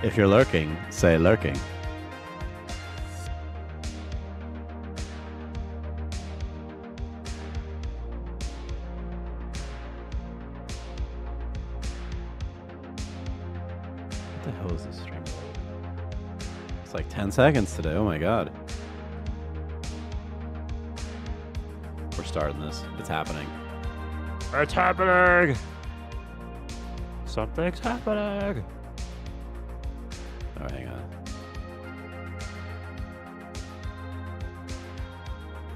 If you're lurking, say lurking. What the hell is this stream? It's like 10 seconds today. Oh my god. We're starting this. It's happening. It's happening! Something's happening! Alright, hang on.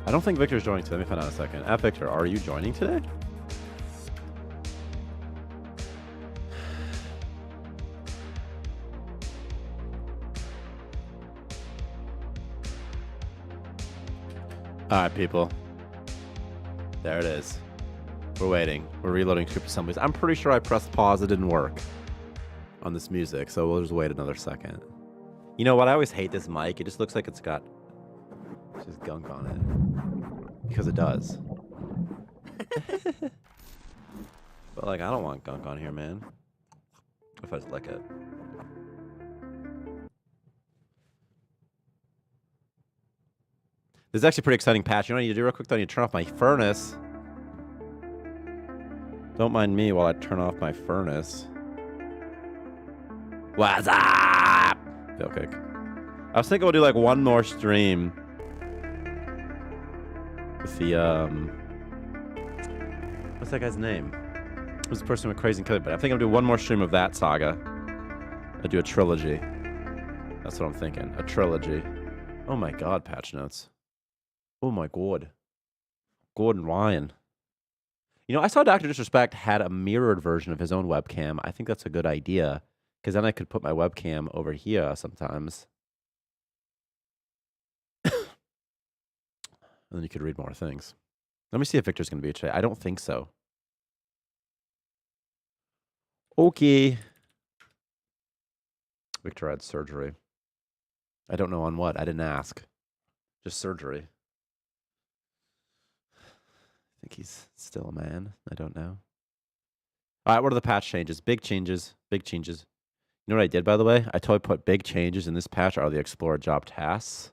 I don't think Victor's joining today. Let me find out in a second. Victor, are you joining today? Alright, people. There it is. We're waiting. We're reloading script assemblies. I'm pretty sure I pressed pause. It didn't work on this music, so we'll just wait another second. You know what? I always hate this mic. It just looks like it's got just gunk on it. Because it does. But, like, I don't want gunk on here, man. If I just lick it. This is actually a pretty exciting patch. You know what I need to do real quick, though? I need to turn off my furnace. Don't mind me while I turn off my furnace. What's up? Fail kick. I was thinking we'll do like one more stream with the what's that guy's name? Who's the person with crazy killer? But I think I'll do one more stream of that saga. I'll do a trilogy. That's what I'm thinking. A trilogy. Oh my god, patch notes. Oh my god. Gordon Ryan. You know, I saw Dr. Disrespect had a mirrored version of his own webcam. I think that's a good idea. Because then I could put my webcam over here sometimes. And then you could read more things. Let me see if Victor's going to be today. I don't think so. Okay. Victor had surgery. I don't know on what. I didn't ask. Just surgery. I think he's still a man. I don't know. All right, what are the patch changes? Big changes. Big changes. You know what I did, by the way? I totally put big changes in this patch are the Explorer job tasks.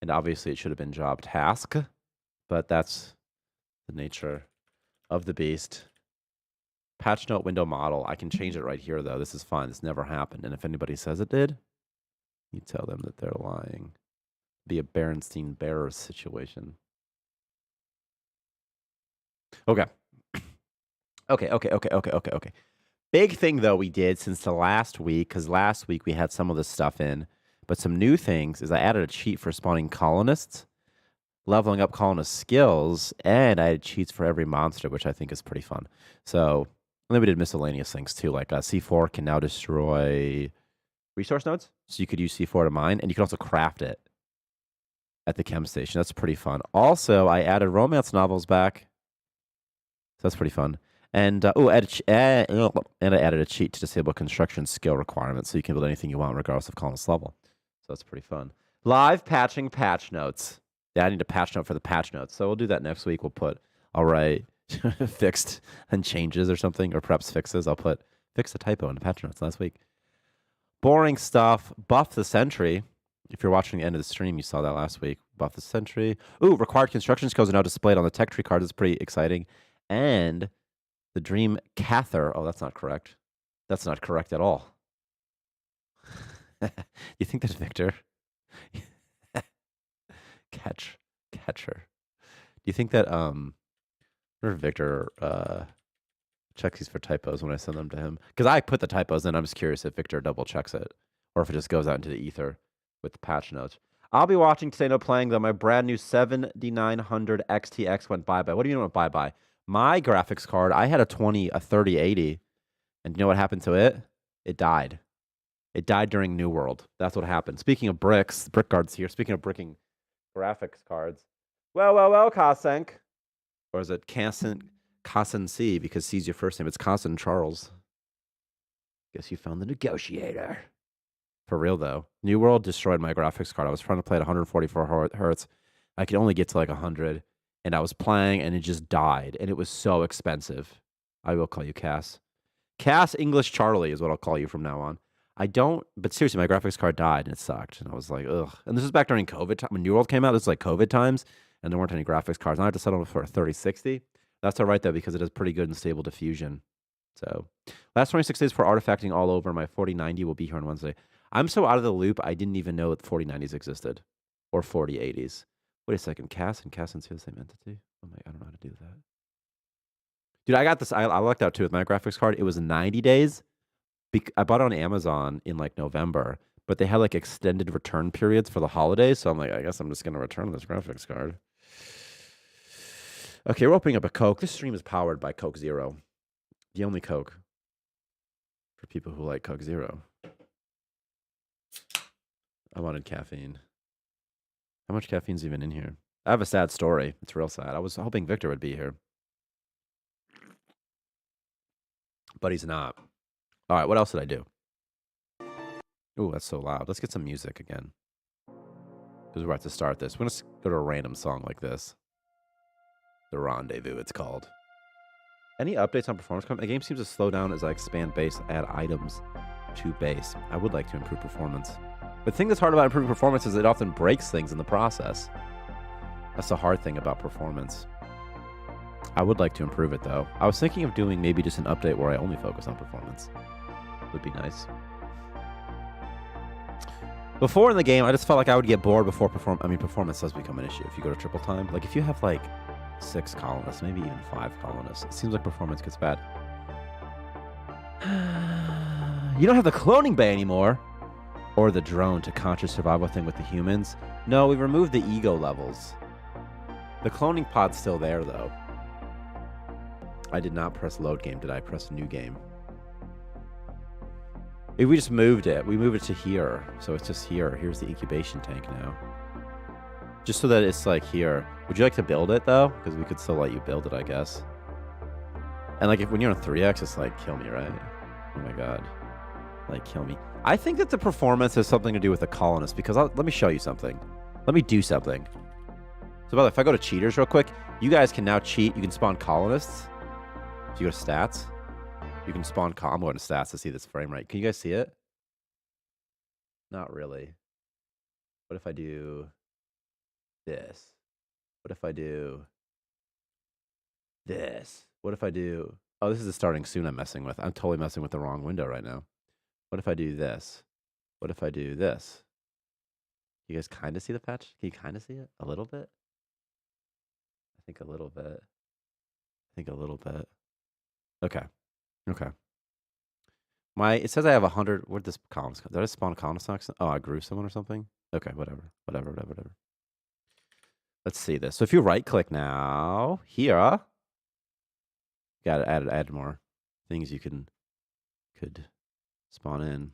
And obviously it should have been job task. But that's the nature of the beast. Patch note window model. I can change it right here, though. This is fine. This never happened. And if anybody says it did, you tell them that they're lying. Be a Berenstein Bears situation. Okay. Okay. Big thing, though, we did since the last week, because last week we had some of this stuff in, but some new things is I added a cheat for spawning colonists, leveling up colonist skills, and I had cheats for every monster, which I think is pretty fun. So, and then we did miscellaneous things, too, like C4 can now destroy resource nodes, so you could use C4 to mine, and you can also craft it at the chem station. That's pretty fun. Also, I added romance novels back, so that's pretty fun. And and I added a cheat to disable construction skill requirements, so you can build anything you want regardless of colonist level. So that's pretty fun. Live patching patch notes. Yeah, I need a patch note for the patch notes, so we'll do that next week. We'll put fixed and changes or something, or perhaps fixes. I'll put fix a typo in the patch notes last week. Boring stuff. Buff the sentry. If you're watching the end of the stream, you saw that last week. Buff the sentry. Ooh, required construction skills are now displayed on the tech tree card. It's pretty exciting. And the Dream Cather. Oh, that's not correct. That's not correct at all. You think that's Victor? Catcher. Do you think that Victor checks these for typos when I send them to him? Because I put the typos in. I'm just curious if Victor double checks it, or if it just goes out into the ether with the patch notes. I'll be watching today, no playing, though. My brand new 7900 XTX went bye-bye. What do you mean it went bye-bye? My graphics card, I had a 3080, and you know what happened to it? It died. It died during New World. That's what happened. Speaking of bricks, brick guards here. Speaking of bricking graphics cards. Well, Kasenk. Or is it Kasen C, because C's your first name. It's Kasen Charles. Guess you found the negotiator. For real, though. New World destroyed my graphics card. I was trying to play at 144 hertz. I could only get to like 100. And I was playing, and it just died. And it was so expensive. I will call you Cass. Cass English Charlie is what I'll call you from now on. I don't, but seriously, my graphics card died and it sucked. And I was like, ugh. And this was back during COVID time. When New World came out, this was like COVID times and there weren't any graphics cards. And I had to settle for a 3060. That's all right, though, because it has pretty good and stable diffusion. So, last 26 days for artifacting all over. My 4090 will be here on Wednesday. I'm so out of the loop, I didn't even know that 4090s existed or 4080s. Wait a second. Cass and Cass and the same entity? Oh my, I don't know how to do that. Dude, I got this. I lucked out too with my graphics card. It was 90 days. I bought it on Amazon in like November, but they had like extended return periods for the holidays. So I'm like, I guess I'm just going to return this graphics card. Okay, we're opening up a Coke. This stream is powered by Coke Zero. The only Coke for people who like Coke Zero. I wanted caffeine. How much caffeine's even in here? I have a sad story. It's real sad. I was hoping Victor would be here, but he's not. All right, what else did I do? Oh, that's so loud. Let's get some music again. Because we're about to start this. We're going to go to a random song like this. The Rendezvous, it's called. Any updates on performance? The game seems to slow down as I expand base, add items to base. I would like to improve performance. But the thing that's hard about improving performance is it often breaks things in the process. That's the hard thing about performance. I would like to improve it, though. I was thinking of doing maybe just an update where I only focus on performance. Would be nice. Before in the game, I just felt like I would get bored before performance does become an issue if you go to triple time. Like, if you have, like, 6 colonists, maybe even 5 colonists, it seems like performance gets bad. You don't have the cloning bay anymore. Or the drone to conscious survival thing with the humans. No, we removed the ego levels. The cloning pod's still there, though. I did not press load game. Did I press new game? We just moved it. We moved it to here. So it's just here. Here's the incubation tank now. Just so that it's like here. Would you like to build it, though? Because we could still let you build it, I guess. And like when you're on 3x, it's like, kill me, right? Oh my god. Like, kill me. I think that the performance has something to do with the colonists, because let me show you something. Let me do something. So, by the way, if I go to cheaters real quick, you guys can now cheat. You can spawn colonists. If you go to stats, you can spawn. I'm going to stats to see this frame rate. Can you guys see it? Not really. What if I do this? What if I do this? What if I do... Oh, this is the starting soon I'm messing with. I'm totally messing with the wrong window right now. What if I do this? What if I do this? You guys kind of see the patch? Can you kind of see it? A little bit? I think a little bit. I think a little bit. Okay. Okay. It says I have 100. Where'd this columns come? Did I spawn a columnist? Oh, I grew someone or something? Okay, whatever. Whatever. Let's see this. So if you right click now, here, got to add more things you could spawn in.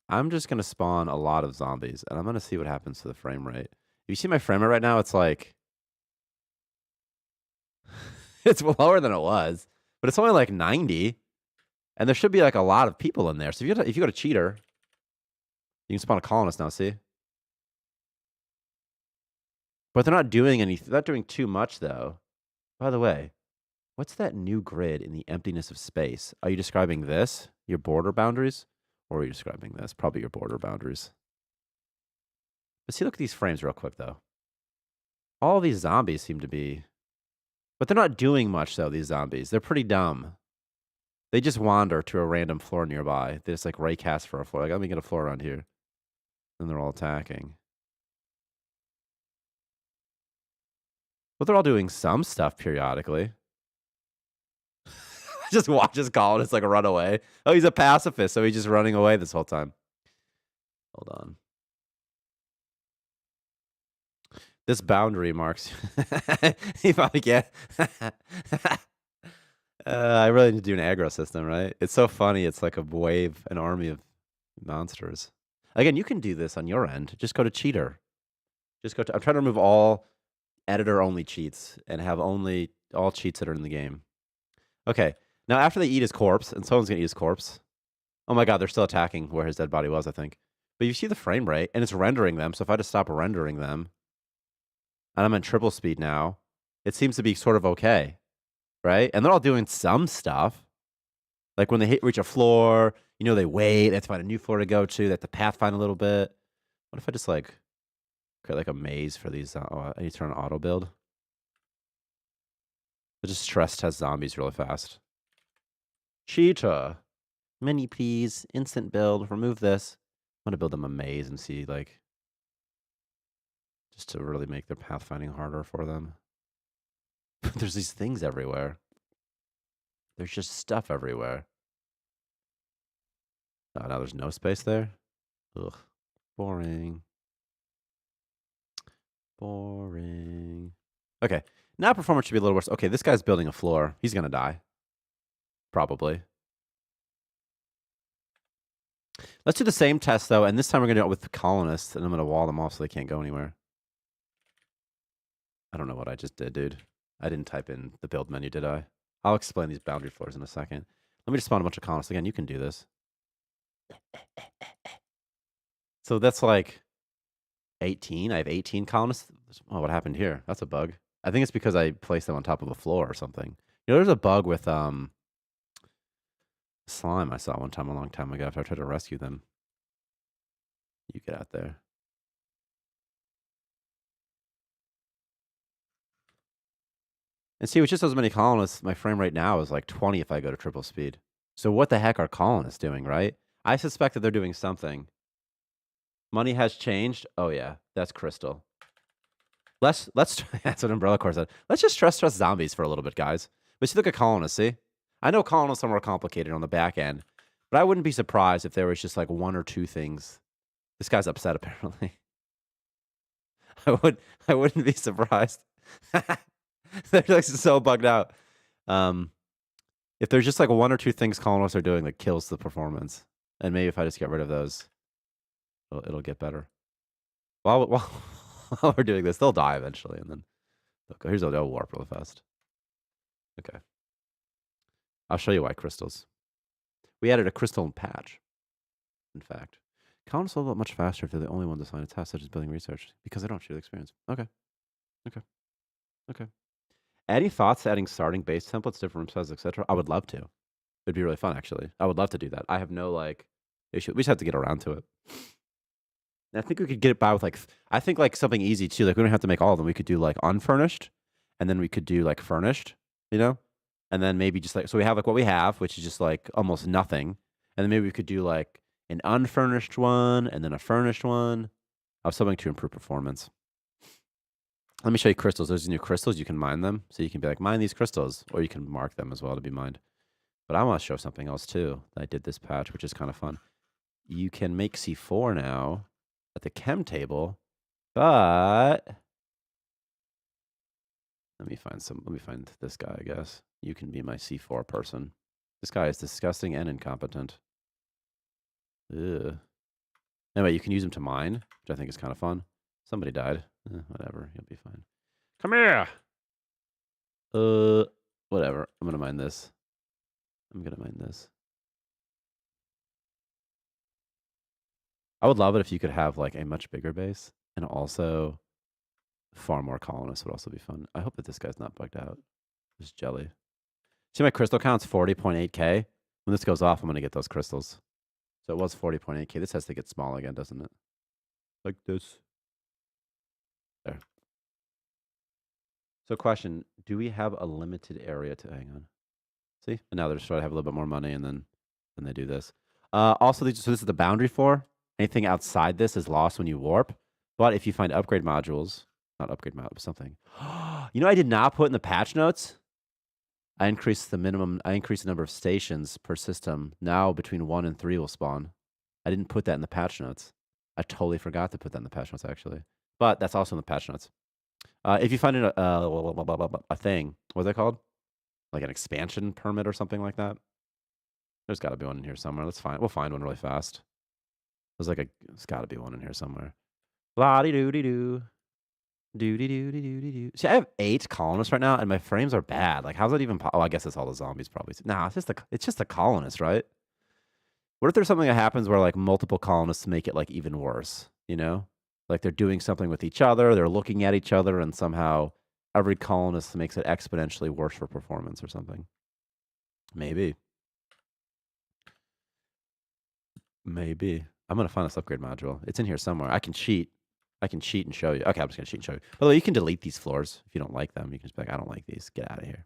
I'm just going to spawn a lot of zombies, and I'm going to see what happens to the frame rate. If you see my frame rate right now, it's like... it's lower than it was, but it's only like 90, and there should be like a lot of people in there. So if you go to cheater, you can spawn a colonist now, see? But they're not doing anything. They're not doing too much, though. By the way, what's that new grid in the emptiness of space? Are you describing this, your border boundaries? Or are you describing this? Probably your border boundaries. But see, look at these frames real quick, though. All these zombies seem to be... But they're not doing much, though, these zombies. They're pretty dumb. They just wander to a random floor nearby. They just, like, raycast for a floor. Like, let me get a floor around here. And they're all attacking. But they're all doing some stuff periodically. Just watches colonists like run away. Oh, he's a pacifist, so he's just running away this whole time. Hold on. This boundary marks. He probably can't. I really need to do an aggro system, right? It's so funny. It's like a wave, an army of monsters. Again, you can do this on your end. Just go to cheater. Just go to... I'm trying to remove all editor-only cheats and have only all cheats that are in the game. Okay. Now, after they eat his corpse, and someone's going to eat his corpse. Oh my god, they're still attacking where his dead body was, I think. But you see the frame rate, and it's rendering them. So if I just stop rendering them, and I'm at triple speed now, it seems to be sort of okay. Right? And they're all doing some stuff. Like when they reach a floor, they wait. They have to find a new floor to go to. They have to pathfind a little bit. What if I just like create like a maze for these? I need to turn on auto build. I just stress test zombies really fast. Cheetah. Mini, please. Instant build. Remove this. I'm gonna build them a maze and see like just to really make their pathfinding harder for them. There's these things everywhere. There's just stuff everywhere. Oh, now there's no space there? Ugh. Boring. Boring. Okay. Now performance should be a little worse. Okay, this guy's building a floor. He's gonna die. Probably. Let's do the same test, though, and this time we're gonna do it with the colonists, and I'm gonna wall them off so they can't go anywhere. I don't know what I just did, dude. I didn't type in the build menu, did I? I'll explain these boundary floors in a second. Let me just spawn a bunch of colonists. Again, you can do this. So that's like 18. I have 18 colonists. Oh, what happened here? That's a bug. I think it's because I placed them on top of a floor or something. There's a bug with slime I saw one time a long time ago after I tried to rescue them. You get out there. And see, with just as many colonists, my frame rate now is like 20 if I go to triple speed. So what the heck are colonists doing, right? I suspect that they're doing something. Money has changed. Oh yeah, that's crystal. Let's that's what Umbrella Core said. Let's just stress test zombies for a little bit, guys. But see, look at colonists, see? I know colonists are more complicated on the back end, but I wouldn't be surprised if there was just like one or two things. This guy's upset apparently. I wouldn't be surprised. They're like so bugged out. If there's just like one or two things colonists are doing that kills the performance, and maybe if I just get rid of those, it'll get better. While we're doing this, they'll die eventually, and then they'll go. Here's they'll warp really fast. Okay, I'll show you why crystals. We added a crystal patch. In fact, colonists will level up much faster if they're the only ones assigned a task such as building research because they don't share the experience. Okay. Any thoughts to adding starting base templates, different room sizes, etc.? I would love to. It'd be really fun, actually. I would love to do that. I have no like issue. We just have to get around to it. And I think we could get it by with like I think like something easy too. Like we don't have to make all of them. We could do like unfurnished, and then we could do like furnished. And then maybe just like so we have like what we have, which is just like almost nothing. And then maybe we could do like an unfurnished one and then a furnished one. I was something to improve performance. Let me show you crystals. Those new crystals. You can mine them. So you can be like, mine these crystals. Or you can mark them as well to be mined. But I want to show something else too. I did this patch, which is kind of fun. You can make C4 now at the chem table. But let me find this guy, I guess. You can be my C4 person. This guy is disgusting and incompetent. Ugh. Anyway, you can use him to mine, which I think is kind of fun. Somebody died. Whatever. He'll be fine. Come here. Whatever. I'm gonna mine this. I would love it if you could have like a much bigger base and also far more colonists would also be fun. I hope that this guy's not bugged out. Just jelly. See, my crystal count's 40.8k. When this goes off, I'm gonna get those crystals. So it was 40.8k. This has to get small again, doesn't it? Like this. There. So question, do we have a limited area to hang on? See? And now they're just trying to have a little bit more money and then they do this. Also, so this is the boundary floor. Anything outside this is lost when you warp. But if you find upgrade modules, not upgrade module, something. I did not put in the patch notes. I increased the number of stations per system. Now between 1 and 3 will spawn. I didn't put that in the patch notes. I totally forgot to put that in the patch notes, actually. But that's also in the patch notes. If you find a thing, what's that called? Like an expansion permit or something like that? There's got to be one in here somewhere. We'll find one really fast. There's got to be one in here somewhere. La-di-doo-di-doo. Do-di-doo-di-doo-di-doo. See, I have 8 colonists right now, and my frames are bad. Like, how's that even I guess it's all the zombies probably. Nah, it's just a colonist, right? What if there's something that happens where, like, multiple colonists make it, like, even worse, Like, they're doing something with each other, they're looking at each other, and somehow every colonist makes it exponentially worse for performance or something. Maybe. Maybe. I'm gonna find this upgrade module. It's in here somewhere. I can cheat. I can cheat and show you. Okay, I'm just gonna cheat and show you. By the way, you can delete these floors if you don't like them. You can just be like, I don't like these. Get out of here.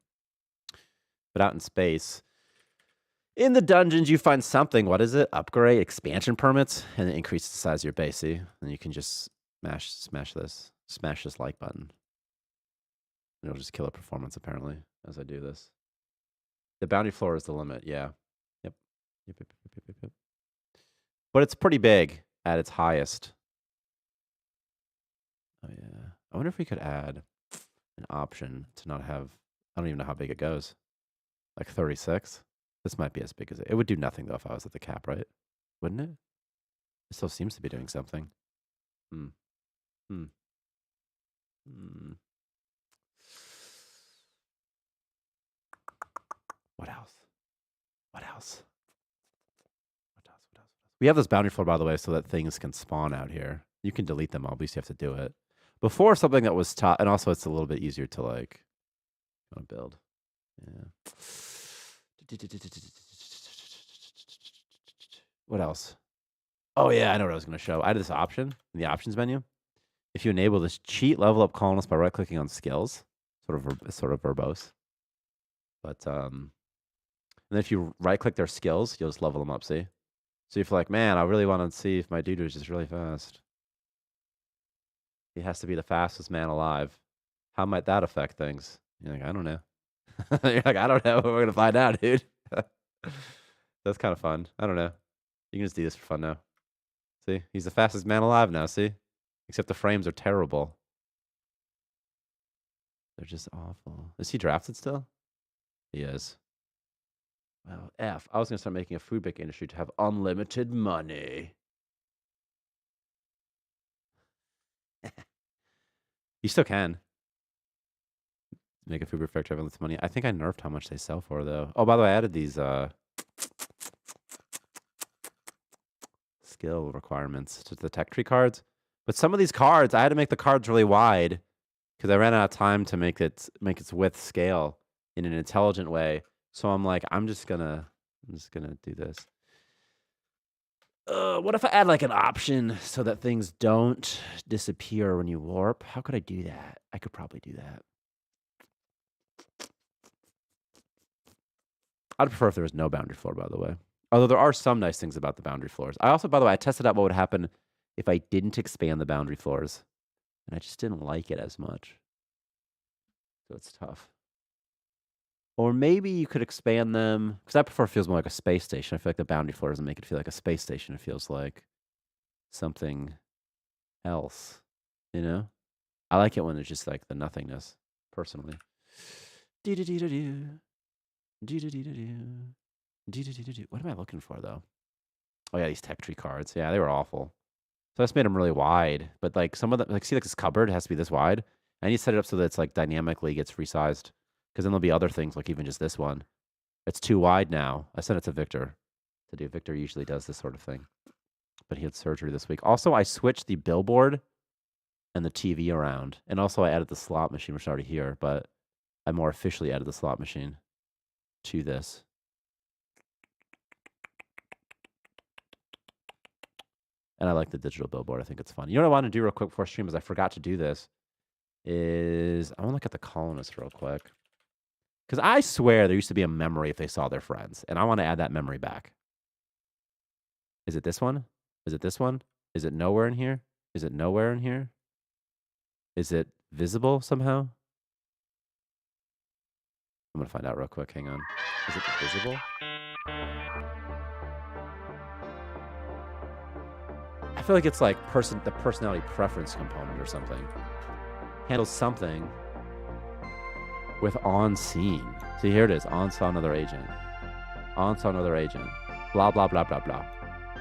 But out in space, in the dungeons, you find something. What is it? Upgrade expansion permits, and it increases the size of your base. See, and you can just smash this like button. It'll just kill a performance apparently as I do this. The bounty floor is the limit. Yeah. Yep. Yep. But it's pretty big at its highest. Oh yeah. I wonder if we could add an option to not have. I don't even know how big it goes. Like 36. This might be as big as it. It would do nothing though if I was at the cap, right? Wouldn't it? It still seems to be doing something. Hmm. Hmm. Hmm. What else? What else? What else? What else? We have this boundary floor, by the way, so that things can spawn out here. You can delete them all, at least you have to do it. Before, something that was taught, and also it's a little bit easier to like build. Yeah. What else? Oh yeah, I know what I was going to show. I had this option in the options menu. If you enable this, cheat level up colonists by right clicking on skills, sort of verbose. But and then if you right click their skills, you'll just level them up. See, so if you're like, man, I really want to see if my dude is just really fast. He has to be the fastest man alive. How might that affect things? You're like, I don't know. You're like, I don't know. We're gonna find out, dude. That's kind of fun. I don't know. You can just do this for fun now. See, he's the fastest man alive now. See, except the frames are terrible. They're just awful. Is he drafted still? He is. Well, F. I was gonna start making a food bank industry to have unlimited money. You still can make a food bank factory have unlimited money. I think I nerfed how much they sell for though. Oh, by the way, I added these skill requirements to the tech tree cards. But some of these cards, I had to make the cards really wide because I ran out of time to make its width scale in an intelligent way. So I'm like, I'm just gonna do this. What if I add like an option so that things don't disappear when you warp? How could I do that? I could probably do that. I'd prefer if there was no boundary floor, by the way. Although there are some nice things about the boundary floors. I also, by the way, I tested out what would happen if I didn't expand the boundary floors. And I just didn't like it as much. So it's tough. Or maybe you could expand them, because I prefer it feels more like a space station. I feel like the boundary floor doesn't make it feel like a space station. It feels like something else, you know? I like it when it's just like the nothingness, personally. What am I looking for, though? Oh, yeah, these tech tree cards. Yeah, they were awful. So I just made them really wide. But like some of them, like see, like this cupboard has to be this wide. I need to set it up so that it's like dynamically gets resized. Because then there'll be other things, like even just this one. It's too wide now. I sent it to Victor to do. Victor usually does this sort of thing. But he had surgery this week. Also, I switched the billboard and the TV around. And also I added the slot machine, which is already here. But I more officially added the slot machine to this. And I like the digital billboard. I think it's fun. You know what I want to do real quick before stream is I forgot to do this. Is I want to look at the colonists real quick. Because I swear there used to be a memory if they saw their friends. And I want to add that memory back. Is it this one? Is it this one? Is it nowhere in here? Is it nowhere in here? Is it visible somehow? I'm going to find out real quick. Hang on. Is it visible? I feel like it's like the personality preference component or something. Handles something with on scene. See, here it is. On saw another agent. On saw another agent. Blah, blah, blah, blah, blah.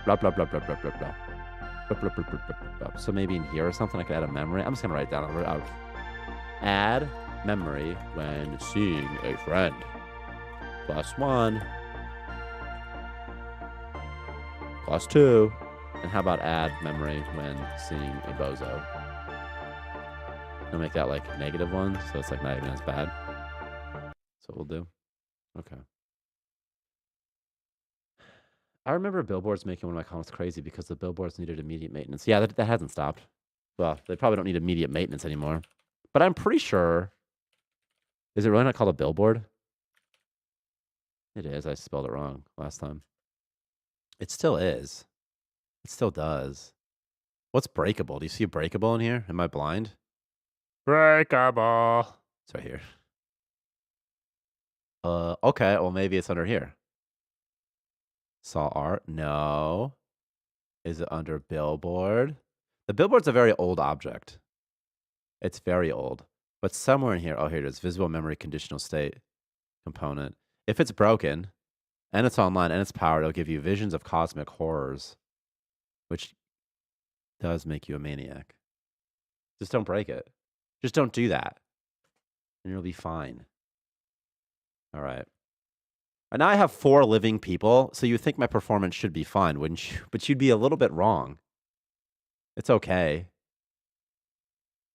Blah, blah, blah, blah, blah, blah, blah. Blah, blah, blah, blah, blah, blah. So maybe in here or something I could add a memory. I'm just going to write it down. Add memory when seeing a friend. +1. +2. And how about add memory when seeing a bozo? I'll make that like -1, so it's like not even as bad. That's what we'll do. Okay. I remember billboards making one of my columns crazy because the billboards needed immediate maintenance. Yeah, that hasn't stopped. Well, they probably don't need immediate maintenance anymore. But I'm pretty sure. Is it really not called a billboard? It is. I spelled it wrong last time. It still is. It still does. What's breakable? Do you see a breakable in here? Am I blind? Breakable. It's right here. Okay. Well, maybe it's under here. Saw art? No. Is it under billboard? The billboard's a very old object. It's very old. But somewhere in here, oh, here it is. Visible memory conditional state component. If it's broken and it's online and it's powered, it'll give you visions of cosmic horrors, which does make you a maniac. Just don't break it. Just don't do that. And you'll be fine. All right. And now I have 4 living people, so you think my performance should be fine, wouldn't you? But you'd be a little bit wrong. It's okay.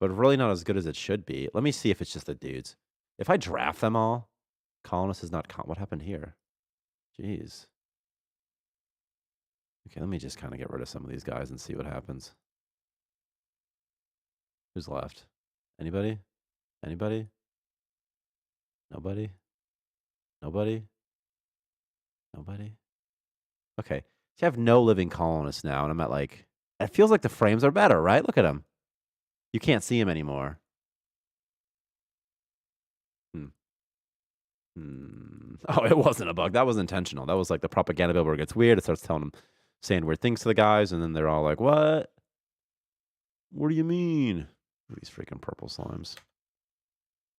But really not as good as it should be. Let me see if it's just the dudes. If I draft them all, colonist is not what happened here? Jeez. Okay, let me just kind of get rid of some of these guys and see what happens. Who's left? Anybody? Anybody? Nobody? Nobody? Nobody? Okay. So I have no living colonists now, and I'm at like, it feels like the frames are better, right? Look at them. You can't see them anymore. Oh, it wasn't a bug. That was intentional. That was like the propaganda billboard gets weird. It starts telling them, saying weird things to the guys, and then they're all like, what? What do you mean? These freaking purple slimes.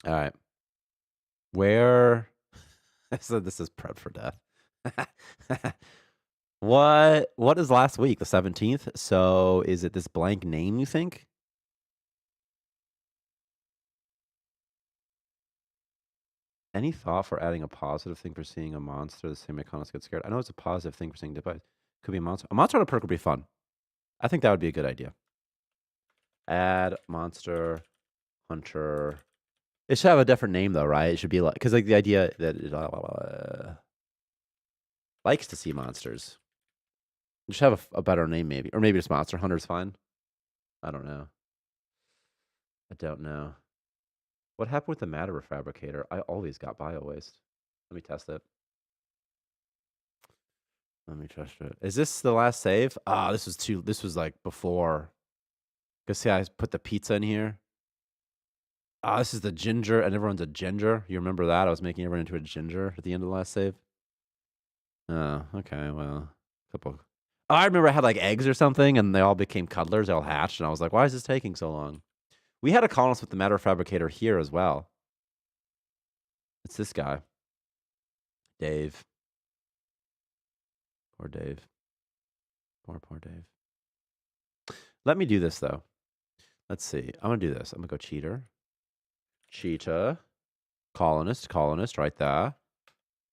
All right. Where? I said this is prep for death. What is last week? The 17th? So is it this blank name, you think? Any thought for adding a positive thing for seeing a monster the same way Connors get scared? I know it's a positive thing for seeing device. Could be a monster. A monster on a perk would be fun. I think that would be a good idea. Add monster hunter. It should have a different name though, right? It should be like, because like the idea that it likes to see monsters. It should have a better name maybe. Or maybe just monster hunter's fine. I don't know. I don't know. What happened with the matter fabricator? I always got bio waste. Let me test it. Let me test it. Is this the last save? Ah, this was like before. Cause see, I put the pizza in here. Ah, this is the ginger, and everyone's a ginger. You remember that? I was making everyone into a ginger at the end of the last save. Oh, okay. Well, couple. Oh, I remember I had like eggs or something, and they all became cuddlers. They all hatched, and I was like, "Why is this taking so long?" We had a colonist with the matter fabricator here as well. It's this guy, Dave. Poor Dave. Poor Dave. Let me do this though. Let's see. I'm gonna do this. I'm gonna go cheater, cheetah, colonist, right there.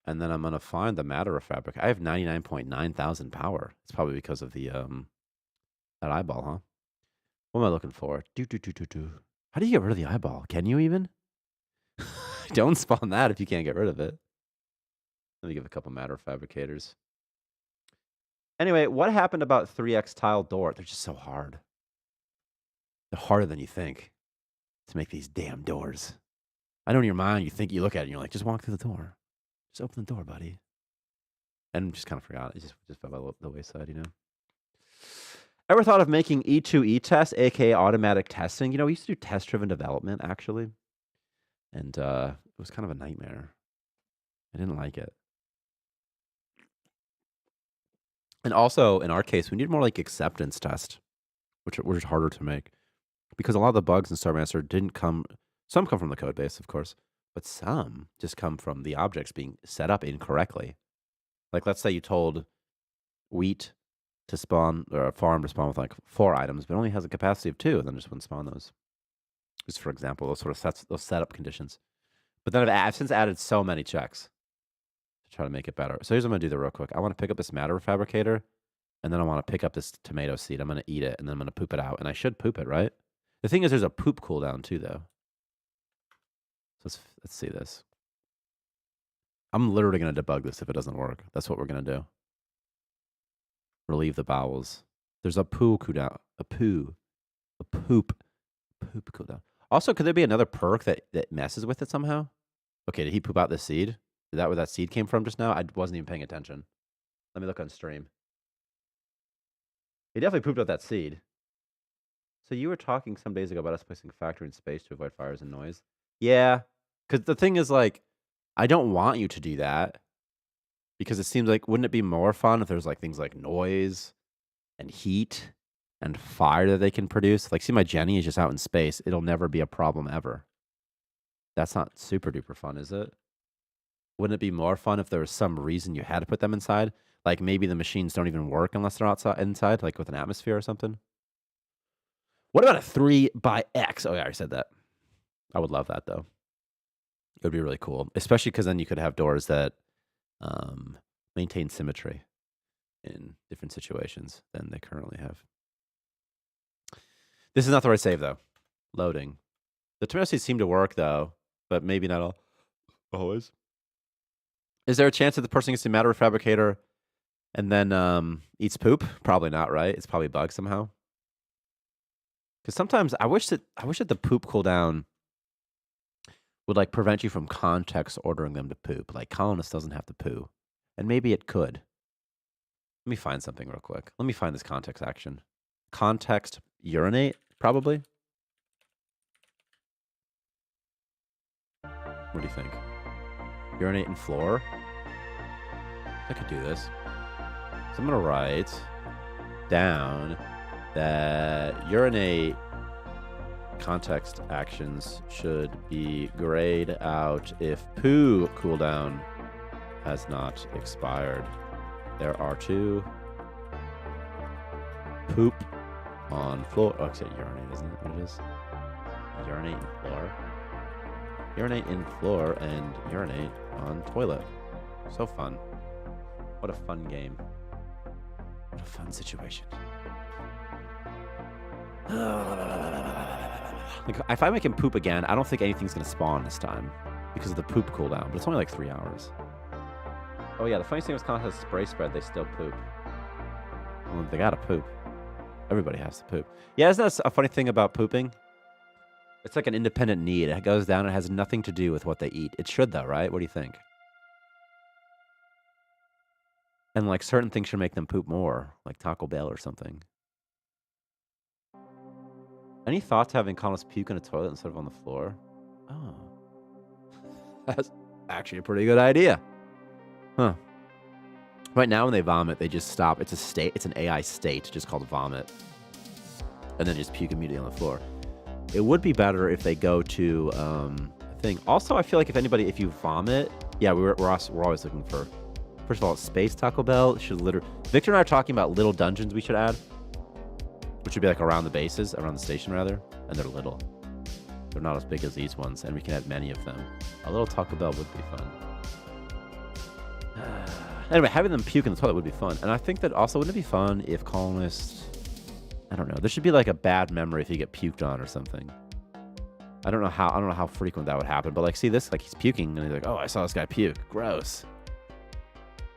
And then I'm gonna find the matter of fabric. I have 99.9 thousand power. It's probably because of the that eyeball, huh? What am I looking for? Do. How do you get rid of the eyeball? Can you even? Don't spawn that if you can't get rid of it. Let me give a couple matter fabricators. Anyway, what happened about 3x tile door? They're just so hard. They're harder than you think to make these damn doors. I know in your mind you think you look at it and you're like, just walk through the door. Just open the door, buddy. And just kind of forgot. It just fell by the wayside, you know. Ever thought of making E2E test, aka automatic testing? You know, we used to do test-driven development actually, and it was kind of a nightmare. I didn't like it. And also, in our case, we need more like acceptance test, which is harder to make because a lot of the bugs in Starmancer didn't come. Some come from the code base, of course, but some just come from the objects being set up incorrectly. Like, let's say you told wheat to spawn, or a farm to spawn with like 4 items, but only has a capacity of 2, and then just wouldn't spawn those. Just for example, those sort of those setup conditions. But then I've since added so many checks to try to make it better. So here's what I'm gonna do real quick. I want to pick up this matter fabricator, and then I want to pick up this tomato seed. I'm gonna eat it, and then I'm gonna poop it out. And I should poop it, right? The thing is, there's a poop cooldown too, though. So let's see this. I'm literally gonna debug this if it doesn't work. That's what we're gonna do. relieve the bowels. There's a poo cooldown. A poop cooldown. Also, could there be another perk that messes with it somehow? Okay, did he poop out the seed? Is that where that seed came from just now? I wasn't even paying attention. Let me look on stream. He definitely pooped out that seed. So you were talking some days ago about us placing a factory in space to avoid fires and noise. Yeah, because the thing is, like, I don't want you to do that because it seems like, wouldn't it be more fun if there's like things like noise and heat and fire that they can produce? Like, see, my Jenny is just out in space. It'll never be a problem ever. That's not super duper fun, is it? Wouldn't it be more fun if there was some reason you had to put them inside? Like maybe the machines don't even work unless they're inside, like with an atmosphere or something. What about a 3 by X? Oh yeah, I already said that. I would love that though. It would be really cool, especially because then you could have doors that maintain symmetry in different situations than they currently have. This is not the right save though. Loading. The terminals seem to work though, but maybe not always. Is there a chance that the person gets to matter fabricator and then eats poop? Probably not, right? It's probably bugged somehow. Because sometimes I wish that the poop cooldown would like prevent you from context ordering them to poop. Like colonist doesn't have to poo, and maybe it could. Let me find something real quick. Let me find this context action. Context urinate, probably. What do you think? Urinate and floor? I could do this. So I'm going to write down that urinate context actions should be grayed out if poo cooldown has not expired. There are 2. Poop on floor. Oh, it's urinate, isn't it? What it is? Urinate in floor. Urinate in floor and urinate on toilet. So fun. What a fun game. What a fun situation. Like, if I make him poop again, I don't think anything's going to spawn this time because of the poop cooldown, but it's only like 3 hours. Oh yeah, the funniest thing was contest spray spread, they still poop. Well, they gotta poop. Everybody has to poop. Yeah, isn't that a funny thing about pooping? It's like an independent need. It goes down. It has nothing to do with what they eat. It should, though, right? What do you think? And, like, certain things should make them poop more, like Taco Bell or something. Any thoughts having colonists puke in a toilet instead of on the floor? Oh. That's actually a pretty good idea. Huh. Right now, when they vomit, they just stop. It's a state. It's an AI state just called vomit. And then just puke immediately on the floor. It would be better if they go to a thing. Also, I feel like if you vomit, yeah, we're always looking for. First of all, space Taco Bell should literally. Victor and I are talking about little dungeons we should add, which would be like around the bases, around the station rather, and they're little. They're not as big as these ones, and we can add many of them. A little Taco Bell would be fun. Anyway, having them puke in the toilet would be fun, and I think that also wouldn't it be fun if colonists. I don't know. There should be like a bad memory if you get puked on or something. I don't know how frequent that would happen, but like, see this, like he's puking and he's like, oh, I saw this guy puke. Gross.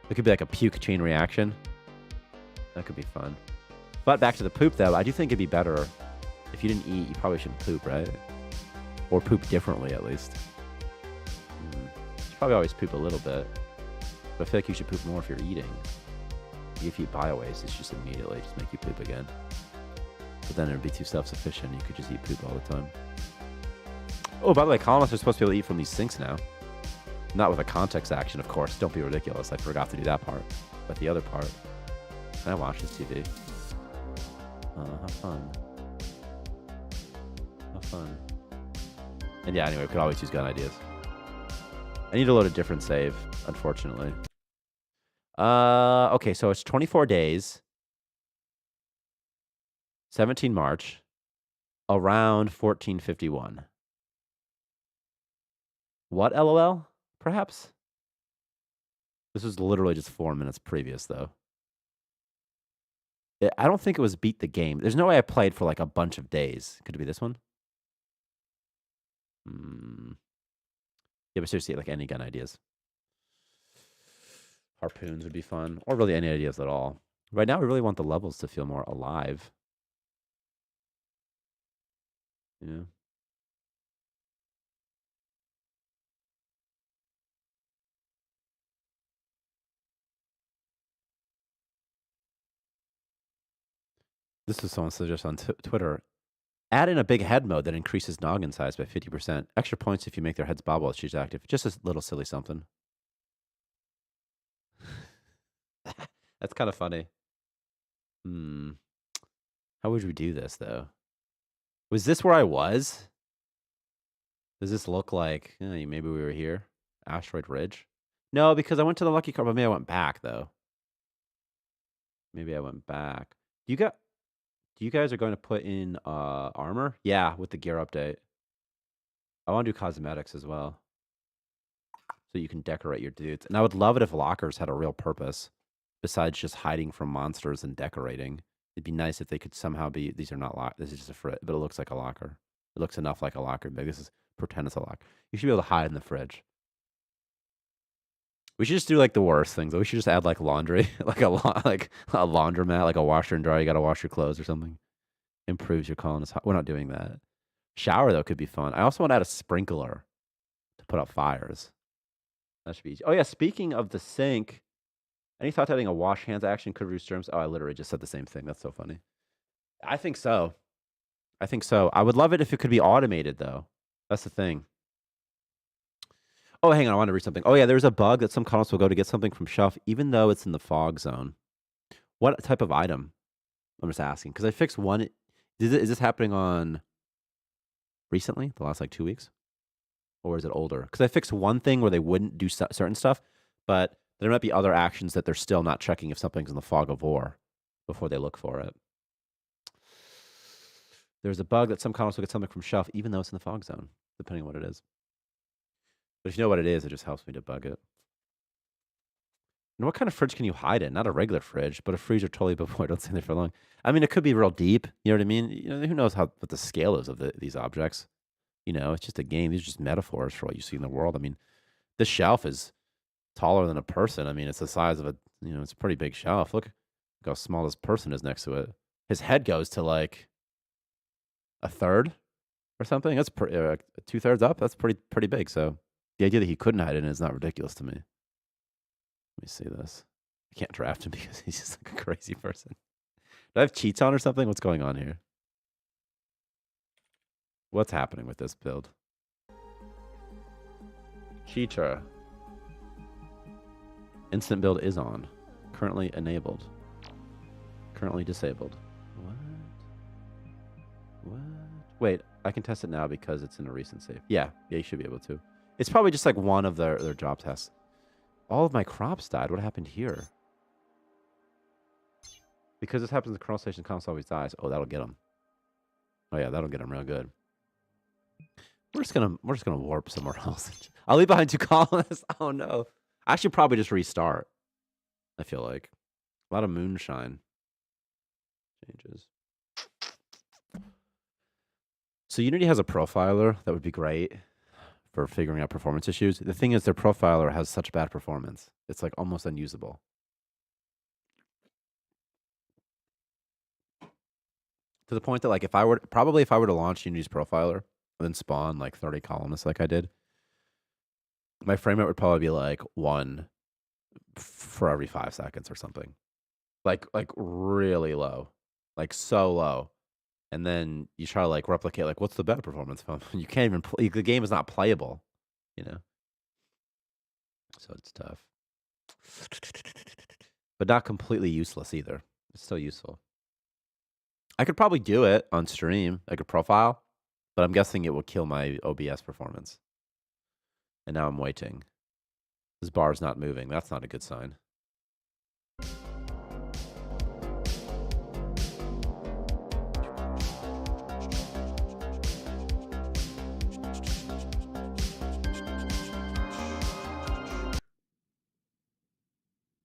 It could be like a puke chain reaction. That could be fun. But back to the poop though, I do think it'd be better if you didn't eat. You probably shouldn't poop, right? Or poop differently at least. You should probably always poop a little bit, but I feel like you should poop more if you're eating. If you eat bio-waste, it's just immediately just make you poop again. But then it would be too self-sufficient. You could just eat poop all the time. Oh, by the way, colonists are supposed to be able to eat from these sinks now. Not with a context action, of course. Don't be ridiculous. I forgot to do that part. But the other part. Can I watch this TV? Have fun. Have fun. And yeah, anyway, we could always use gun ideas. I need to load a different save, unfortunately. Okay, so it's 24 days. 17 March. Around 1451. What, LOL? Perhaps? This was literally just 4 minutes previous, though. I don't think it was beat the game. There's no way I played for like a bunch of days. Could it be this one? Yeah, but seriously, like any gun ideas. Harpoons would be fun. Or really any ideas at all. Right now, we really want the levels to feel more alive. Yeah. This is someone suggests on Twitter. Add in a big head mode that increases noggin size by 50%. Extra points if you make their heads bob while she's active. Just a little silly something. That's kind of funny. How would we do this, though? Was this where I was? Does this look like maybe we were here? Asteroid Ridge? No, because I went to the Lucky Card, but maybe I went back, though. Maybe I went back. Do you guys are going to put in armor? Yeah, with the gear update. I want to do cosmetics as well. So you can decorate your dudes. And I would love it if lockers had a real purpose besides just hiding from monsters and decorating. It'd be nice if they could somehow be, these are not locked. This is just a fridge, but it looks like a locker. It looks enough like a locker. Maybe this is pretend it's a locker. You should be able to hide in the fridge. We should just do like the worst things. We should just add like laundry, like a laundromat, like a washer and dryer. You got to wash your clothes or something. Improves your colonist. We're not doing that. Shower though could be fun. I also want to add a sprinkler to put out fires. That should be easy. Oh yeah, speaking of the sink, any thought that adding a wash hands action could reduce germs? Oh, I literally just said the same thing. That's so funny. I think so. I would love it if it could be automated though. That's the thing. Oh, hang on. I want to read something. Oh yeah, there's a bug that some colonists will go to get something from shelf, even though it's in the fog zone. What type of item? I'm just asking because I fixed one. Is this happening on recently, the last like 2 weeks? Or is it older? Because I fixed one thing where they wouldn't do certain stuff, but there might be other actions that they're still not checking if something's in the fog of war before they look for it. There's a bug that some colonists will get something from shelf, even though it's in the fog zone, depending on what it is. But if you know what it is, it just helps me debug it. And what kind of fridge can you hide in? Not a regular fridge, but a freezer totally before. Don't stay there for long. I mean, it could be real deep. You know what I mean? Who knows what the scale is of these objects? It's just a game. These are just metaphors for what you see in the world. I mean, this shelf is taller than a person. I mean, it's the size of it's a pretty big shelf. Look how small this person is next to it. His head goes to like a third or something. That's 2/3 up. That's pretty big. So the idea that he couldn't hide it in is not ridiculous to me. Let me see this. I can't draft him because he's just like a crazy person. Do I have cheats on or something? What's going on here? What's happening with this build? Cheater. Instant build is on. Currently enabled. Currently disabled. What? Wait, I can test it now because it's in a recent save. Yeah, you should be able to. It's probably just like one of their job tests. All of my crops died. What happened here? Because this happens in the kernel station, Colonist always dies. Oh, that'll get him. Oh yeah, that'll get him real good. We're just gonna warp somewhere else. I'll leave behind 2 colonists. Oh no. I should probably just restart. I feel like. A lot of moonshine. Changes. So Unity has a profiler that would be great for figuring out performance issues. The thing is, their profiler has such bad performance. It's like almost unusable. To the point that like if I were to launch Unity's profiler and then spawn like 30 colonists like I did, my frame rate would probably be like 1 for every 5 seconds or something. Like really low. Like so low. And then you try to like replicate like what's the better performance from? You can't even play. The game is not playable, So it's tough. But not completely useless either. It's still useful. I could probably do it on stream, like a profile, but I'm guessing it will kill my OBS performance. And now I'm waiting. This bar is not moving. That's not a good sign.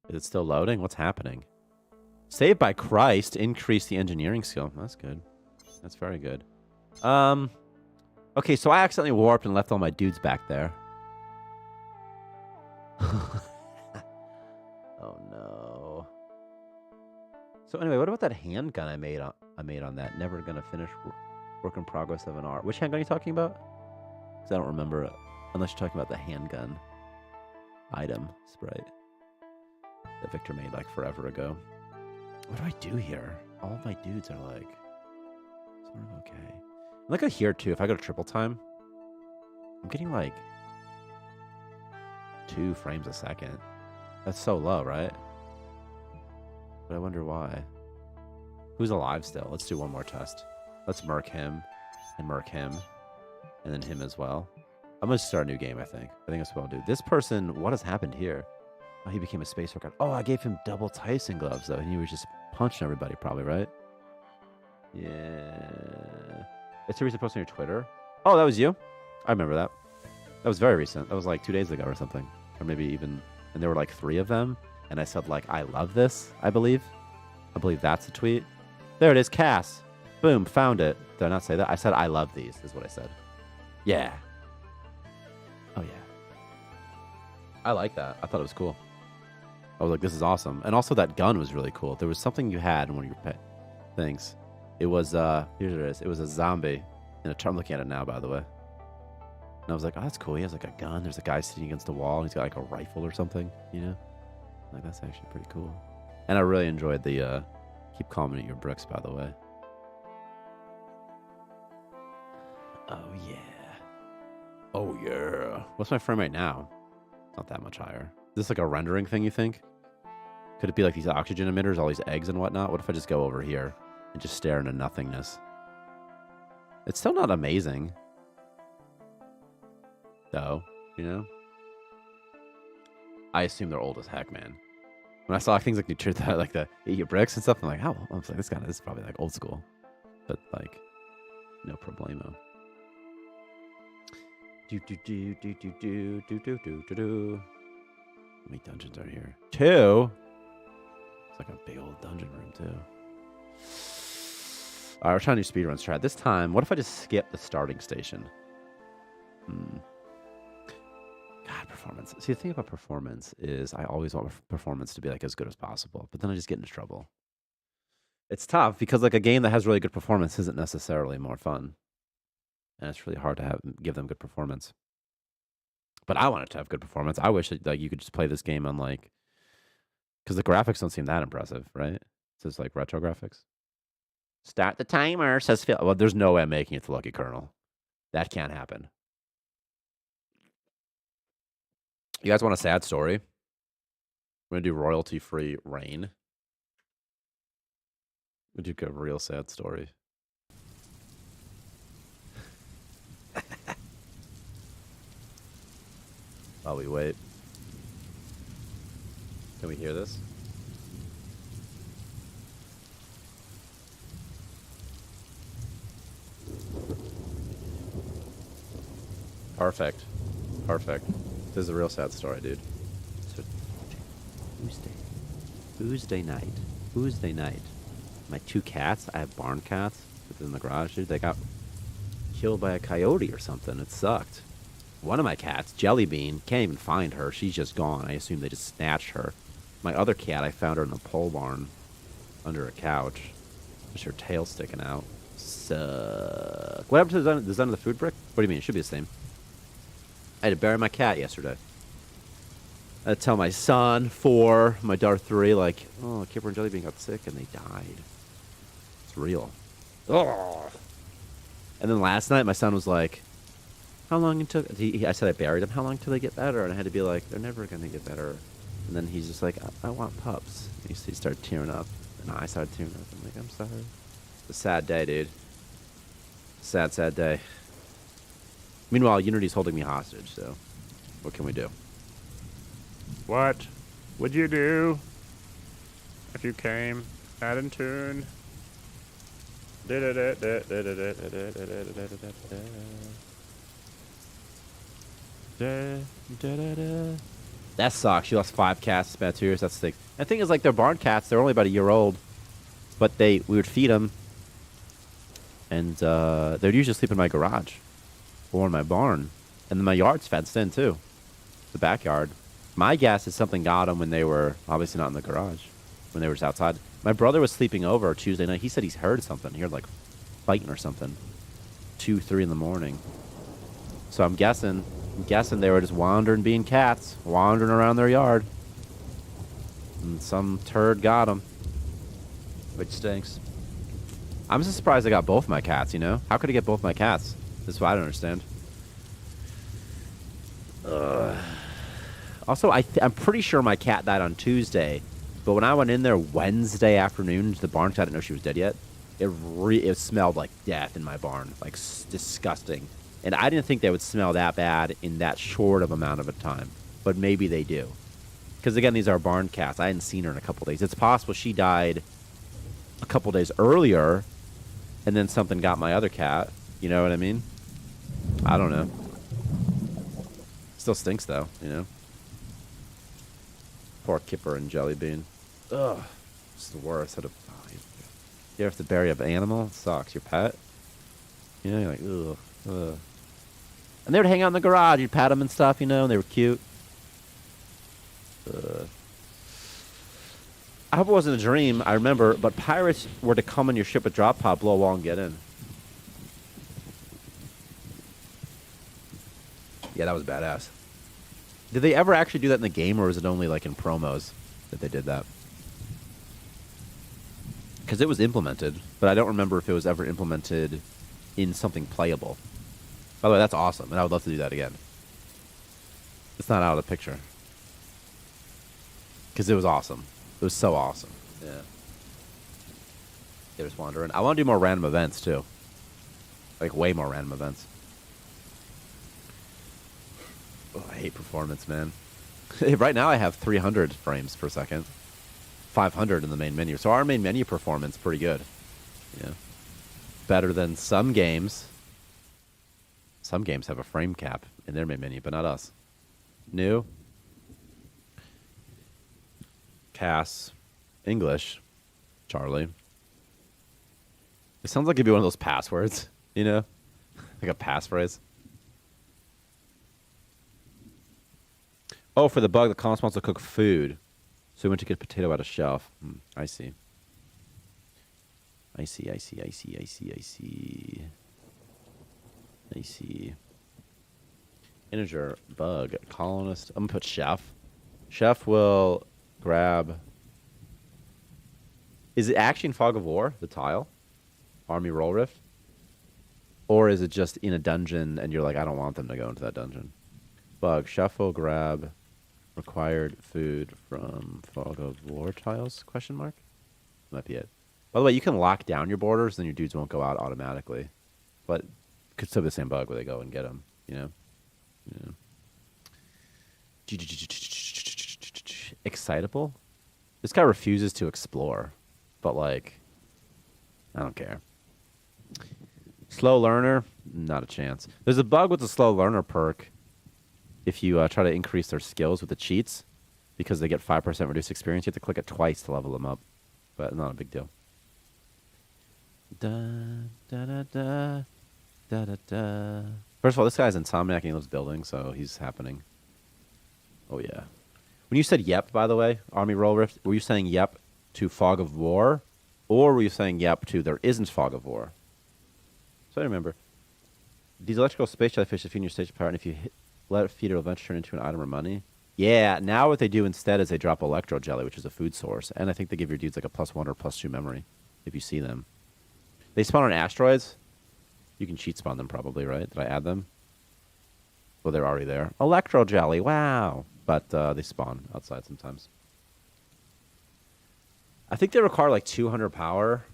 Is it still loading? What's happening? Saved by Christ. Increase the engineering skill. That's good. That's very good. Okay, so I accidentally warped and left all my dudes back there. Oh no. So anyway, what about that handgun I made on that? Never gonna finish. Work in progress of an art. Which handgun are you talking about? Because I don't remember it. Unless you're talking about the handgun item sprite that Victor made like forever ago. What do I do here? All my dudes are like sort of okay. Look at here too. If I go to triple time, I'm getting like 2 frames a second. That's so low, right? But I wonder why. Who's alive still? Let's do one more test. Let's murk him and then him as well. I'm going to start a new game, I think. I think that's what I'll do. This person, what has happened here? Oh, he became a space worker. Oh, I gave him double Tyson gloves, though. And he was just punching everybody, probably, right? Yeah. It's a recent post on your Twitter. Oh, that was you? I remember that. That was very recent. That was like 2 days ago or something. Or maybe even... And there were like 3 of them. And I said, like, I love this, I believe. I believe that's a tweet. There it is, Cass. Boom, found it. Did I not say that? I said, I love these, is what I said. Yeah. Oh, yeah. I like that. I thought it was cool. I was like, this is awesome. And also that gun was really cool. There was something you had in one of your things. It was, here it is. It was a zombie. I'm looking at it now, by the way. And I was like, oh, that's cool. He has like a gun. There's a guy sitting against a wall. And he's got like a rifle or something, you know? Like, that's actually pretty cool. And I really enjoyed the, keep calling it your bricks, by the way. Oh, yeah. Oh, yeah. What's my frame rate now? It's not that much higher. Is this like a rendering thing, you think? Could it be like these oxygen emitters, all these eggs and whatnot? What if I just go over here and just stare into nothingness? It's still not amazing. Though, you know? I assume they're old as heck, man. When I saw things like like the eat your bricks and stuff, I'm like, oh, I was like, this is probably like old school. But like, no problemo. How many dungeons are here? 2. It's like a big old dungeon room too. All right, we're trying to do speedrun strat. This time, what if I just skip the starting station? God, performance. See, the thing about performance is I always want performance to be like as good as possible, but then I just get into trouble. It's tough because like a game that has really good performance isn't necessarily more fun. And it's really hard to give them good performance. But I want it to have good performance. I wish that, like, you could just play this game on like, because the graphics don't seem that impressive, right? It's just like retro graphics. Start the timer, says Phil. Well, there's no way I'm making it to Lucky Colonel. That can't happen. You guys want a sad story? We're going to do royalty-free rain. We do a real sad story. While we wait. Can we hear this? Perfect. Perfect. This is a real sad story, dude. So, Tuesday night. My 2 cats, I have barn cats within the garage, dude. They got killed by a coyote or something. It sucked. One of my cats, Jellybean, can't even find her. She's just gone. I assume they just snatched her. My other cat, I found her in a pole barn under a couch. Just her tail sticking out. Suck. What happened to the design of the food brick? What do you mean? It should be the same. I had to bury my cat yesterday. I had to tell my son, 4, my daughter, 3, like, oh, Kipper and Jellybean got sick and they died. It's real. Oh. And then last night, my son was like, how long it took? I said I buried him. How long till they get better? And I had to be like, they're never going to get better. And then he's just like, I want pups. And he started tearing up. And I started tearing up. I'm like, I'm sorry. It's a sad day, dude. Sad, sad day. Meanwhile, Unity's holding me hostage, so what can we do? What would you do if you came out in tune? That sucks. She lost 5 cats in about 2 years. That's sick. The thing is, like, they're barn cats. They're only about a year old. But we would feed them. And they'd usually sleep in my garage. Or in my barn. And then my yard's fenced in, too. The backyard. My guess is something got them when they were obviously not in the garage. when they were just outside. My brother was sleeping over Tuesday night. He said he's heard something. He heard like fighting or something. 2, 3 in the morning. So I'm guessing they were just wandering, being cats, wandering around their yard. And some turd got them. Which stinks. I'm just surprised I got both my cats, you know? How could I get both my cats? This is what I don't understand. Also, I'm pretty sure my cat died on Tuesday. But when I went in there Wednesday afternoon to the barn, because I didn't know she was dead yet, it smelled like death in my barn. Like, disgusting. And I didn't think they would smell that bad in that short of amount of a time. But maybe they do. Because, again, these are barn cats. I hadn't seen her in a couple days. It's possible she died a couple days earlier, and then something got my other cat. You know what I mean? I don't know. Still stinks, though, you know? Poor Kipper and Jelly Bean. Ugh. It's the worst. You have to bury an animal? It sucks. Your pet? You know, you're like, ugh. Ugh. And they would hang out in the garage. You'd pat them and stuff, you know, and they were cute. I hope it wasn't a dream. I remember, but pirates were to come on your ship with drop pod, blow a wall, and get in. Yeah, that was badass. Did they ever actually do that in the game, or was it only like in promos that they did that? Because it was implemented, but I don't remember if it was ever implemented in something playable. By the way, that's awesome, and I would love to do that again. It's not out of the picture. Because it was awesome. It was so awesome. Yeah. They just wandering. I want to do more random events, too. Like, way more random events. Oh, I hate performance, man. Right now I have 300 frames per second. 500 in the main menu. So our main menu performance pretty good. Yeah. Better than some games. Some games have a frame cap in their main menu, but not us. New. Cass. English. Charlie. It sounds like it'd be one of those passwords, you know? Like a passphrase. Oh, for the bug, the column wants to cook food. So we went to get potato out of shelf. I see. I see. Integer, bug, colonist. I'm going to put chef. Chef will grab... Is it actually in Fog of War, the tile? Army Roll Rift? Or is it just in a dungeon and you're like, I don't want them to go into that dungeon? Bug, chef will grab... required food from Fog of War tiles? Question mark? Might be it. By the way, you can lock down your borders, then your dudes won't go out automatically. But it could still be the same bug where they go and get them, you know? Yeah. Excitable? This guy refuses to explore. But, like, I don't care. Slow learner? Not a chance. There's a bug with the slow learner perk. If you try to increase their skills with the cheats, because they get 5% reduced experience, you have to click it twice to level them up. But not a big deal. Da, da, da, da, da, da, da. First of all, this guy's Insomniac and he loves building, so he's happening. Oh, yeah. When you said yep, by the way, Army Roll Rift, were you saying yep to Fog of War, or were you saying yep to there isn't Fog of War? So I remember. These electrical space jellyfish feed your stage power, and if you let it feed, it'll eventually turn into an item or money. Yeah, now what they do instead is they drop electro jelly, which is a food source, and I think they give your dudes like a +1 or +2 memory if you see them. They spawn on asteroids. You can cheat spawn them probably, right? Did I add them? Well, they're already there. Electro jelly, wow. But they spawn outside sometimes. I think they require like 200 power,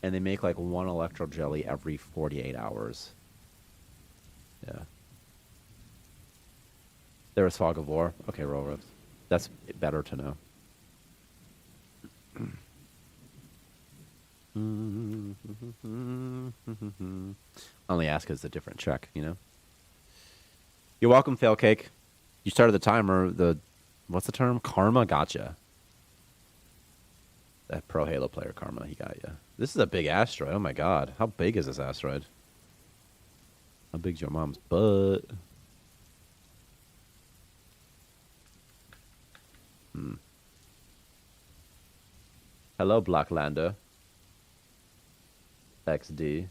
and they make like 1 electro jelly every 48 hours. Yeah. There was Fog of War. Okay, Roll Rift. That's better to know. Only ask because it's a different check, you know? You're welcome, Fail Cake. You started the timer. What's the term? Karma gotcha. That pro Halo player, Karma, he got you. This is a big asteroid. Oh my god. How big is this asteroid? How big's your mom's butt? Hello, Blacklander. XD.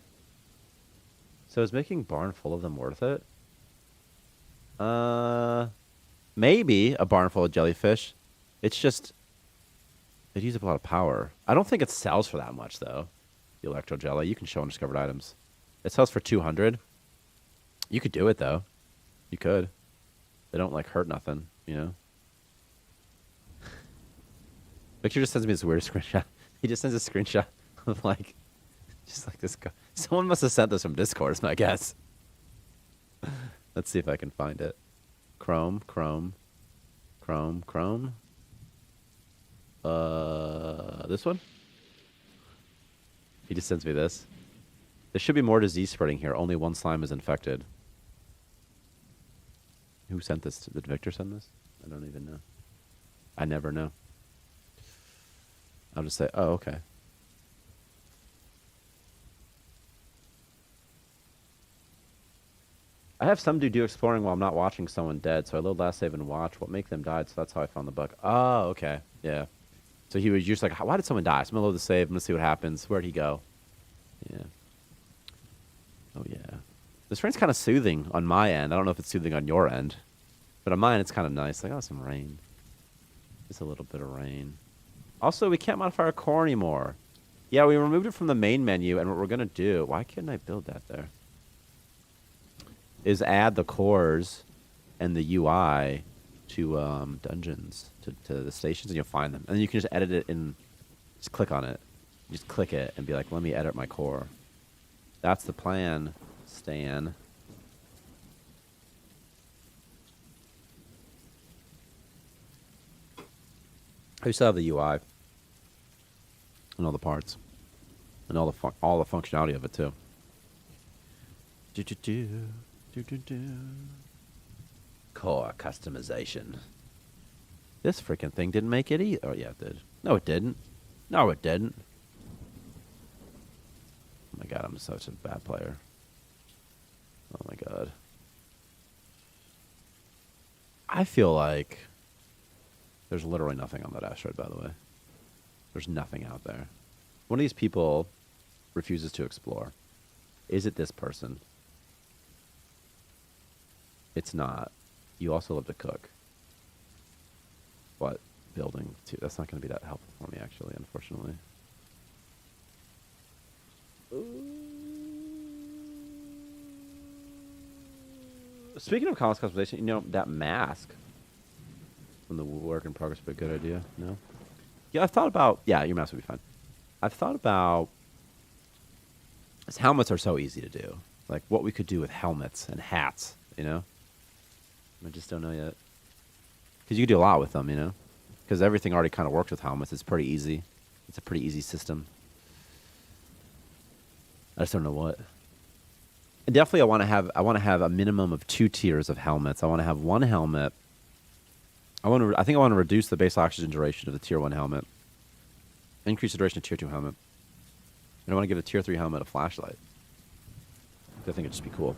So is making barn full of them worth it? Maybe a barn full of jellyfish. It's just it uses up a lot of power. I don't think it sells for that much though. The electro jelly. You can show undiscovered items. It sells for 200. You could do it though. You could. They don't like hurt nothing, you know. Victor just sends me this weird screenshot. He just sends a screenshot of like, just like this guy. Someone must have sent this from Discord, is my guess. Let's see if I can find it. Chrome. This one? He just sends me this. There should be more disease spreading here. Only one slime is infected. Who sent this? Did Victor send this? I don't even know. I never know. I'll just say, oh, okay. I have some dude do exploring while I'm not watching someone dead, so I load last save and watch what make them died, so that's how I found the bug. Oh, okay. Yeah. So he was just like, why did someone die? So I'm gonna load the save, I'm gonna see what happens. Where'd he go? Yeah. Oh, yeah. This rain's kind of soothing on my end. I don't know if it's soothing on your end. But on mine, it's kind of nice. Like, oh, some rain. Just a little bit of rain. Also, we can't modify our core anymore. Yeah, we removed it from the main menu, and what we're going to do... Why couldn't I build that there? Is add the cores and the UI to dungeons, to the stations, and you'll find them. And then you can just edit it in... Just click on it. Just click it and be like, let me edit my core. That's the plan, Stan. I used to have the UI and all the parts and all the functionality of it too. Core customization. This freaking thing didn't make it either. Oh yeah, it did. No, it didn't. No, it didn't. Oh my god, I'm such a bad player. Oh my god. I feel like there's literally nothing on that asteroid, by the way. There's nothing out there. One of these people refuses to explore. Is it this person? It's not. You also love to cook. What? Building, too. That's not going to be that helpful for me, actually, unfortunately. Speaking of cost customization, you know, that mask from the work in progress would be a good idea. No? Yeah, I've thought about... Yeah, your mask would be fine. I've thought about... His helmets are so easy to do. Like, what we could do with helmets and hats, you know? I just don't know yet. Because you could do a lot with them, you know? Because everything already kind of works with helmets. It's pretty easy. It's a pretty easy system. I just don't know what. And definitely, I want to have a minimum of 2 tiers of helmets. I want to have one helmet. I think I want to reduce the base oxygen duration of the tier 1 helmet. Increase the duration of tier 2 helmet. And I want to give a tier 3 helmet a flashlight. I think it'd just be cool.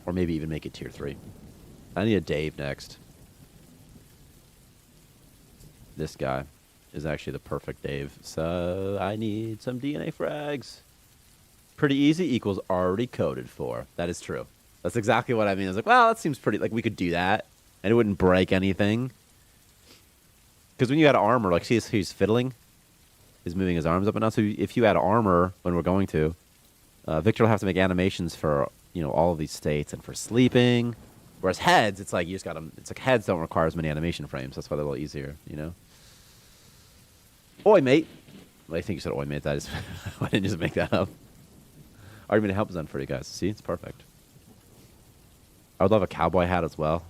Or maybe even make it tier 3. I need a Dave next. This guy is actually the perfect Dave. So I need some DNA frags. Pretty easy equals already coded for. That is true. That's exactly what I mean. I was like, well, that seems pretty... Like, we could do that. And it wouldn't break anything. Because when you add armor, like, see he's fiddling? He's moving his arms up and down. So if you add armor, when we're going to, Victor will have to make animations for, you know, all of these states and for sleeping. Whereas heads, it's like you just got them... It's like heads don't require as many animation frames. That's why they're a little easier, you know? Oi, mate. Well, I think you said oi, mate. That is... I didn't just make that up. Argument of help is done for you guys. See, it's perfect. I would love a cowboy hat as well.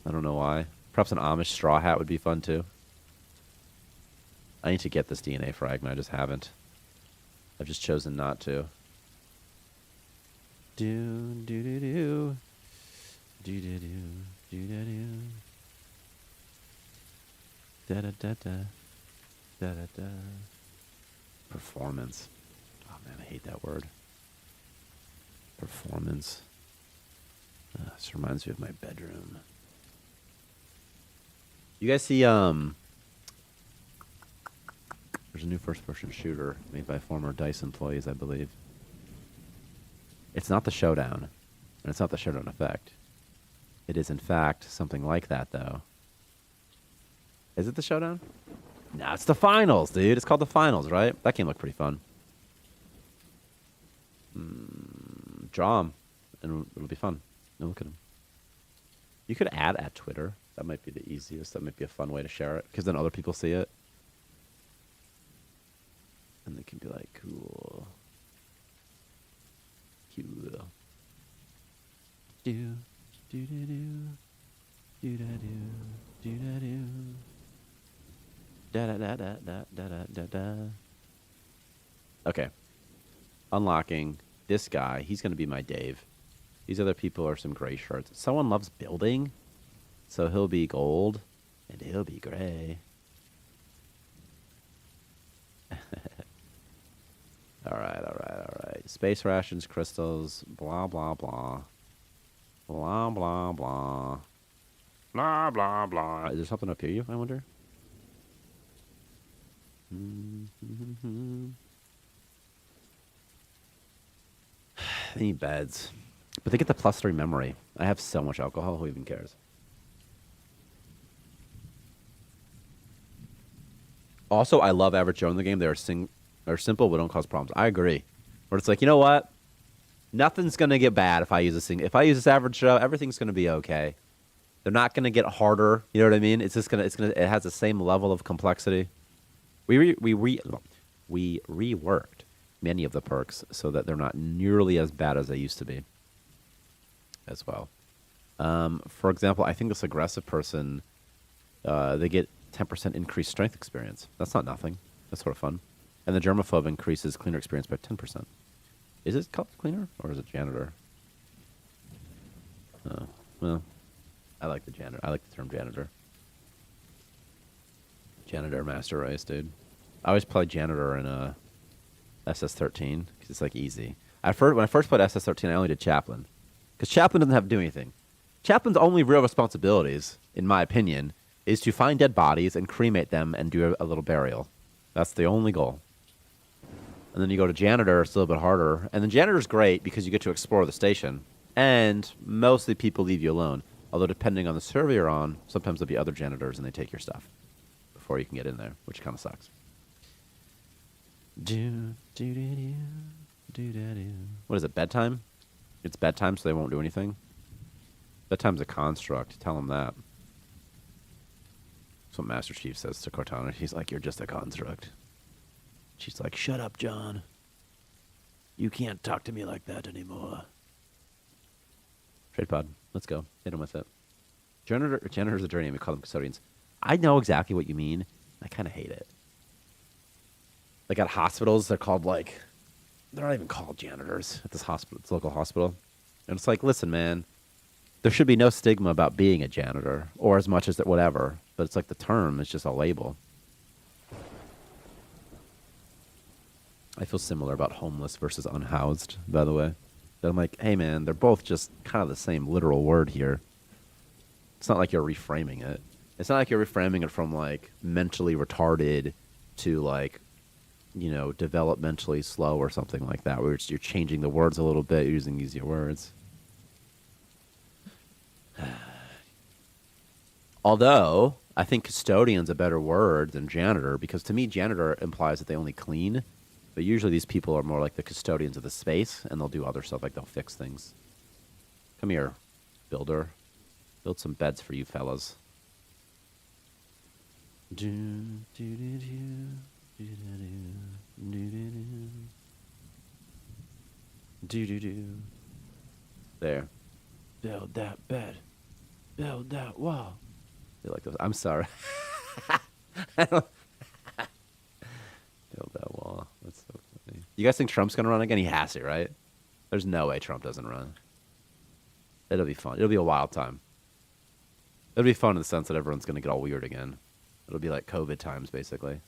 I don't know why. Perhaps an Amish straw hat would be fun too. I need to get this DNA fragment. I just haven't. I've just chosen not to. Do do do do do do do do do do da da da da da da da. Performance. Oh man, I hate that word. Performance. This reminds me of my bedroom. You guys see There's a new first-person shooter made by former DICE employees, I believe. It's not the Showdown, and it's not the Showdown effect. It is, in fact, something like that, though. Is it the Showdown? No, it's the Finals, dude. It's called the Finals, right? That game looked pretty fun. Draw them, and it'll be fun. No, look at them. You could add at Twitter. That might be the easiest. That might be a fun way to share it, because then other people see it. And they can be like, cool. Cool. Do, do, do, do. Do, da, do, do, da, do. Da, da, da, da, da, da, da, da. Okay. Unlocking this guy. He's going to be my Dave. These other people are some gray shirts. Someone loves building, so he'll be gold, and he'll be gray. All right. Space rations, crystals, blah, blah, blah. Blah, blah, blah. Blah, blah, blah. Is there something up here, I wonder? They need beds. But they get the +3 memory. I have so much alcohol, who even cares? Also, I love Average Joe in the game. They're simple, but don't cause problems. I agree. Where it's like, you know what? Nothing's gonna get bad if I use if I use this Average Joe, everything's gonna be okay. They're not gonna get harder. You know what I mean? It's just it has the same level of complexity. We reworked many of the perks so that they're not nearly as bad as they used to be. As well. For example, I think this aggressive person, they get 10% increased strength experience. That's not nothing. That's sort of fun. And the germaphobe increases cleaner experience by 10%. Is it called cleaner or is it janitor? Oh, well, I like the janitor. I like the term janitor. Janitor master race, dude. I always play janitor in SS13 because it's like easy. When I first played SS13, I only did chaplain because chaplain doesn't have to do anything. Chaplain's only real responsibilities, in my opinion, is to find dead bodies and cremate them and do a little burial. That's the only goal. And then you go to janitor, it's a little bit harder. And then janitor's great because you get to explore the station. And mostly people leave you alone. Although depending on the server you're on, sometimes there'll be other janitors and they take your stuff before you can get in there, which kind of sucks. What is it, bedtime? It's bedtime, so they won't do anything? Bedtime's a construct. Tell them that. That's what Master Chief says to Cortana. He's like, you're just a construct. She's like, shut up, John. You can't talk to me like that anymore. Trade pod. Let's go. Hit him with it. Janitor's a dirty name. We call them custodians. I know exactly what you mean. I kind of hate it. Like at hospitals, they're called like... They're not even called janitors at this hospital. It's a local hospital. And it's like, listen, man. There should be no stigma about being a janitor. Or as much as that, whatever. But it's like the term is just a label. I feel similar about homeless versus unhoused, by the way. That I'm like, hey, man, they're both just kind of the same literal word here. It's not like you're reframing it. It's not like you're reframing it from, like, mentally retarded to, like, you know, developmentally slow or something like that, where you're changing the words a little bit, using easier words. Although, I think custodian's a better word than janitor, because to me, janitor implies that they only clean. But usually these people are more like the custodians of the space, and they'll do other stuff, like they'll fix things. Come here, builder. Build some beds for you fellas. There. Build that bed. Build that wall. You like those? I'm sorry. Build that wall. That's so funny. You guys think Trump's gonna run again? He has to, right? There's no way Trump doesn't run. It'll be fun. It'll be a wild time. It'll be fun in the sense that everyone's gonna get all weird again. It'll be like COVID times, basically.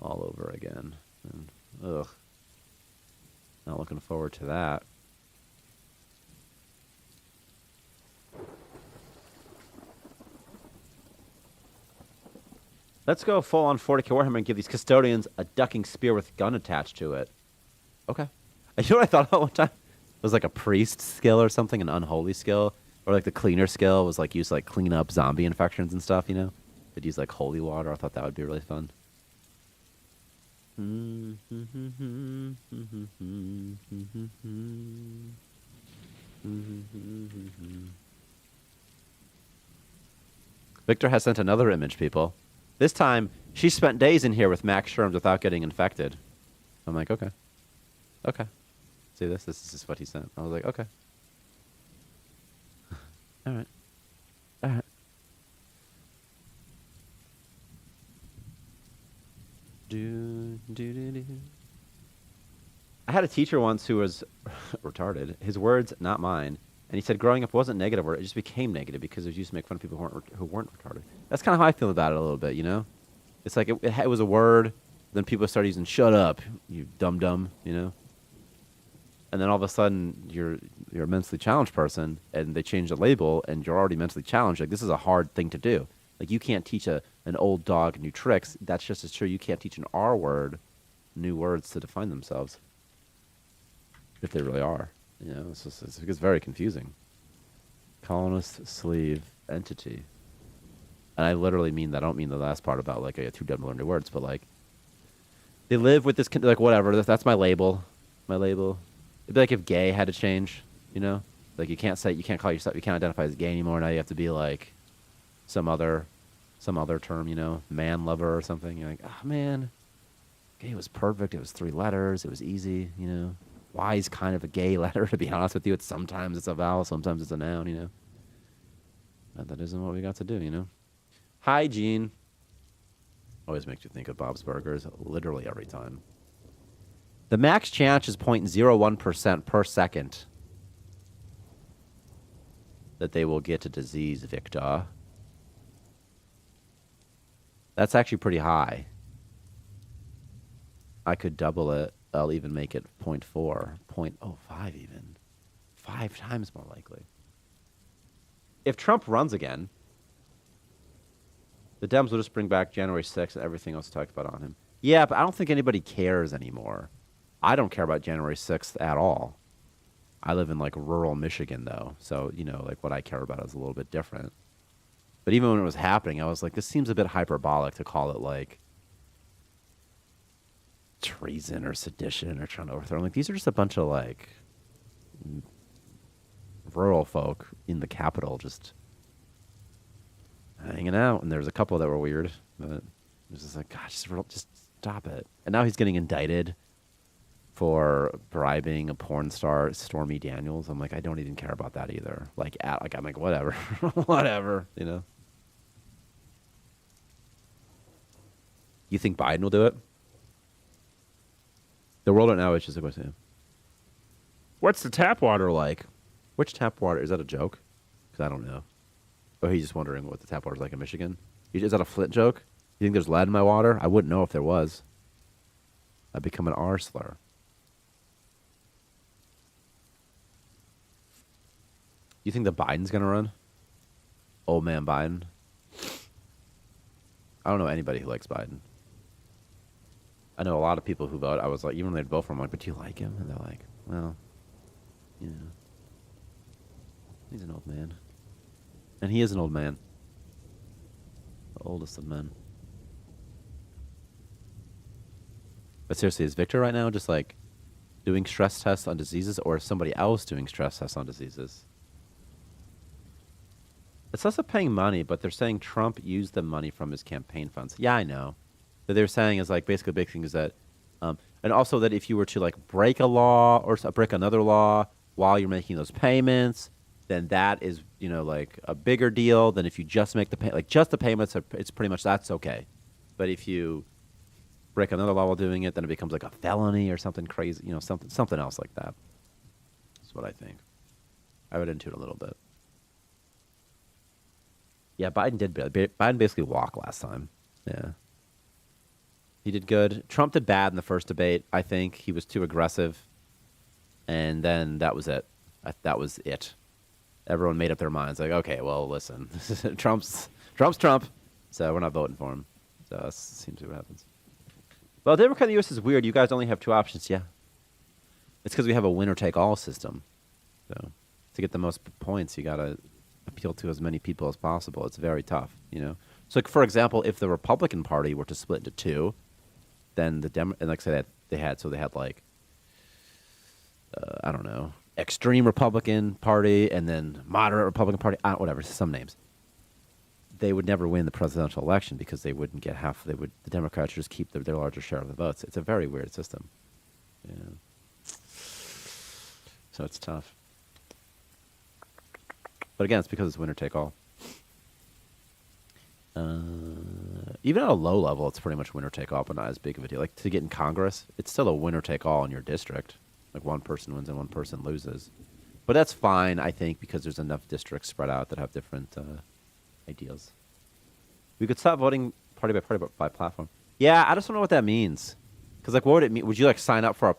All over again. And, ugh. Not looking forward to that. Let's go full on 40k Warhammer and give these custodians a ducking spear with gun attached to it. Okay. You know what I thought about one time? It was like a priest skill or something, an unholy skill. Or like the cleaner skill was like used to like clean up zombie infections and stuff, you know? They'd use like holy water. I thought that would be really fun. Victor has sent another image, people. This time, she spent days in here with Max Sherms without getting infected. I'm like, okay. Okay. See this? This is just what he sent. I was like, okay. All right. All right. I had a teacher once who was retarded. His words, not mine. And he said growing up wasn't negative, or it just became negative because it was used to make fun of people who weren't retarded. That's kind of how I feel about it a little bit, you know? It's like it was a word, then people started using "shut up, you dumb," you know? And then all of a sudden you're a mentally challenged person, and they change the label, and you're already mentally challenged. Like, this is a hard thing to do. Like, you can't teach an old dog new tricks. That's just as true. You can't teach an R word new words to define themselves, if they really are. You know, it gets very confusing. Colonist, sleeve, entity. And I literally mean that. I don't mean the last part about, like, I got too dumb to learn new words, but, like, they live with this, like, whatever. That's my label. My label. It'd be like if gay had to change, you know? Like, you can't call yourself, you can't identify as gay anymore. Now you have to be, like, some other term, you know? Man lover or something. You're like, oh, man. Gay was perfect. It was 3 letters. It was easy, you know? Y is kind of a gay letter, to be honest with you. Sometimes it's a vowel, sometimes it's a noun, you know? But that isn't what we got to do, you know? Hygiene. Always makes you think of Bob's Burgers, literally every time. The max chance is 0.01% per second that they will get a disease, Victor. That's actually pretty high. I could double it. I'll even make it 0.4, 0.05 even. 5 times more likely. If Trump runs again, the Dems will just bring back January 6th and everything else talked about on him. Yeah, but I don't think anybody cares anymore. I don't care about January 6th at all. I live in, like, rural Michigan, though. So, you know, like, what I care about is a little bit different. But even when it was happening, I was like, this seems a bit hyperbolic to call it, like, treason or sedition or trying to overthrow. I'm like, these are just a bunch of, like, rural folk in the capital just hanging out. And there's a couple that were weird. But it was just like, gosh, just stop it. And now he's getting indicted for bribing a porn star, Stormy Daniels. I'm like, I don't even care about that either. I'm like, whatever, whatever, you know. You think Biden will do it? The world right now is just a question. What's the tap water like? Which tap water? Is that a joke? Because I don't know. Or he's just wondering what the tap water's like in Michigan. Is that a Flint joke? You think there's lead in my water? I wouldn't know if there was. I'd become an R slur. You think that Biden's going to run? Old man Biden? I don't know anybody who likes Biden. I know a lot of people who vote. I was like, even when they'd vote for him, I'm like, but do you like him? And they're like, well, you know, he's an old man. And he is an old man. The oldest of men. But seriously, is Victor right now just like doing stress tests on diseases, or is somebody else doing stress tests on diseases? It's also paying money, but they're saying Trump used the money from his campaign funds. Yeah, I know. What they're saying is, like, basically the big thing is that, and also that if you were to, like, break a law or break another law while you're making those payments, then that is, you know, like a bigger deal than if you just make just the payments. It's pretty much, that's okay. But if you break another law while doing it, then it becomes like a felony or something crazy, you know, something else like that. That's what I think. I read into it a little bit. Yeah, Biden basically walked last time. Yeah. He did good. Trump did bad in the first debate, I think. He was too aggressive. And then that was it. That was it. Everyone made up their minds. Like, okay, well, listen. Trump's Trump. So we're not voting for him. So that seems to be what happens. Well, Democrat in the U.S. is weird. You guys only have two options. Yeah. It's because we have a winner-take-all system. So to get the most points, you got to appeal to as many people as possible. It's very tough, you know? So, like, for example, if the Republican Party were to split into two, then and like I said, they had like, I don't know, extreme Republican Party and then moderate Republican Party, whatever, some names. They would never win the presidential election because they wouldn't get half. The Democrats would just keep their larger share of the votes. It's a very weird system. Yeah. So it's tough. But again, it's because it's winner take all. Even at a low level, it's pretty much winner take all, but not as big of a deal. Like to get in Congress, it's still a winner take all in your district. Like one person wins and one person loses. But that's fine, I think, because there's enough districts spread out that have different ideals. We could stop voting party by party, but by platform. Yeah, I just don't know what that means. Because like, what would it mean? Would you like sign up for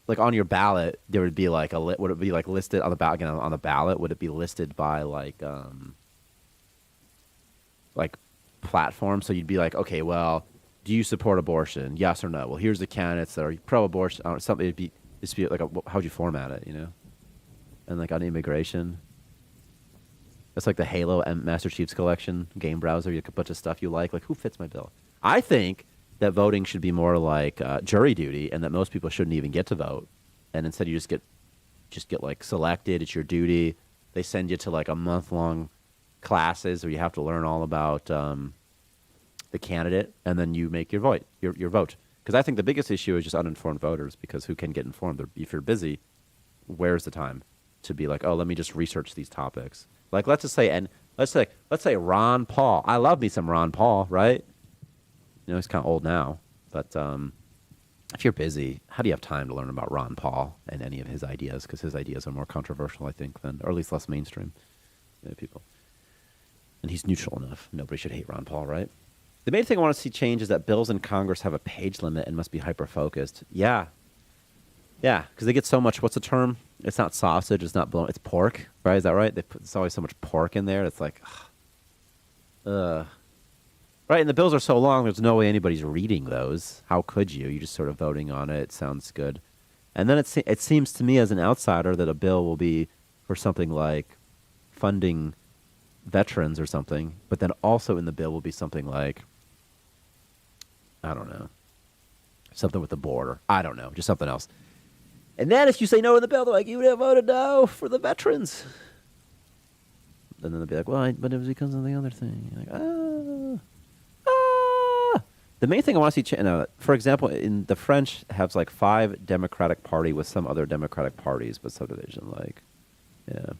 like on your ballot, there would be like would it be like listed on the ballot, again, on the ballot? Would it be listed by like platform? So you'd be like, okay, well, do you support abortion? Yes or no? Well, here's the candidates that are pro-abortion. Or something. It'd be like how'd you format it? You know, and like on immigration, it's like the Halo Master Chief's Collection game browser. You could put the stuff you like. Like who fits my bill? I think that voting should be more like jury duty, and that most people shouldn't even get to vote, and instead you just get like selected. It's your duty. They send you to like a month-long classes where you have to learn all about the candidate, and then you make your vote. Your vote. Because I think the biggest issue is just uninformed voters. Because who can get informed? If you're busy, where's the time to be like, oh, let me just research these topics? Like let's say Ron Paul. I love me some Ron Paul, right? You know, he's kind of old now, but if you're busy, how do you have time to learn about Ron Paul and any of his ideas? Because his ideas are more controversial, I think, than, or at least less mainstream people. And he's neutral enough. Nobody should hate Ron Paul, right? The main thing I want to see change is that bills in Congress have a page limit and must be hyper-focused. Yeah. Yeah, because they get so much, what's the term? It's not sausage, it's not bone, it's pork, right? Is that right? There's always so much pork in there. It's like, right, and the bills are so long, there's no way anybody's reading those. How could you? You're just sort of voting on it. It sounds good. And then it seems to me as an outsider that a bill will be for something like funding veterans or something, but then also in the bill will be something like, I don't know, something with the border. I don't know, just something else. And then if you say no to the bill, they're like, you would have voted no for the veterans. And then they'll be like, well, but it was because of the other thing. You're like, The main thing I want to see change, for example, in the French has like 5 Democratic Party with some other Democratic parties, but subdivision, like, yeah.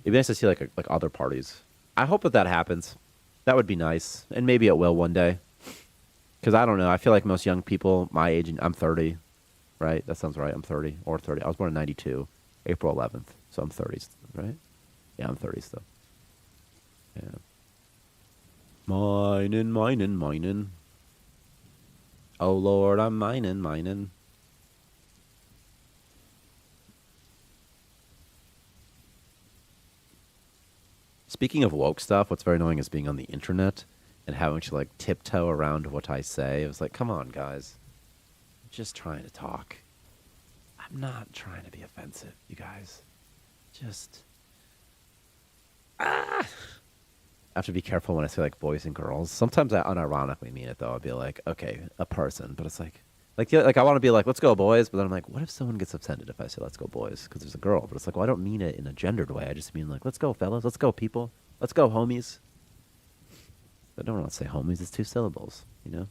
It'd be nice to see like other parties. I hope that happens. That would be nice, and maybe it will one day. Because I don't know, I feel like most young people my age, I'm 30, right? That sounds right. I'm 30 or 30. I was born in '92, April 11th, so I'm 30, right? Yeah, I'm 30 still. Yeah. Mining. Oh, Lord, I'm mining. Speaking of woke stuff, what's very annoying is being on the internet and having to, like, tiptoe around what I say. It was like, come on, guys. I'm just trying to talk. I'm not trying to be offensive, you guys. Just... I have to be careful when I say like boys and girls. Sometimes I unironically mean it though. I'll be like, okay, a person, but it's like I want to be like, let's go boys, but then I'm like, what if someone gets offended if I say let's go boys because there's a girl? But it's like, well, I don't mean it in a gendered way. I just mean like, let's go fellas, let's go people, let's go homies. But I don't want to say homies. It's 2 syllables, you know.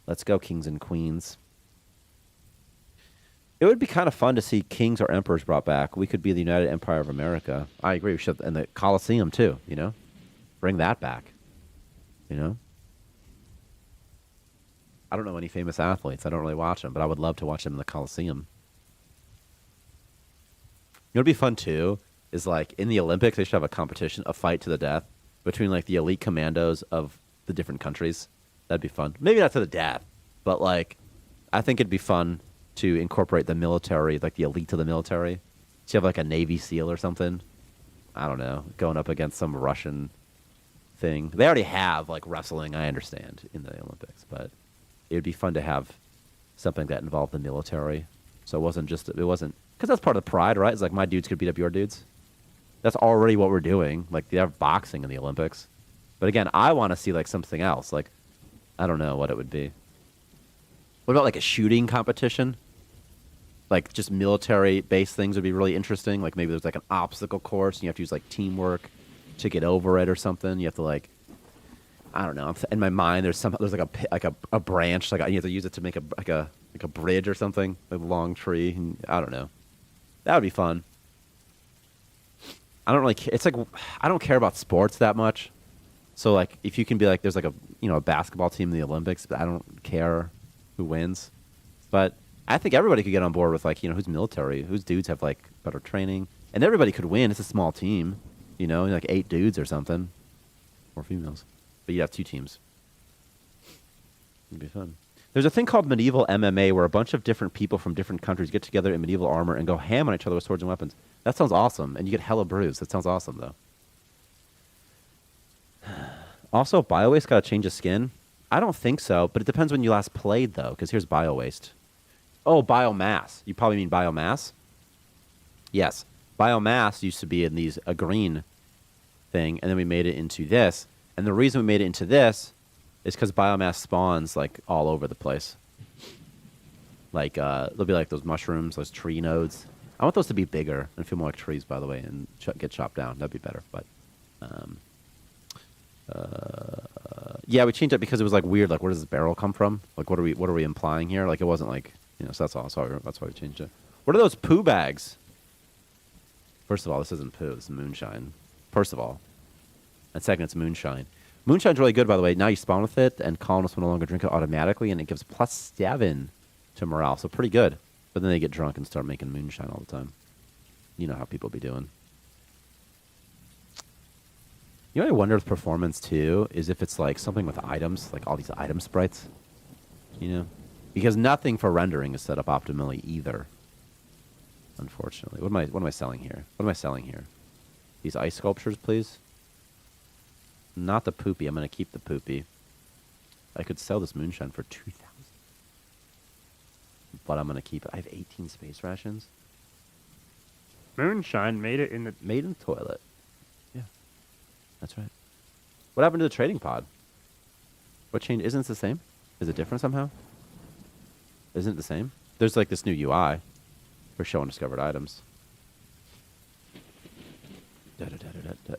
Let's go kings and queens. It would be kind of fun to see kings or emperors brought back. We could be the United Empire of America. I agree. We should, and the Colosseum too. You know. Bring that back, you know? I don't know any famous athletes. I don't really watch them, but I would love to watch them in the Coliseum. You know what'd be fun, too, is, like, in the Olympics, they should have a competition, a fight to the death, between, like, the elite commandos of the different countries. That'd be fun. Maybe not to the death, but, like, I think it'd be fun to incorporate the military, like, the elite of the military. So you have, like, a Navy SEAL or something. I don't know, going up against some Russian thing. They already have like wrestling, I understand, in the Olympics, but it would be fun to have something that involved the military. So it wasn't because that's part of the pride, right? It's like my dudes could beat up your dudes. That's already what we're doing. Like they have boxing in the Olympics, but again, I want to see like something else. Like I don't know what it would be. What about like a shooting competition? Like just military based things would be really interesting. Like maybe there's like an obstacle course and you have to use like teamwork to get over it or something. You have to like I don't know. In my mind, there's a branch like you have to use it to make a bridge or something, a long tree. And I don't know. That would be fun. I don't really. It's like I don't care about sports that much. So like if you can be like there's like a basketball team in the Olympics, but I don't care who wins. But I think everybody could get on board with like who's military, whose dudes have like better training, and everybody could win. It's a small team, like 8 dudes or something, or females, but you have 2 teams. It'd be fun. There's a thing called medieval MMA where a bunch of different people from different countries get together in medieval armor and go ham on each other with swords and weapons. That sounds awesome, and you get hella bruised. That sounds awesome though. Also, bio-waste got to change the skin. I don't think so, but it depends when you last played though, because here's bio-waste. Oh, biomass. You probably mean biomass? Yes. Biomass used to be in a green thing, and then we made it into this. And the reason we made it into this is because biomass spawns, like, all over the place. Like, they'll be like those mushrooms, those tree nodes. I want those to be bigger and feel more like trees, by the way, and get chopped down. That'd be better. But, yeah, we changed it because it was, like, weird. Like, where does this barrel come from? Like, what are we implying here? Like, it wasn't, like... so that's all. Sorry, that's why we changed it. What are those poo bags? First of all, this isn't poo. This is moonshine. First of all. And second, it's moonshine. Moonshine's really good, by the way. Now you spawn with it, and colonists will no longer drink it automatically, and it gives +7 to morale. So pretty good. But then they get drunk and start making moonshine all the time. You know how people be doing. You know what I wonder with performance, too, is if it's like something with items, like all these item sprites. Because nothing for rendering is set up optimally either. Unfortunately. What am I selling here? What am I selling here? These ice sculptures, please? Not the poopy. I'm going to keep the poopy. I could sell this moonshine for 2,000. But I'm going to keep it. I have 18 space rations. Moonshine made it in the toilet. Yeah. That's right. What happened to the trading pod? What changed? Isn't it the same? Is it different somehow? Isn't it the same? There's like this new UI for show undiscovered items.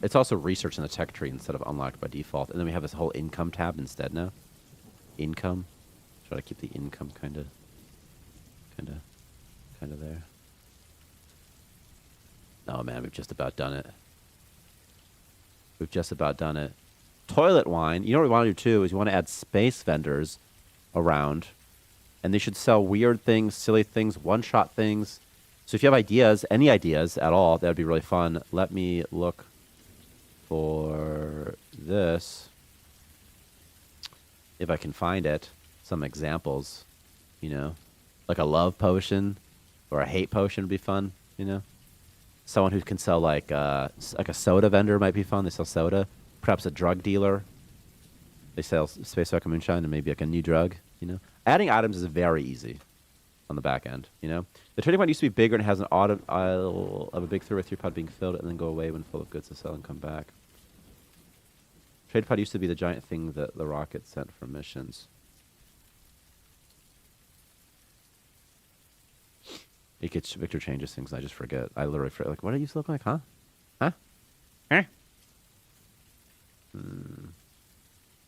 It's also research in the tech tree instead of unlocked by default. And then we have this whole income tab instead now. Income. Try to keep the income kind of there. Oh man, we've just about done it. We've just about done it. Toilet wine. You know what we want to do too is you want to add space vendors around. And they should sell weird things, silly things, one-shot things. So if you have ideas, any ideas at all, that would be really fun. Let me look for this. If I can find it. Some examples, Like a love potion or a hate potion would be fun, Someone who can sell like a soda vendor might be fun. They sell soda. Perhaps a drug dealer. They sell Space Rocket Moonshine and maybe like a new drug, Adding items is very easy on the back end, The trading pod used to be bigger and has an auto aisle of a big 3x3 pod being filled and then go away when full of goods to sell and come back. Trade pod used to be the giant thing that the rocket sent for missions. Victor changes things and I just forget. I literally forget. Like, what do it used to look like, huh? Huh?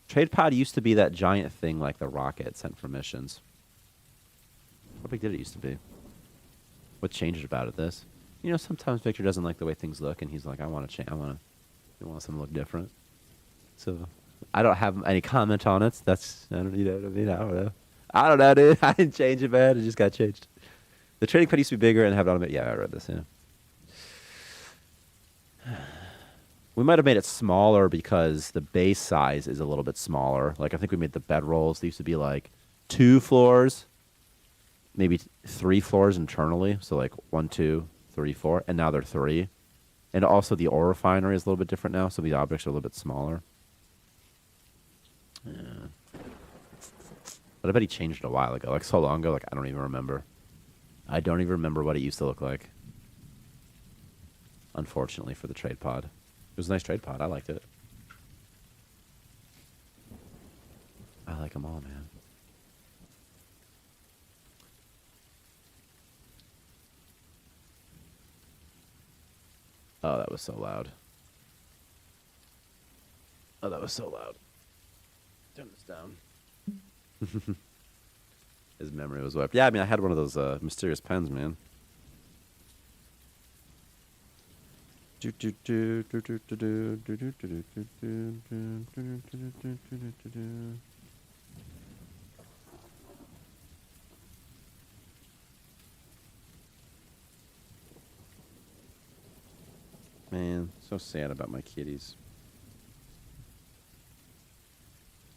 Trade pod used to be that giant thing like the rocket sent for missions. How big did it used to be? What changed about it? This, sometimes Victor doesn't like the way things look, and he's like, "I want to change. I want something to look different." So, I don't have any comment on it. I don't know. I don't know, dude. I didn't change it, man. It just got changed. The trading pod used to be bigger and have it automated. Yeah, I read this. Yeah. We might have made it smaller because the base size is a little bit smaller. Like, I think we made the bedrolls. They used to be like 2 floors, maybe 3 floors internally. So like 1, 2, 3, 4. And now they're 3. And also the ore refinery is a little bit different now. So the objects are a little bit smaller. Yeah. But I bet he changed it a while ago. Like so long ago, like I don't even remember. I don't even remember what it used to look like. Unfortunately for the trade pod. It was a nice trade pod. I liked it. I like them all, man. Oh, that was so loud. Oh, that was so loud. Turn this down. His memory was wiped. Yeah, I mean, I had one of those mysterious pens, man. Man, so sad about my kitties.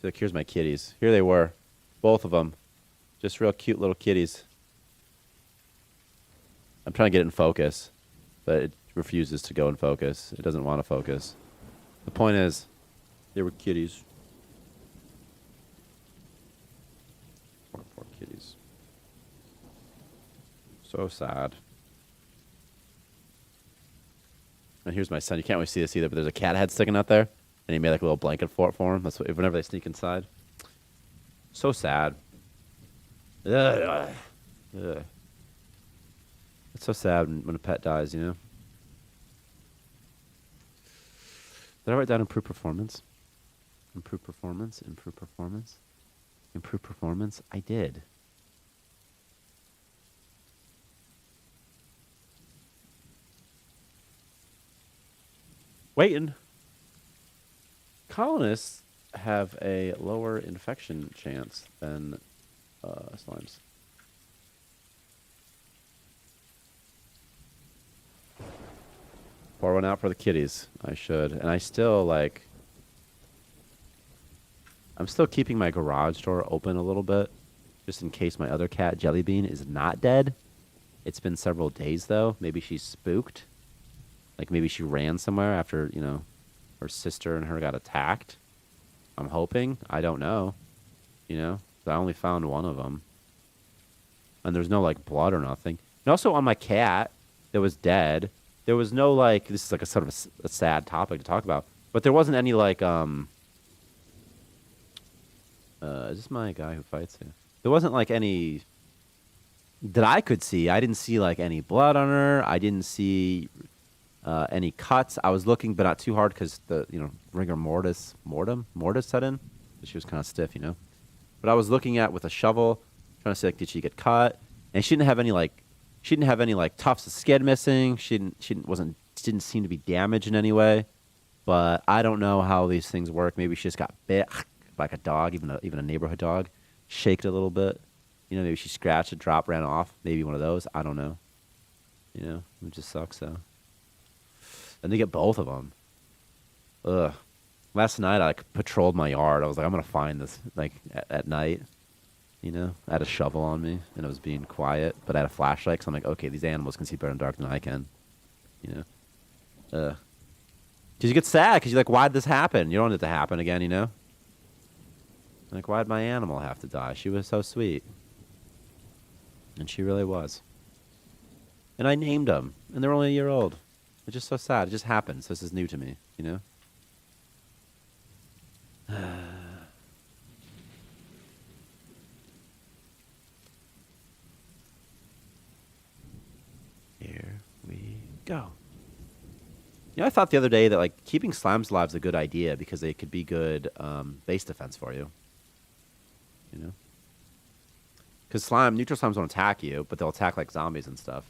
Look, here's my kitties. Here they were. Both of them. Just real cute little kitties. I'm trying to get it in focus, but it refuses to go in focus. It doesn't want to focus. The point is, they were kitties. Poor kitties. So sad. And here's my son. You can't really see this either, but there's a cat head sticking out there. And he made like a little blanket fort for him. That's what, whenever they sneak inside. So sad. Ugh. Ugh. It's so sad when a pet dies, you know? Did I write down improve performance? Improve performance? Improve performance? Improve performance? I did. Waiting. Colonists have a lower infection chance than slimes. Pour one out for the kitties. I should. And I still, like... I'm still keeping my garage door open a little bit, just in case my other cat, Jellybean, is not dead. It's been several days, though. Maybe she's spooked. Like, maybe she ran somewhere after, you know, her sister and her got attacked. I'm hoping. I don't know. You know? I only found one of them. And there's no, like, blood or nothing. And also on my cat that was dead, there was no, like, this is like a sort of a sad topic to talk about, but there wasn't any, like, is this my guy who fights here? There wasn't, like, any that I could see. I didn't see, like, any blood on her. I didn't see any cuts. I was looking, but not too hard because the, you know, rigor mortis set in. So she was kind of stiff, you know. But I was looking at with a shovel, trying to see, like, did she get cut? And she didn't have any, like, tufts of skin missing. She didn't seem to be damaged in any way. But I don't know how these things work. Maybe she just got bit like a dog, even a neighborhood dog, shaked a little bit. You know, maybe she scratched, it dropped, ran off. Maybe one of those. I don't know. You know, it just sucks though. And they get both of them. Ugh. Last night I like patrolled my yard. I was like, I'm gonna find this like at night. You know, I had a shovel on me and I was being quiet, but I had a flashlight. So I'm like, okay, these animals can see better in the dark than I can. You know. Because you get sad because you're like, why'd this happen? You don't want it to happen again, you know? Like, why'd my animal have to die? She was so sweet. And she really was. And I named them. And they're only a year old. It's just so sad. It just happens. This is new to me, you know? Here we go. You know, I thought the other day that, like, keeping slimes alive is a good idea because they could be good base defense for you. You know? Because neutral slimes won't attack you, but they'll attack, like, zombies and stuff.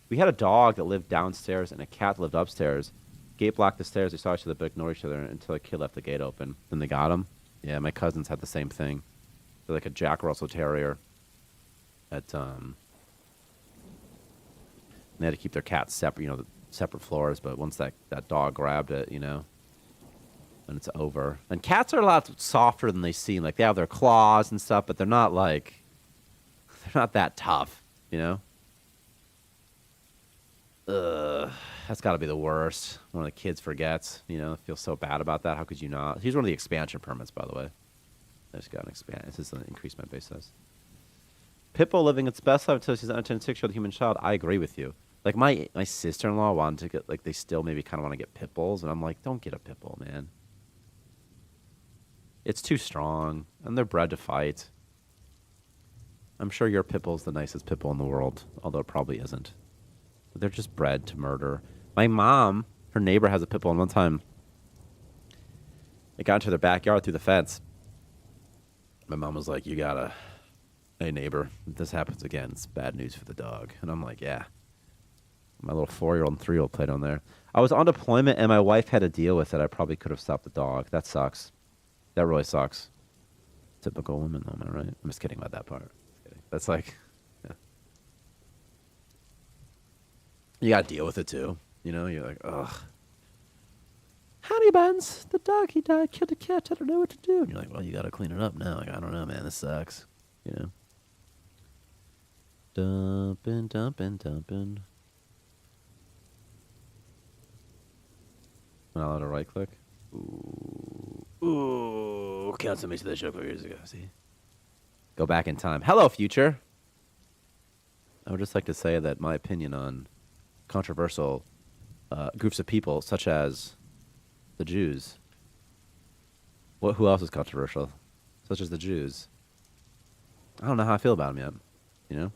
We had a dog that lived downstairs and a cat that lived upstairs. Gate blocked the stairs. They saw each other but ignored each other until a kid left the gate open. Then they got him. Yeah, my cousins had the same thing. They're like a Jack Russell Terrier. They had to keep their cats separate, you know, separate floors, but once that dog grabbed it, you know, then it's over. And cats are a lot softer than they seem. Like, they have their claws and stuff, but they're not that tough, you know? Ugh, that's got to be the worst. One of the kids forgets, you know, feels so bad about that. How could you not? He's one of the expansion permits, by the way. I just got to expand. This is going to increase my base size. Pitbull living its best life until she's an unattended 6-year-old human child. I agree with you. Like, my sister-in-law wanted to get, like, they still maybe kind of want to get pit bulls. And I'm like, don't get a pit bull, man. It's too strong. And they're bred to fight. I'm sure your pit bull's the nicest pit bull in the world. Although it probably isn't. But they're just bred to murder. My mom, her neighbor has a pit bull. And one time, it got into their backyard through the fence. My mom was like, you gotta... Hey, neighbor, if this happens again, it's bad news for the dog. And I'm like, yeah. My little 4-year-old and 3-year-old played on there. I was on deployment, and my wife had to deal with it. I probably could have stopped the dog. That sucks. That really sucks. Typical women, though, am I right? I'm just kidding about that part. Just kidding. That's like, yeah. You gotta deal with it, too. You know, you're like, ugh. Honey buns, the dog, he died, killed a cat, I don't know what to do. And you're like, well, you gotta clean it up now. Like, I don't know, man, this sucks. You know? Dumping. Not allowed to right click. Ooh. Count somebody to the show 4 years ago. See? Go back in time. Hello, future. I would just like to say that my opinion on controversial groups of people, such as the Jews. Who else is controversial? Such as the Jews. I don't know how I feel about him yet. You know?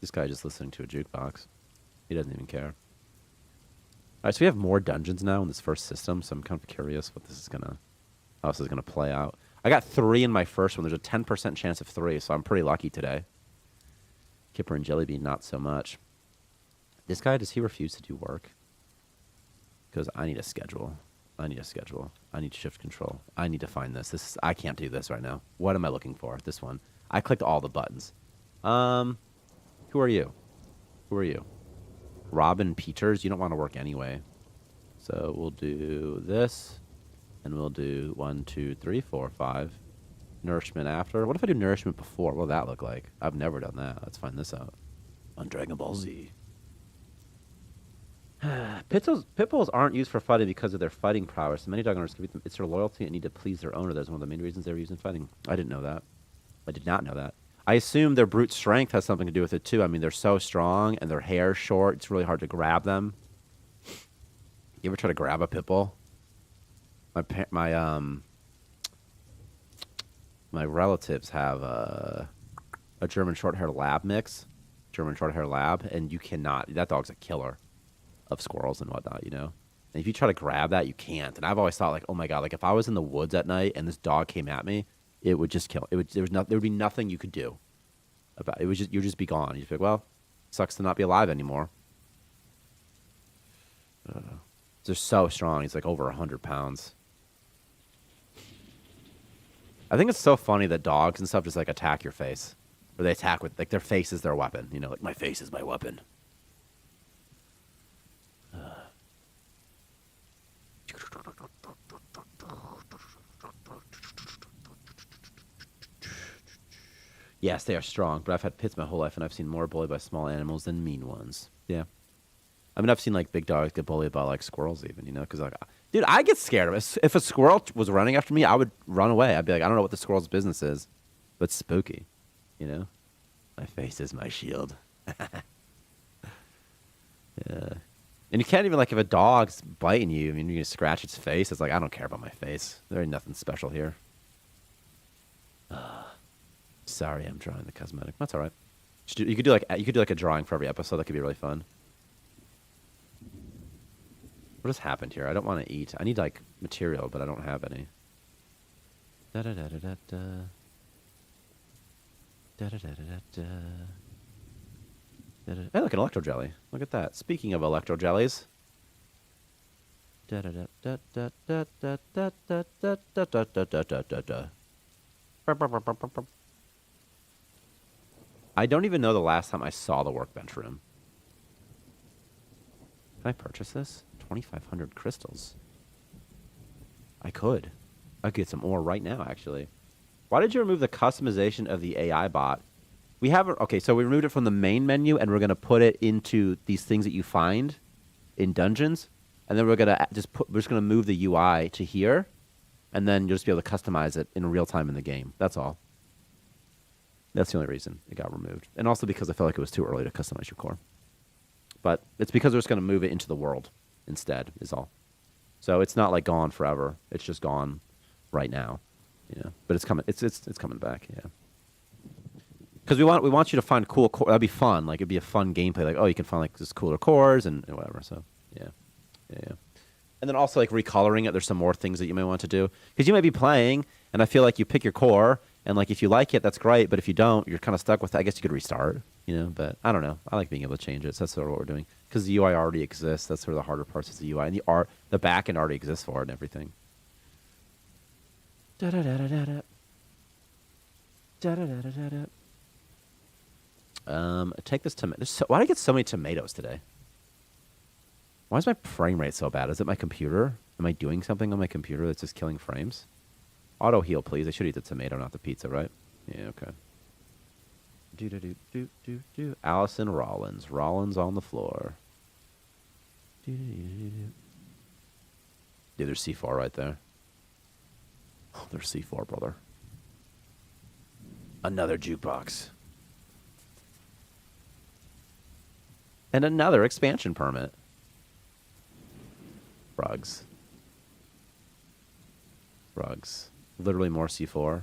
This guy just listening to a jukebox. He doesn't even care. All right, so we have more dungeons now in this first system, so I'm kind of curious how this is gonna play out. I got 3 in my first one. There's a 10% chance of 3, so I'm pretty lucky today. Kipper and Jellybean, not so much. This guy, does he refuse to do work? Because I need a schedule. I need shift control. I need to find this. I can't do this right now. What am I looking for? This one. I clicked all the buttons. Who are you? Robin Peters. You don't want to work anyway. So we'll do this. And we'll do 1, 2, 3, 4, 5. Nourishment after. What if I do nourishment before? What will that look like? I've never done that. Let's find this out. On Dragon Ball Z. Pit bulls aren't used for fighting because of their fighting prowess. Many dog owners give them it's their loyalty and need to please their owner. That's one of the main reasons they were used in fighting. I didn't know that. I did not know that. I assume their brute strength has something to do with it too. I mean, they're so strong and their hair's short. It's really hard to grab them. You ever try to grab a pit bull? My relatives have a German short-haired lab mix, and you cannot. That dog's a killer of squirrels and whatnot, you know. And if you try to grab that, you can't. And I've always thought, like, oh my god, like if I was in the woods at night and this dog came at me, it would just kill. There would be nothing you could do about it. You'd just be gone. You'd be like, well, sucks to not be alive anymore. They're so strong. He's like over 100 pounds. I think it's so funny that dogs and stuff just like attack your face, or they attack with like their face is their weapon. You know, like my face is my weapon. Yes, they are strong, but I've had pits my whole life, and I've seen more bullied by small animals than mean ones. Yeah. I mean, I've seen, like, big dogs get bullied by, like, squirrels even, you know? Because, like, dude, I get scared of it. If a squirrel was running after me, I would run away. I'd be like, I don't know what the squirrel's business is, but it's spooky, you know? My face is my shield. Yeah. And you can't even, like, if a dog's biting you, I mean, you're going to scratch its face. It's like, I don't care about my face. There ain't nothing special here. Sorry, I'm drawing the cosmetic. That's all right. You could do like a drawing for every episode. That could be really fun. What has happened here? I don't want to eat. I need like material, but I don't have any. Da da da da da da. Da da da da da. Hey, look, an electro jelly. Look at that. Speaking of electro jellies. Da da da da da da da da da da da da da da da. I don't even know the last time I saw the workbench room. Can I purchase this? 2,500 crystals. I could. I could get some ore right now, actually. Why did you remove the customization of the AI bot? We haven't... Okay, so we removed it from the main menu, and we're going to put it into these things that you find in dungeons. And then we're going to we're just going to move the UI to here. and then you'll just be able to customize it in real time in the game. That's all. That's the only reason it got removed. And also because I felt like it was too early to customize your core. But it's because they're just going to move it into the world instead, is all. So it's not like gone forever. It's just gone right now. Yeah. But it's coming. It's coming back. Yeah. Because we want you to find cool core. That'd be fun. Like it'd be a fun gameplay. Like, oh, you can find like just cooler cores and whatever. So yeah. And then also like recoloring it. There's some more things that you may want to do because you might be playing, and I feel like you pick your core, and like if you like it, that's great. But if you don't, you're kind of stuck with it. I guess you could restart. But I don't know. I like being able to change it. So that's sort of what we're doing because the UI already exists. That's sort of the harder parts is the UI, and the backend already exists for it and everything. Da da da da da da. Da da da da da. Take this tomato. Why did I get so many tomatoes today? Why is my frame rate so bad? Is it my computer? Am I doing something on my computer that's just killing frames? Auto heal, please. I should eat the tomato, not the pizza, right? Yeah, okay. Do. Allison Rollins. Rollins on the floor. Dude, there's C4 right there. Oh, there's C4, brother. Another jukebox. And another expansion permit. Rugs. Literally more C4.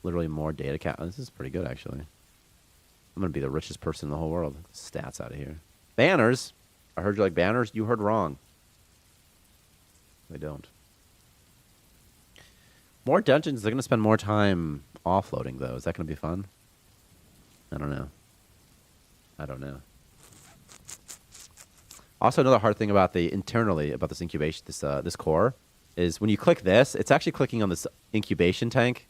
Literally more data cap. This is pretty good, actually. I'm going to be the richest person in the whole world. Stats out of here. Banners. I heard you like banners. You heard wrong. They don't. More dungeons. They're going to spend more time offloading, though. Is that going to be fun? I don't know. Also, another hard thing about internally about this incubation, this core, is when you click this, it's actually clicking on this incubation tank.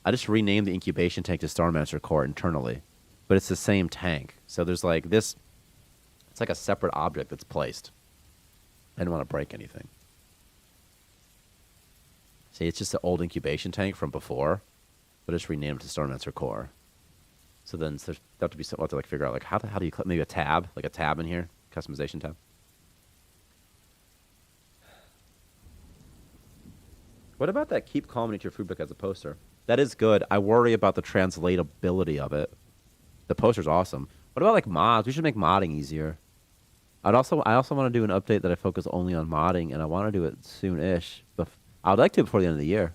I just renamed the incubation tank to Starmancer core internally, but it's the same tank. So there's like this, it's like a separate object that's placed. I didn't want to break anything. See, it's just the old incubation tank from before, but it's renamed to Starmancer core. So then there's have to be something to like figure out like how do you click maybe a tab in here. Customization tab. What about that keep calm and eat your food book as a poster? That is good. I worry about the translatability of it. The poster's awesome. What about like mods? We should make modding easier. I also want to do an update that I focus only on modding, and I want to do it soon-ish. But I'd like to before the end of the year.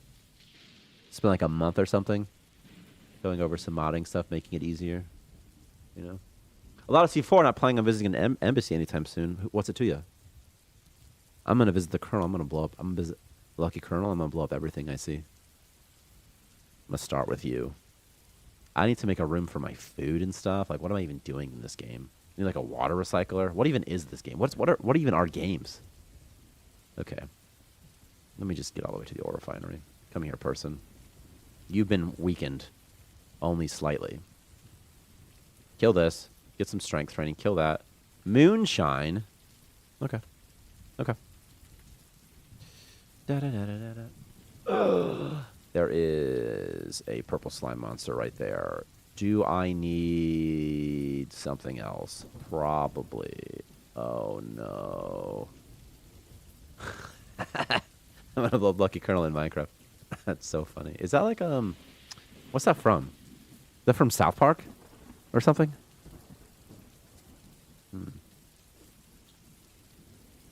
Spend like a month or something going over some modding stuff, making it easier. A lot of C4 not planning on visiting an embassy anytime soon. What's it to you? I'm going to visit the Colonel. I'm going to blow up. I'm going to visit Lucky Colonel. I'm going to blow up everything I see. I'm going to start with you. I need to make a room for my food and stuff. Like, what am I even doing in this game? I need like a water recycler. What even is this game? What are even our games? Okay. Let me just get all the way to the ore refinery. Come here, person. You've been weakened. Only slightly. Kill this. Get some strength training. Kill that. Moonshine. Okay. There is a purple slime monster right there. Do I need something else? Probably. Oh, no. I'm going to blow Lucky Colonel in Minecraft. That's so funny. Is that like, what's that from? Is that from South Park or something?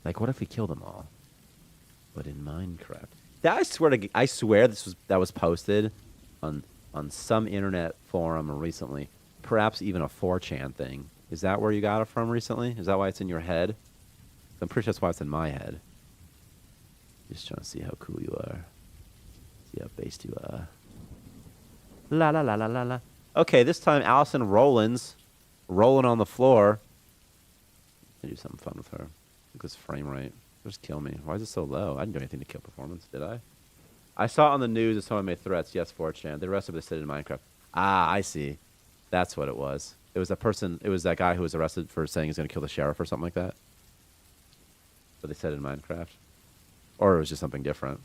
Like, what if we kill them all? But in Minecraft. I swear that was posted on some internet forum recently. Perhaps even a 4chan thing. Is that where you got it from recently? Is that why it's in your head? I'm pretty sure that's why it's in my head. Just trying to see how cool you are. See how based you are. La la la la la la. Okay, this time Allison Rollins rolling on the floor. I do something fun with her. Look at this frame rate. Just kill me. Why is it so low? I didn't do anything to kill performance, did I? I saw on the news that someone made threats. Yes, 4chan. The rest of it said in Minecraft. Ah, I see. That's what it was. It was that guy who was arrested for saying he's going to kill the sheriff or something like that. But they said in Minecraft. Or it was just something different.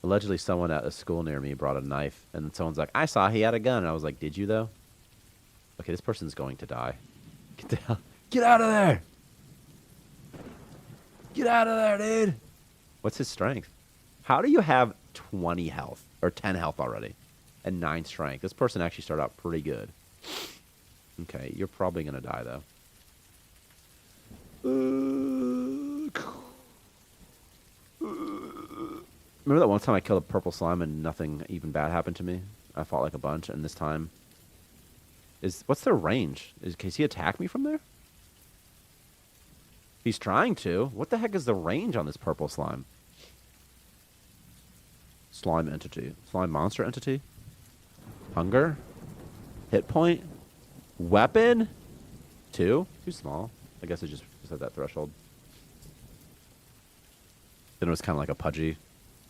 Allegedly, someone at a school near me brought a knife, and someone's like, I saw he had a gun. And I was like, did you, though? Okay, this person's going to die. Get out of there! Get out of there, dude! What's his strength? How do you have 20 health or 10 health already and 9 strength? This person actually started out pretty good. Okay, you're probably going to die, though. Remember that one time I killed a purple slime and nothing even bad happened to me? I fought like a bunch, and this time... What's their range? Can he attack me from there? He's trying to. What the heck is the range on this purple slime? Slime entity. Slime monster entity? Hunger? Hit point? Weapon? 2? Too small. I guess it just at that threshold. Then it was kind of like a pudgy,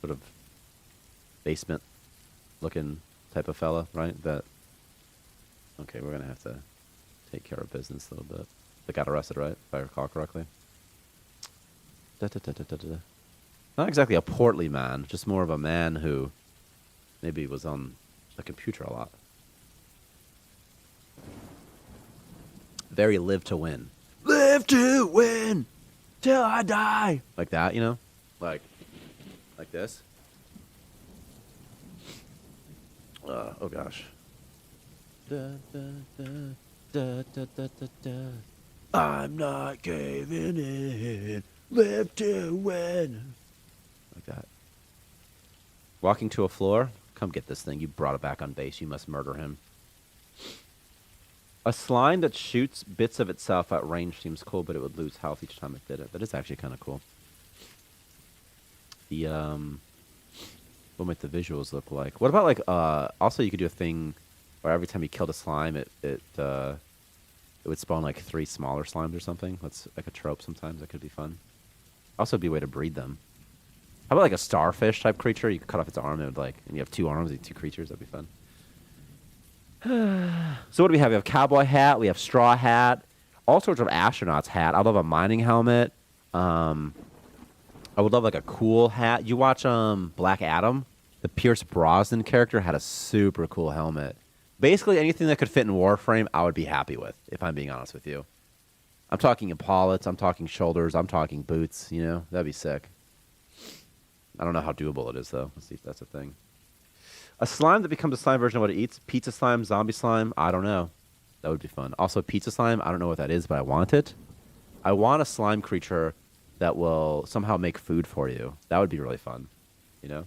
sort of basement-looking type of fella, right? That. Okay, we're gonna have to take care of business a little bit. They got arrested, right? If I recall correctly. Not exactly a portly man, just more of a man who maybe was on the computer a lot. Very live to win. Live to win till I die. Like that, you know? Like this. Oh gosh. I'm not caving in. Live to win. Like that. Walking to a floor. Come get this thing. You brought it back on base. You must murder him. A slime that shoots bits of itself at range seems cool, but it would lose health each time it did it. That is actually kind of cool. The what might the visuals look like? What about like also you could do a thing where every time you killed a slime it would spawn like 3 smaller slimes or something. That's like a trope sometimes. That could be fun. Also be a way to breed them. How about like a starfish type creature? You could cut off its arm and it would and you have 2 arms and 2 creatures. That'd be fun. So what do we have? We have cowboy hat. We have straw hat. All sorts of astronauts hat. I love a mining helmet. I would love like a cool hat. You watch Black Adam? The Pierce Brosnan character had a super cool helmet. Basically anything that could fit in Warframe, I would be happy with, if I'm being honest with you. I'm talking epaulets. I'm talking shoulders. I'm talking boots. You know, that'd be sick. I don't know how doable it is, though. Let's see if that's a thing. A slime that becomes a slime version of what it eats. Pizza slime, zombie slime. I don't know. That would be fun. Also, pizza slime. I don't know what that is, but I want it. I want a slime creature that will somehow make food for you. That would be really fun. You know?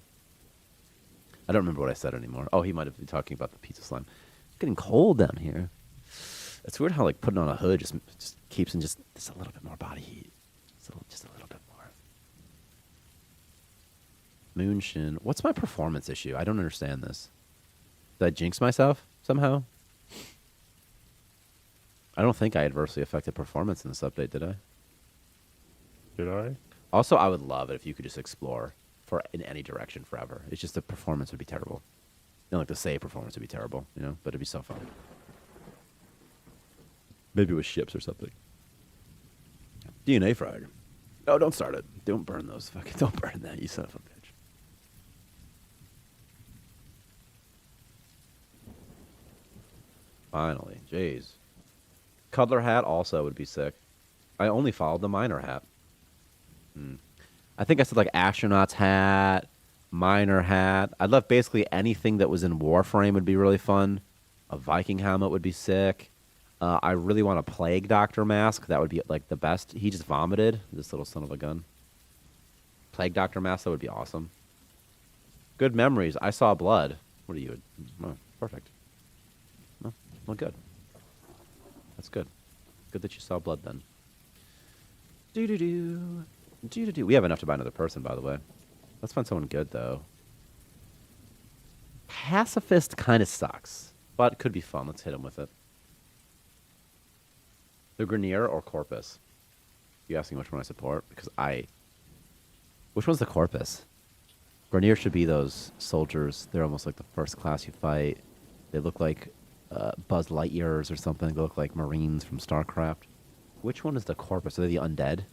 I don't remember what I said anymore. Oh, he might have been talking about the pizza slime. It's getting cold down here. It's weird how like putting on a hood just keeps in just a little bit more body heat. Just a little bit more. Moonshin. What's my performance issue? I don't understand this. Did I jinx myself somehow? I don't think I adversely affected performance in this update, did I? Did I? Also, I would love it if you could just explore in any direction forever. It's just the performance would be terrible. You know, like the save performance would be terrible, you know? But it'd be so fun. Maybe with ships or something. DNA frag. No, don't start it. Don't burn those. Don't burn that, you son of a bitch. Finally. Jeez. Cuddler hat also would be sick. I only followed the miner hat. I think I said like astronaut's hat, miner hat. I'd love basically anything that was in Warframe would be really fun. A Viking helmet would be sick. I really want a Plague Doctor mask. That would be like the best. He just vomited, this little son of a gun. Plague Doctor mask, that would be awesome. Good memories. I saw blood. What are you? Oh, perfect. No, well, good. That's good. Good that you saw blood then. Do-do-do. Do-do-do. We have enough to buy another person, by the way. Let's find someone good, though. Pacifist kind of sucks, but could be fun. Let's hit him with it. The Grenier or Corpus? You asking which one I support? Because which one's the Corpus? Grenier should be those soldiers. They're almost like the first class you fight. They look like Buzz Lightyears or something. They look like Marines from StarCraft. Which one is the Corpus? Are they the undead?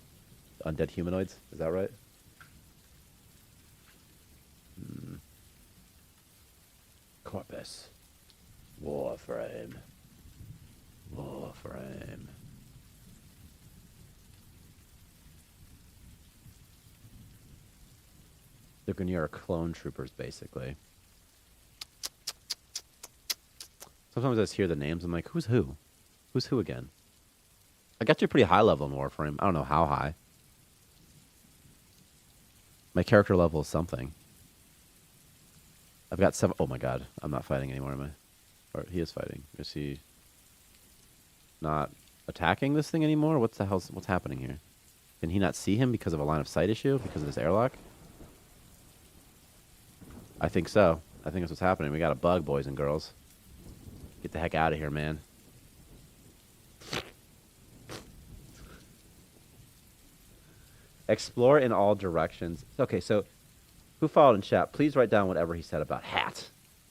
The undead humanoids? Is that right? Corpus. Warframe. Warframe. The Grenier are clone troopers, basically. Sometimes I just hear the names. I'm like, who's who? Who's who again? I got you pretty high level in Warframe. I don't know how high. My character level is something. I've got 7. Oh my god. I'm not fighting anymore, am I? Or he is fighting. Is he not attacking this thing anymore? What's happening here? Can he not see him because of a line of sight issue? Because of this airlock? I think so. I think that's what's happening. We got a bug, boys and girls. Get the heck out of here, man. Explore in all directions. Okay, so who followed in chat? Please write down whatever he said about hats.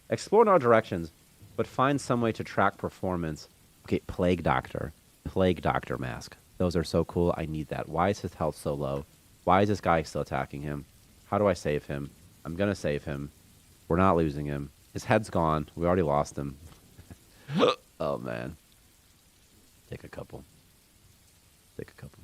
Explore in all directions, but find some way to track performance. Okay, Plague Doctor. Plague Doctor mask. Those are so cool. I need that. Why is his health so low? Why is this guy still attacking him? How do I save him? I'm going to save him. We're not losing him. His head's gone. We already lost him. Oh, man. Take a couple. Take a couple.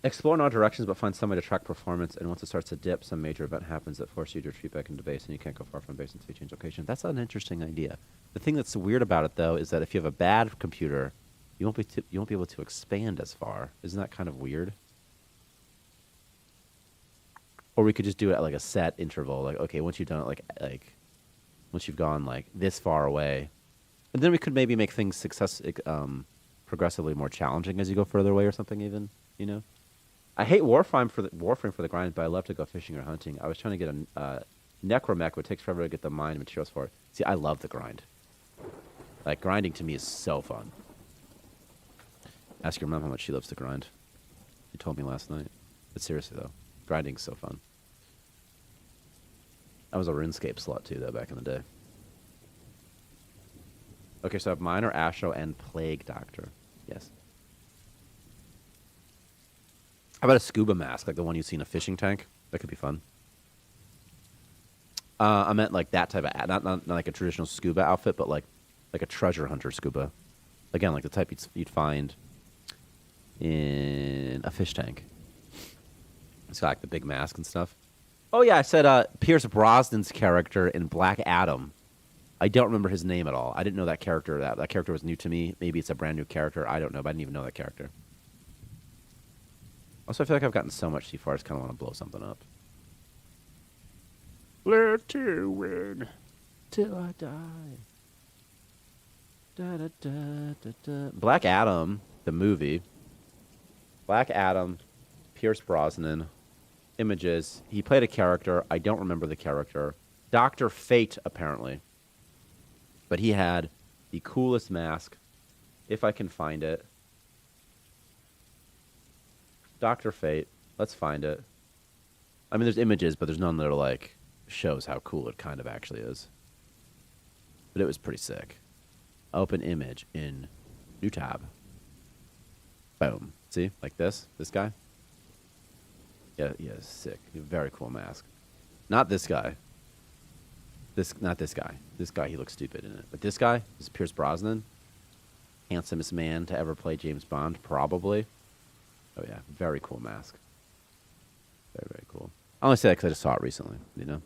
Explore in all directions, but find some way to track performance. And once it starts to dip, some major event happens that forces you to retreat back into base, and you can't go far from base until you change location. That's an interesting idea. The thing that's weird about it, though, is that if you have a bad computer, you won't be able to expand as far. Isn't that kind of weird? Or we could just do it at like a set interval. Like, okay, once you've done it, like once you've gone like this far away, and then we could maybe make things progressively more challenging as you go further away or something. Even, you know, I hate Warframe for the grind, but I love to go fishing or hunting. I was trying to get a necromech, but it takes forever to get the mine materials for it. See, I love the grind. Like, grinding to me is so fun. Ask your mom how much she loves to grind. She told me last night. But seriously, though, grinding's so fun. I was a RuneScape slut, too, though, back in the day. Okay, so I have Miner, Astro, and Plague Doctor. Yes. How about a scuba mask, like the one you see in a fishing tank? That could be fun. I meant like that type of, not like a traditional scuba outfit, but like a treasure hunter scuba. Again, like the type you'd find in a fish tank. It's got like the big mask and stuff. Oh yeah, I said Pierce Brosnan's character in Black Adam. I don't remember his name at all. I didn't know that character. That character was new to me. Maybe it's a brand new character. I don't know, but I didn't even know that character. Also, I feel like I've gotten so much C4, I just kind of want to blow something up. Let to win. Till I die. Da, da, da, da, da. Black Adam, the movie. Black Adam, Pierce Brosnan, images. He played a character. I don't remember the character. Dr. Fate, apparently. But he had the coolest mask, if I can find it. Dr. Fate. Let's find it. I mean, there's images, but there's none that are like shows how cool it kind of actually is. But it was pretty sick. Open image in new tab. Boom. See? Like this? This guy? Yeah, sick. Very cool mask. Not this guy. Not this guy. This guy, he looks stupid in it. But this guy, this is Pierce Brosnan. Handsomest man to ever play James Bond, probably. Oh yeah, very cool mask. Very, very cool. I only say that because I just saw it recently, you know?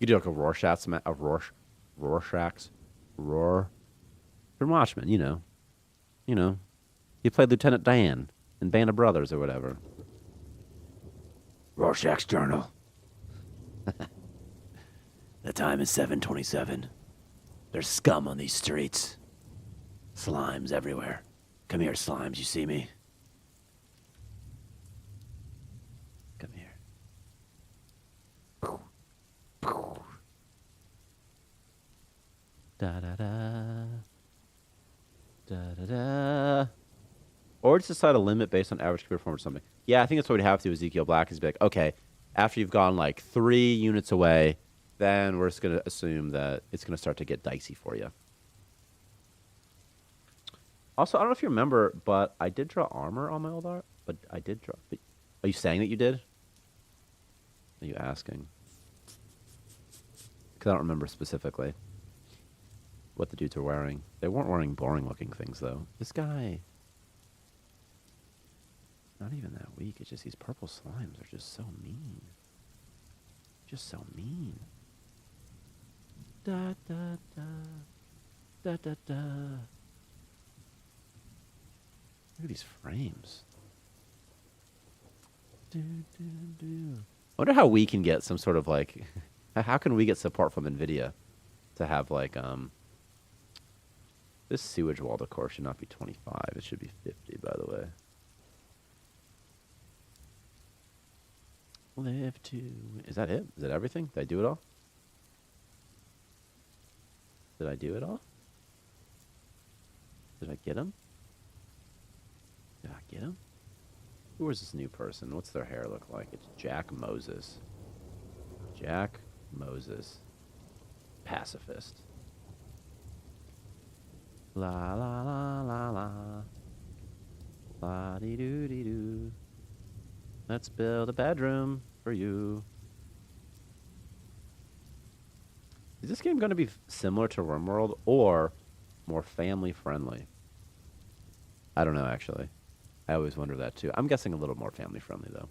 You do like a Rorschach's, from Watchmen, you know. You know. He played Lieutenant Dan in Band of Brothers or whatever. Rorschach's Journal. The time is 7:27. There's scum on these streets. Slimes everywhere. Come here, slimes, you see me? Come here. Da-da-da. Da-da-da. Or just decide a limit based on average performance or something. Yeah, I think that's what we'd have to do, Ezekiel Black, is be like, okay, after you've gone like 3 units away, then we're just going to assume that it's going to start to get dicey for you. Also, I don't know if you remember, but I did draw armor on my old art. But I did draw. But are you saying that you did? Are you asking? Because I don't remember specifically what the dudes were wearing. They weren't wearing boring-looking things, though. This guy... Not even that weak. It's just these purple slimes are just so mean. Just so mean. Da da da. Da da da. Look at these frames. Do, do, do. I wonder how we can get some sort of like, how can we get support from NVIDIA to have like, this sewage wall decor should not be 25. It should be 50, by the way. Live to, is that it? Is that everything? Did I do it all? Did I do it all? Did I get him? Did I get him? Who is this new person? What's their hair look like? It's Jack Moses. Jack Moses. Pacifist. La la la la la. La dee doo dee doo. Let's build a bedroom for you. Is this game going to be similar to RimWorld or more family friendly? I don't know, actually. I always wonder that too. I'm guessing a little more family friendly though.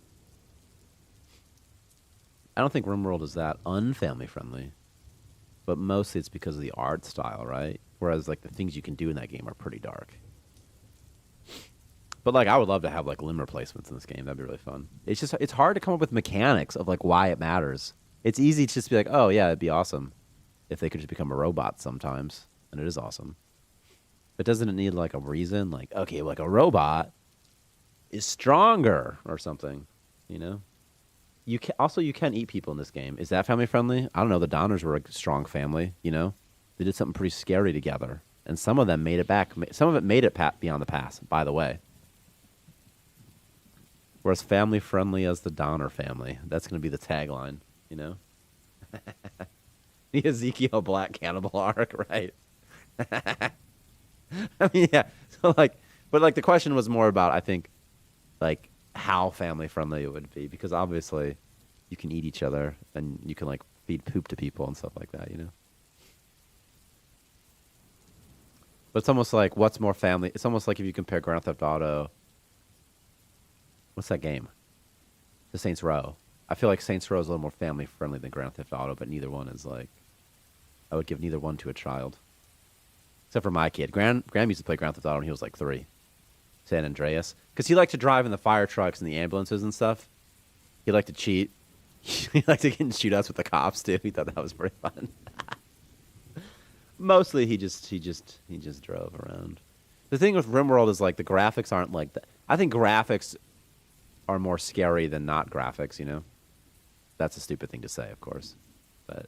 I don't think RimWorld is that unfamily friendly, but mostly it's because of the art style, right? Whereas like the things you can do in that game are pretty dark. But like I would love to have like limb replacements in this game. That'd be really fun. It's just it's hard to come up with mechanics of like why it matters. It's easy to just be like, oh yeah, it'd be awesome if they could just become a robot sometimes, and it is awesome. But doesn't it need like a reason? Like okay, like a robot is stronger or something, you know? You can also you can eat people in this game. Is that family friendly? I don't know. The Donners were a strong family, you know? They did something pretty scary together, and some of them made it back. Some of it made it beyond the pass, by the way. We're as family friendly as the Donner family. That's going to be the tagline, you know? The Ezekiel Black cannibal arc, right? I mean, yeah. So like, but like the question was more about, I think, like how family friendly it would be, because obviously you can eat each other and you can like feed poop to people and stuff like that, you know? But it's almost like what's more family? It's almost like if you compare Grand Theft Auto. What's that game? The Saints Row. I feel like Saints Row is a little more family friendly than Grand Theft Auto, but neither one is like. I would give neither one to a child, except for my kid. Graham used to play Grand Theft Auto when he was like 3. San Andreas, because he liked to drive in the fire trucks and the ambulances and stuff. He liked to cheat. He liked to get and shoot us with the cops too. He thought that was pretty fun. Mostly, he just drove around. The thing with RimWorld is like the graphics aren't like that. I think graphics are more scary than not graphics. You know, that's a stupid thing to say, of course, but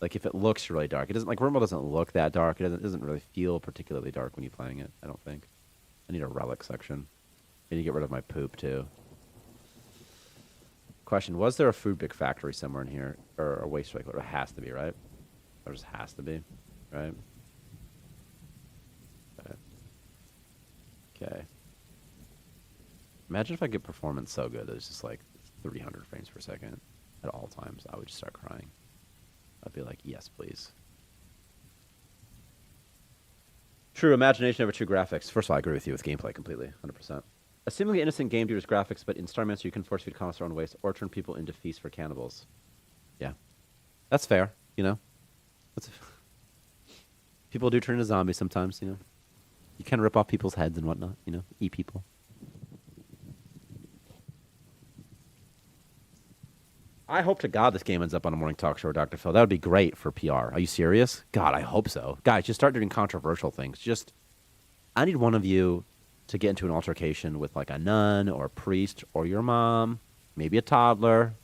like if it looks really dark, it doesn't like RimWorld doesn't look that dark. It doesn't really feel particularly dark when you're playing it. I don't think. I need a relic section. I need to get rid of my poop too. Question: was there a food big factory somewhere in here, or a waste recycler? It has to be, right? There just has to be, right? Okay. Imagine if I get performance so good that it's just like 300 frames per second at all times. I would just start crying. I'd be like, yes, please. True imagination over true graphics. First of all, I agree with you with gameplay completely, 100%. A seemingly innocent game due to its graphics, but in Starmancer you can force feed commerce their own waste or turn people into feasts for cannibals. Yeah. That's fair, you know? People do turn into zombies sometimes, you know? You can rip off people's heads and whatnot, you know? Eat people. I hope to God this game ends up on a morning talk show or Dr. Phil. That would be great for PR. Are you serious? God, I hope so. Guys, just start doing controversial things. I need one of you to get into an altercation with like a nun or a priest or your mom, maybe a toddler,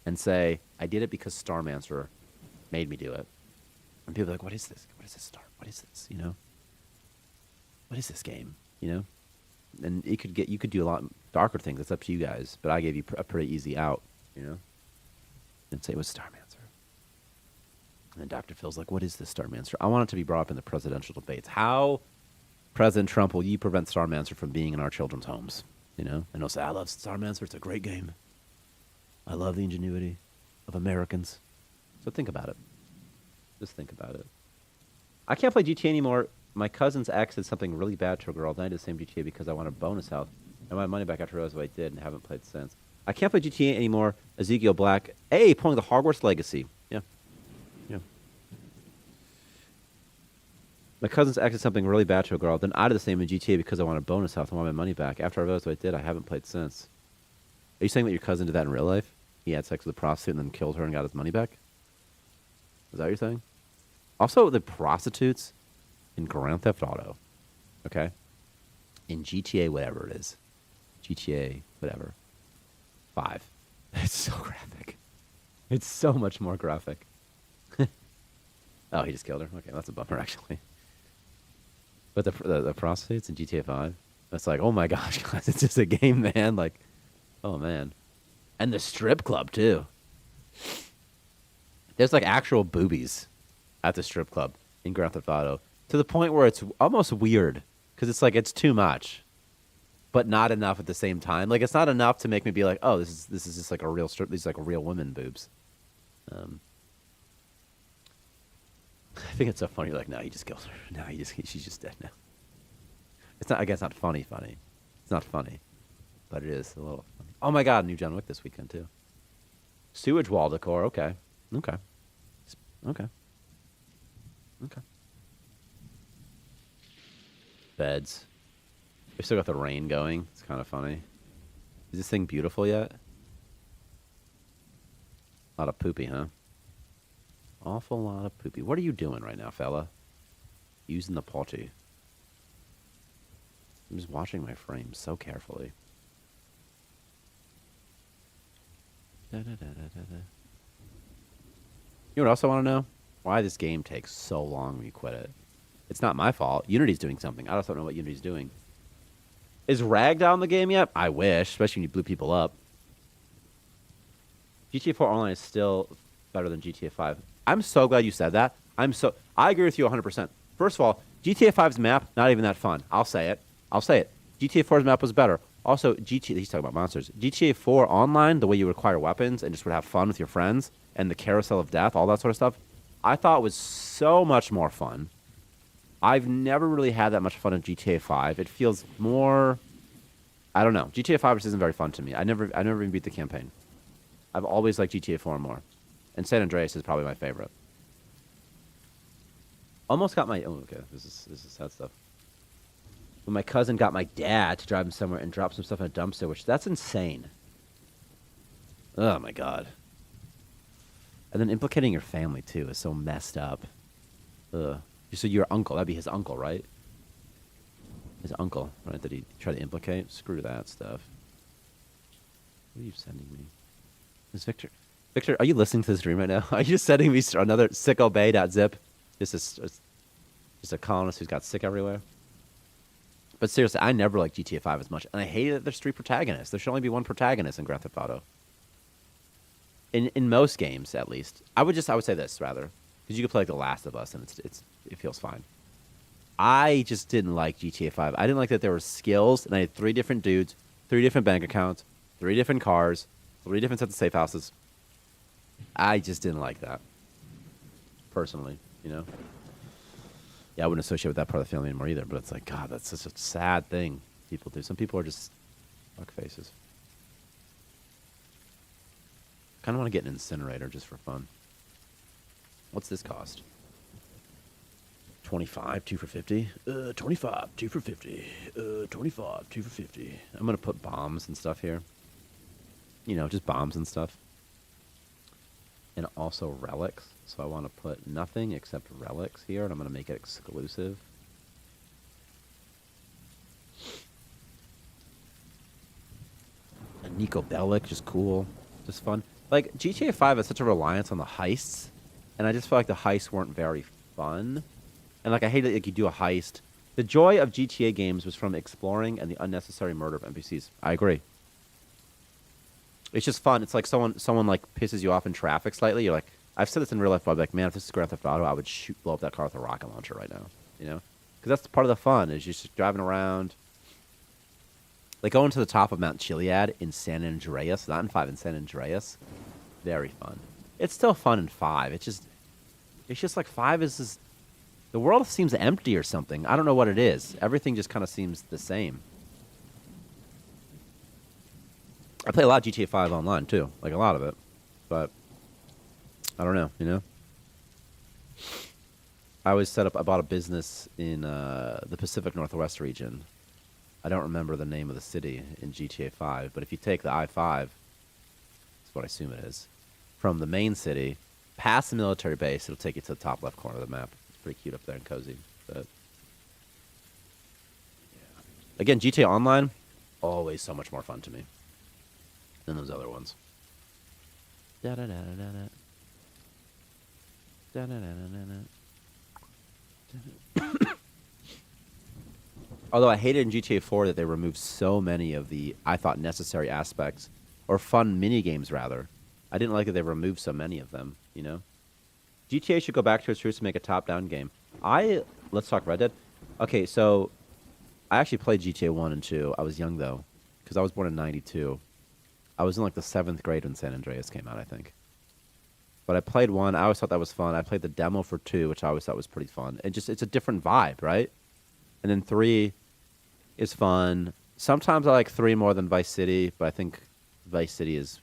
and say, I did it because Starmancer made me do it. And people are like, what is this? What is this Star? What is this? You know? What is this game? You know? And you could do a lot darker things. It's up to you guys. But I gave you a pretty easy out, you know? And say it was Starmancer. And then Dr. Phil's like, what is this Starmancer? I want it to be brought up in the presidential debates. How, President Trump, will you prevent Starmancer from being in our children's homes? You know? And he'll say, I love Starmancer. It's a great game. I love the ingenuity of Americans. So think about it. Just think about it. I can't play GTA anymore. My cousin's ex did something really bad to a girl. Then I did the same GTA because I wanted bonus health. And my money back after I realized what I did and haven't played since. I can't play GTA anymore. Ezekiel Black. Hey, pulling the Hogwarts Legacy. Yeah. Yeah. My cousins acted something really bad to a girl. Then I did the same in GTA because I want a bonus health and want my money back. After I realized what I did, I haven't played since. Are you saying that your cousin did that in real life? He had sex with a prostitute and then killed her and got his money back? Is that what you're saying? Also, the prostitutes in Grand Theft Auto, okay? In GTA, whatever it is. GTA, whatever. 5. It's so graphic. It's so much more graphic. Oh, he just killed her? Okay, that's a bummer, actually. But the prostitutes in GTA 5, it's like, oh my gosh, guys, it's just a game, man. Like, oh, man. And the strip club, too. There's, like, actual boobies at the strip club in Grand Theft Auto to the point where it's almost weird because it's like it's too much, but not enough at the same time. Like, it's not enough to make me be like, oh, this is just like a real strip. These are like real women boobs. I think it's so funny. Like, no, he just killed her. No, she's just dead now. It's not. I guess not funny. It's not funny, but it is a little funny. Oh my God, new John Wick this weekend too. Sewage wall decor. Okay. Okay. Beds. We still got the rain going. It's kind of funny. Is this thing beautiful yet? A lot of poopy, huh? Awful lot of poopy. What are you doing right now, fella? Using the potty. I'm just watching my frames so carefully. You know what else I want to know? Why this game takes so long when you quit it. It's not my fault. Unity's doing something. I just don't know what Unity's doing. Is Ragdoll in the game yet? I wish, especially when you blew people up. GTA 4 Online is still better than GTA 5. I'm so glad you said that. I agree with you 100%. First of all, GTA 5's map, not even that fun. I'll say it. GTA 4's map was better. Also, he's talking about monsters. GTA 4 Online, the way you acquire weapons and just would have fun with your friends, and the carousel of death, all that sort of stuff, I thought was so much more fun. I've never really had that much fun in GTA 5. It feels more, I don't know. GTA 5 just isn't very fun to me. I never even beat the campaign. I've always liked GTA 4 more. And San Andreas is probably my favorite. Almost got my, oh, okay, this is sad stuff. When my cousin got my dad to drive him somewhere and drop some stuff in a dumpster, which that's insane. Oh my God. And then implicating your family too is so messed up. Ugh. So your uncle, that'd be his uncle, right? His uncle, right? That he tried to implicate? Screw that stuff. What are you sending me? Is Victor? Victor, are you listening to the stream right now? Are you just sending me another sickobay.zip? Just a colonist who's got sick everywhere? But seriously, I never liked GTA 5 as much. And I hated that there's 3 protagonists. There should only be 1 protagonist in Grand Theft Auto. In most games, at least. I would say this, rather. Because you could play like The Last of Us, and it feels fine. I just didn't like GTA 5. I didn't like that there were skills, and I had 3 different dudes, 3 different bank accounts, 3 different cars, 3 different sets of safe houses. I just didn't like that. Personally, you know? Yeah, I wouldn't associate with that part of the family anymore either, but it's like, God, that's such a sad thing people do. Some people are just fuck faces. Kind of want to get an incinerator just for fun. What's this cost? 25, 2 for 50. 25, 2 for 50. 25, 2 for 50. I'm going to put bombs and stuff here. You know, just bombs and stuff. And also relics. So I want to put nothing except relics here, and I'm going to make it exclusive. And Nico Bellic, just cool. Just fun. Like, GTA 5 has such a reliance on the heists, and I just feel like the heists weren't very fun. And, like, I hate that like, you do a heist. The joy of GTA games was from exploring and the unnecessary murder of NPCs. I agree. It's just fun. It's like someone like pisses you off in traffic slightly. You're like, I've said this in real life, but I'm like, man, if this is Grand Theft Auto, I would blow up that car with a rocket launcher right now. You know? Because that's part of the fun, is just driving around. Like going to the top of Mount Chiliad in San Andreas, not in 5, in San Andreas. Very fun. It's still fun in 5. It's just like 5 is just, the world seems empty or something. I don't know what it is. Everything just kind of seems the same. I play a lot of GTA 5 online too, like a lot of it. But I don't know, you know. I bought a business in the Pacific Northwest region. I don't remember the name of the city in GTA 5, but if you take the I-5, that's what I assume it is, from the main city, past the military base, it'll take you to the top left corner of the map. It's pretty cute up there and cozy. But yeah. Again, GTA Online, always so much more fun to me than those other ones. Da-da-da-da-da-da. Da-da-da-da-da-da. Although I hated in GTA 4 that they removed so many of the, I thought, necessary aspects, or fun mini games rather. I didn't like that they removed so many of them, you know? GTA should go back to its roots and make a top-down game. Let's talk Red Dead. Okay, so I actually played GTA 1 and 2. I was young, though, because I was born in 92. I was in, like, the 7th grade when San Andreas came out, I think. But I played 1. I always thought that was fun. I played the demo for 2, which I always thought was pretty fun. It's a different vibe, right? And then 3 is fun. Sometimes I like 3 more than Vice City, but I think Vice City is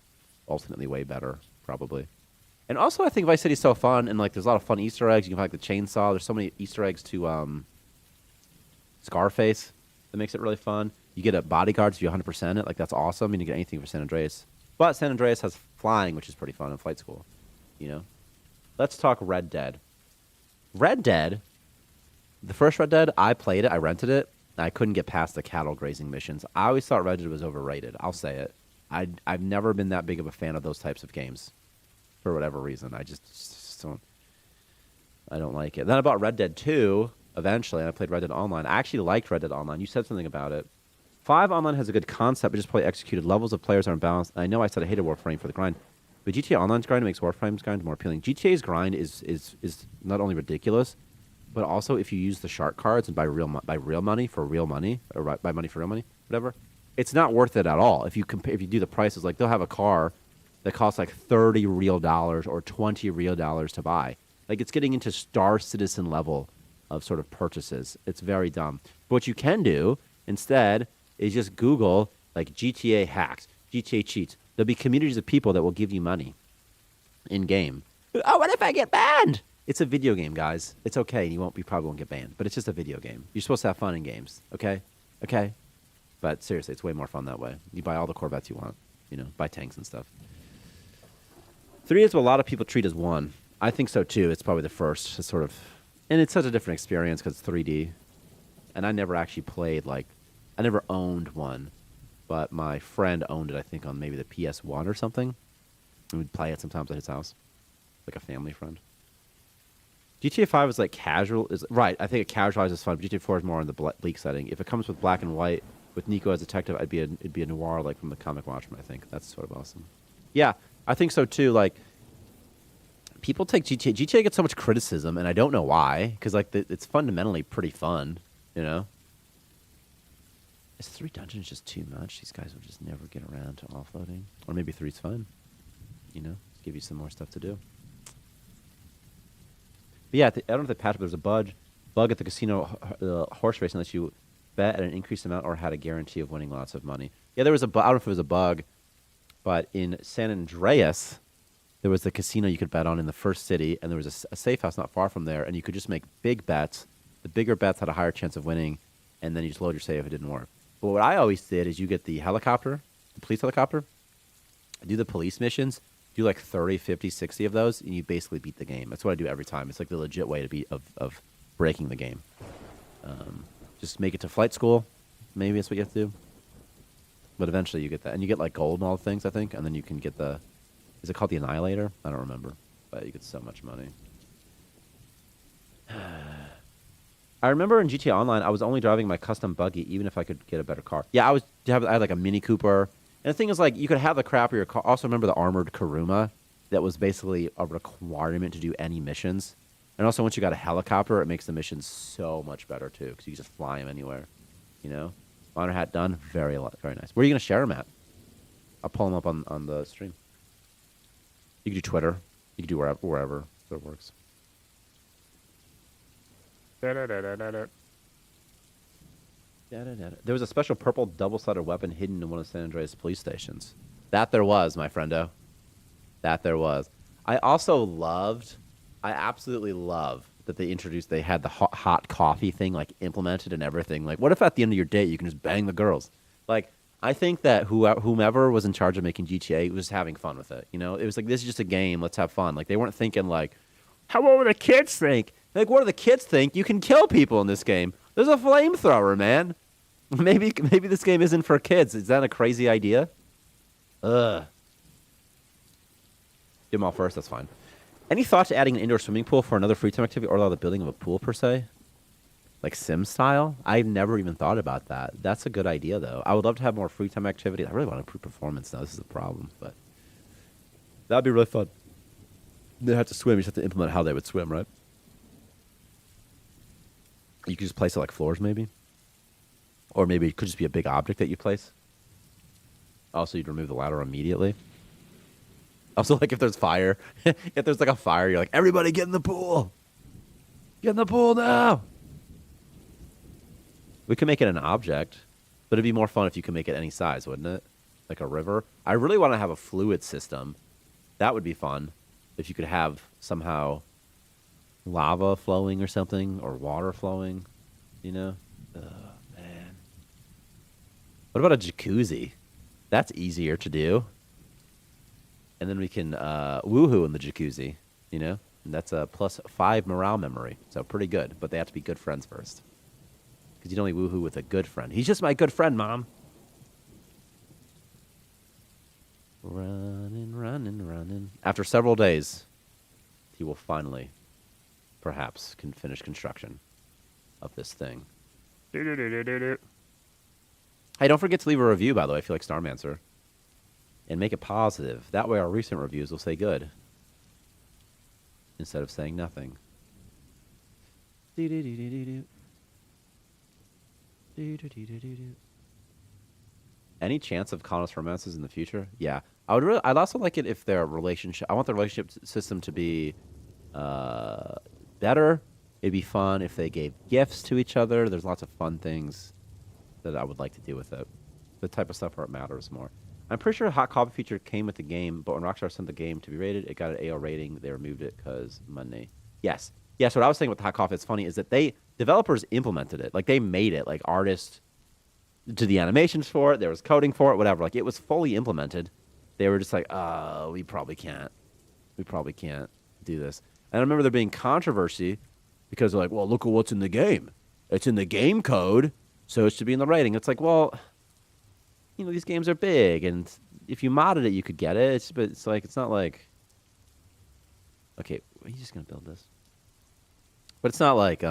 ultimately way better, probably. And also, I think Vice City is so fun, and like there's a lot of fun Easter eggs. You can find like the chainsaw. There's so many Easter eggs to Scarface that makes it really fun. You get a bodyguard if you 100% it. Like that's awesome. You didn't get anything for San Andreas, but San Andreas has flying, which is pretty fun in flight school. You know. Let's talk Red Dead. Red Dead, the first Red Dead, I played it. I rented it. I couldn't get past the cattle grazing missions. I always thought Red Dead was overrated. I'll say it. I've never been that big of a fan of those types of games, for whatever reason. I just don't. I don't like it. Then I bought Red Dead 2 eventually, and I played Red Dead Online. I actually liked Red Dead Online. You said something about it. 5 Online has a good concept, but just poorly executed. Levels of players aren't balanced. I know I said I hated Warframe for the grind, but GTA Online's grind makes Warframe's grind more appealing. GTA's grind is not only ridiculous, but also if you use the shark cards and buy real money for real money, or buy money for real money, whatever, it's not worth it at all. If you do the prices, like they'll have a car that costs like $30 real or $20 real to buy. Like it's getting into Star Citizen level of sort of purchases. It's very dumb. But what you can do instead is just Google like GTA hacks, GTA cheats. There'll be communities of people that will give you money in game. Oh, what if I get banned? It's a video game, guys. It's okay. You probably won't get banned, but it's just a video game. You're supposed to have fun in games, okay? Okay? But seriously, it's way more fun that way. You buy all the Corvettes you want, you know, buy tanks and stuff. 3 is what a lot of people treat as 1. I think so too. It's probably the first. It's sort of, and it's such a different experience because it's 3D. And I never actually played I never owned one, but my friend owned it. I think on maybe the PS1 or something. And we'd play it sometimes at his house, like a family friend. GTA 5 is like casual. Right, I think it casualizes fun. GTA 4 is more in the bleak setting. If it comes with black and white, with Nico as detective, it'd be a noir like from the comic Watchmen, I think. That's sort of awesome. Yeah, I think so too. Like, people take GTA. GTA gets so much criticism, and I don't know why, because like it's fundamentally pretty fun, you know? Is 3 dungeons just too much? These guys will just never get around to offloading. Or maybe 3's fun, you know? Give you some more stuff to do. But yeah, I don't know if they patched, but there's a bug at the casino horse racing that lets you bet at an increased amount or had a guarantee of winning lots of money. Yeah, there was I don't know if it was a bug, but in San Andreas, there was the casino you could bet on in the first city, and there was a safe house not far from there, and you could just make big bets. The bigger bets had a higher chance of winning, and then you just load your save if it didn't work. But what I always did is you get the helicopter, the police helicopter, do the police missions, do like 30, 50, 60 of those, and you basically beat the game. That's what I do every time. It's like the legit way to beat of breaking the game. Just make it to flight school. Maybe that's what you have to do. But eventually you get that. And you get like gold and all the things, I think. And then you can get is it called the Annihilator? I don't remember. But you get so much money. I remember in GTA Online, I was only driving my custom buggy, even if I could get a better car. Yeah, I had like a Mini Cooper. And the thing is, like, you could have the crappier car. Also, remember the armored Kuruma that was basically a requirement to do any missions. And also, once you got a helicopter, it makes the missions so much better, too, because you can just fly them anywhere, you know? Honor hat done. Very nice. Where are you going to share them at? I'll pull them up on the stream. You can do Twitter. You can do wherever so it works. There was a special purple double-sided weapon hidden in one of San Andreas police stations. That there was, my friendo. That there was. I also loved, I absolutely love that they had the hot coffee thing like implemented and everything. Like, what if at the end of your date you can just bang the girls? Like, I think that whomever was in charge of making GTA was having fun with it. You know, it was like, this is just a game. Let's have fun. Like, they weren't thinking like, how what would the kids think? Like, what do the kids think? You can kill people in this game. There's a flamethrower, man. Maybe this game isn't for kids. Is that a crazy idea? Ugh. Do them all first. That's fine. Any thoughts to adding an indoor swimming pool for another free time activity or allow the building of a pool per se? Like sim style? I've never even thought about that. That's a good idea though. I would love to have more free time activity. I really want to improve performance now. This is a problem, but that'd be really fun. They have to swim. You just have to implement how they would swim, right? You could just place it like floors, maybe, or maybe it could just be a big object that you place. Also, you'd remove the ladder immediately. Also, like if there's fire, if there's like a fire, you're like, everybody get in the pool. Get in the pool now. We could make it an object, but it'd be more fun if you could make it any size, wouldn't it? Like a river. I really want to have a fluid system. That would be fun if you could have somehow lava flowing or something, or water flowing, you know? Oh, man. What about a jacuzzi? That's easier to do. And then we can woohoo in the jacuzzi, you know? And that's a +5 morale memory. So pretty good, but they have to be good friends first. Because you'd only woohoo with a good friend. He's just my good friend, Mom. Running, running, running. After several days, he will finally, perhaps, can finish construction of this thing. Do-do-do-do-do-do. Hey, don't forget to leave a review, by the way, if you like Starmancer. And make it positive. That way our recent reviews will say good. Instead of saying nothing. Do-do-do-do-do-do. Do-do-do-do-do-do. Any chance of colonist romances in the future? Yeah. I'd also like it if their relationship... I want the relationship system to be better. It'd be fun if they gave gifts to each other. There's lots of fun things that I would like to do with it. The type of stuff where it matters more. I'm pretty sure a hot coffee feature came with the game, but when Rockstar sent the game to be rated, it got an AO rating. They removed it because money. Yes. Yes, what I was saying with the hot coffee, it's funny, is that developers implemented it. Like, they made it. Like, artists to the animations for it. There was coding for it, whatever. Like, it was fully implemented. They were just like, we probably can't. We probably can't do this. And I remember there being controversy because they're like, well, look at what's in the game. It's in the game code, so it should be in the rating. It's like, well, you know, these games are big, and if you modded it, you could get it. But it's like, it's not like, okay, are you just gonna build this? But it's not like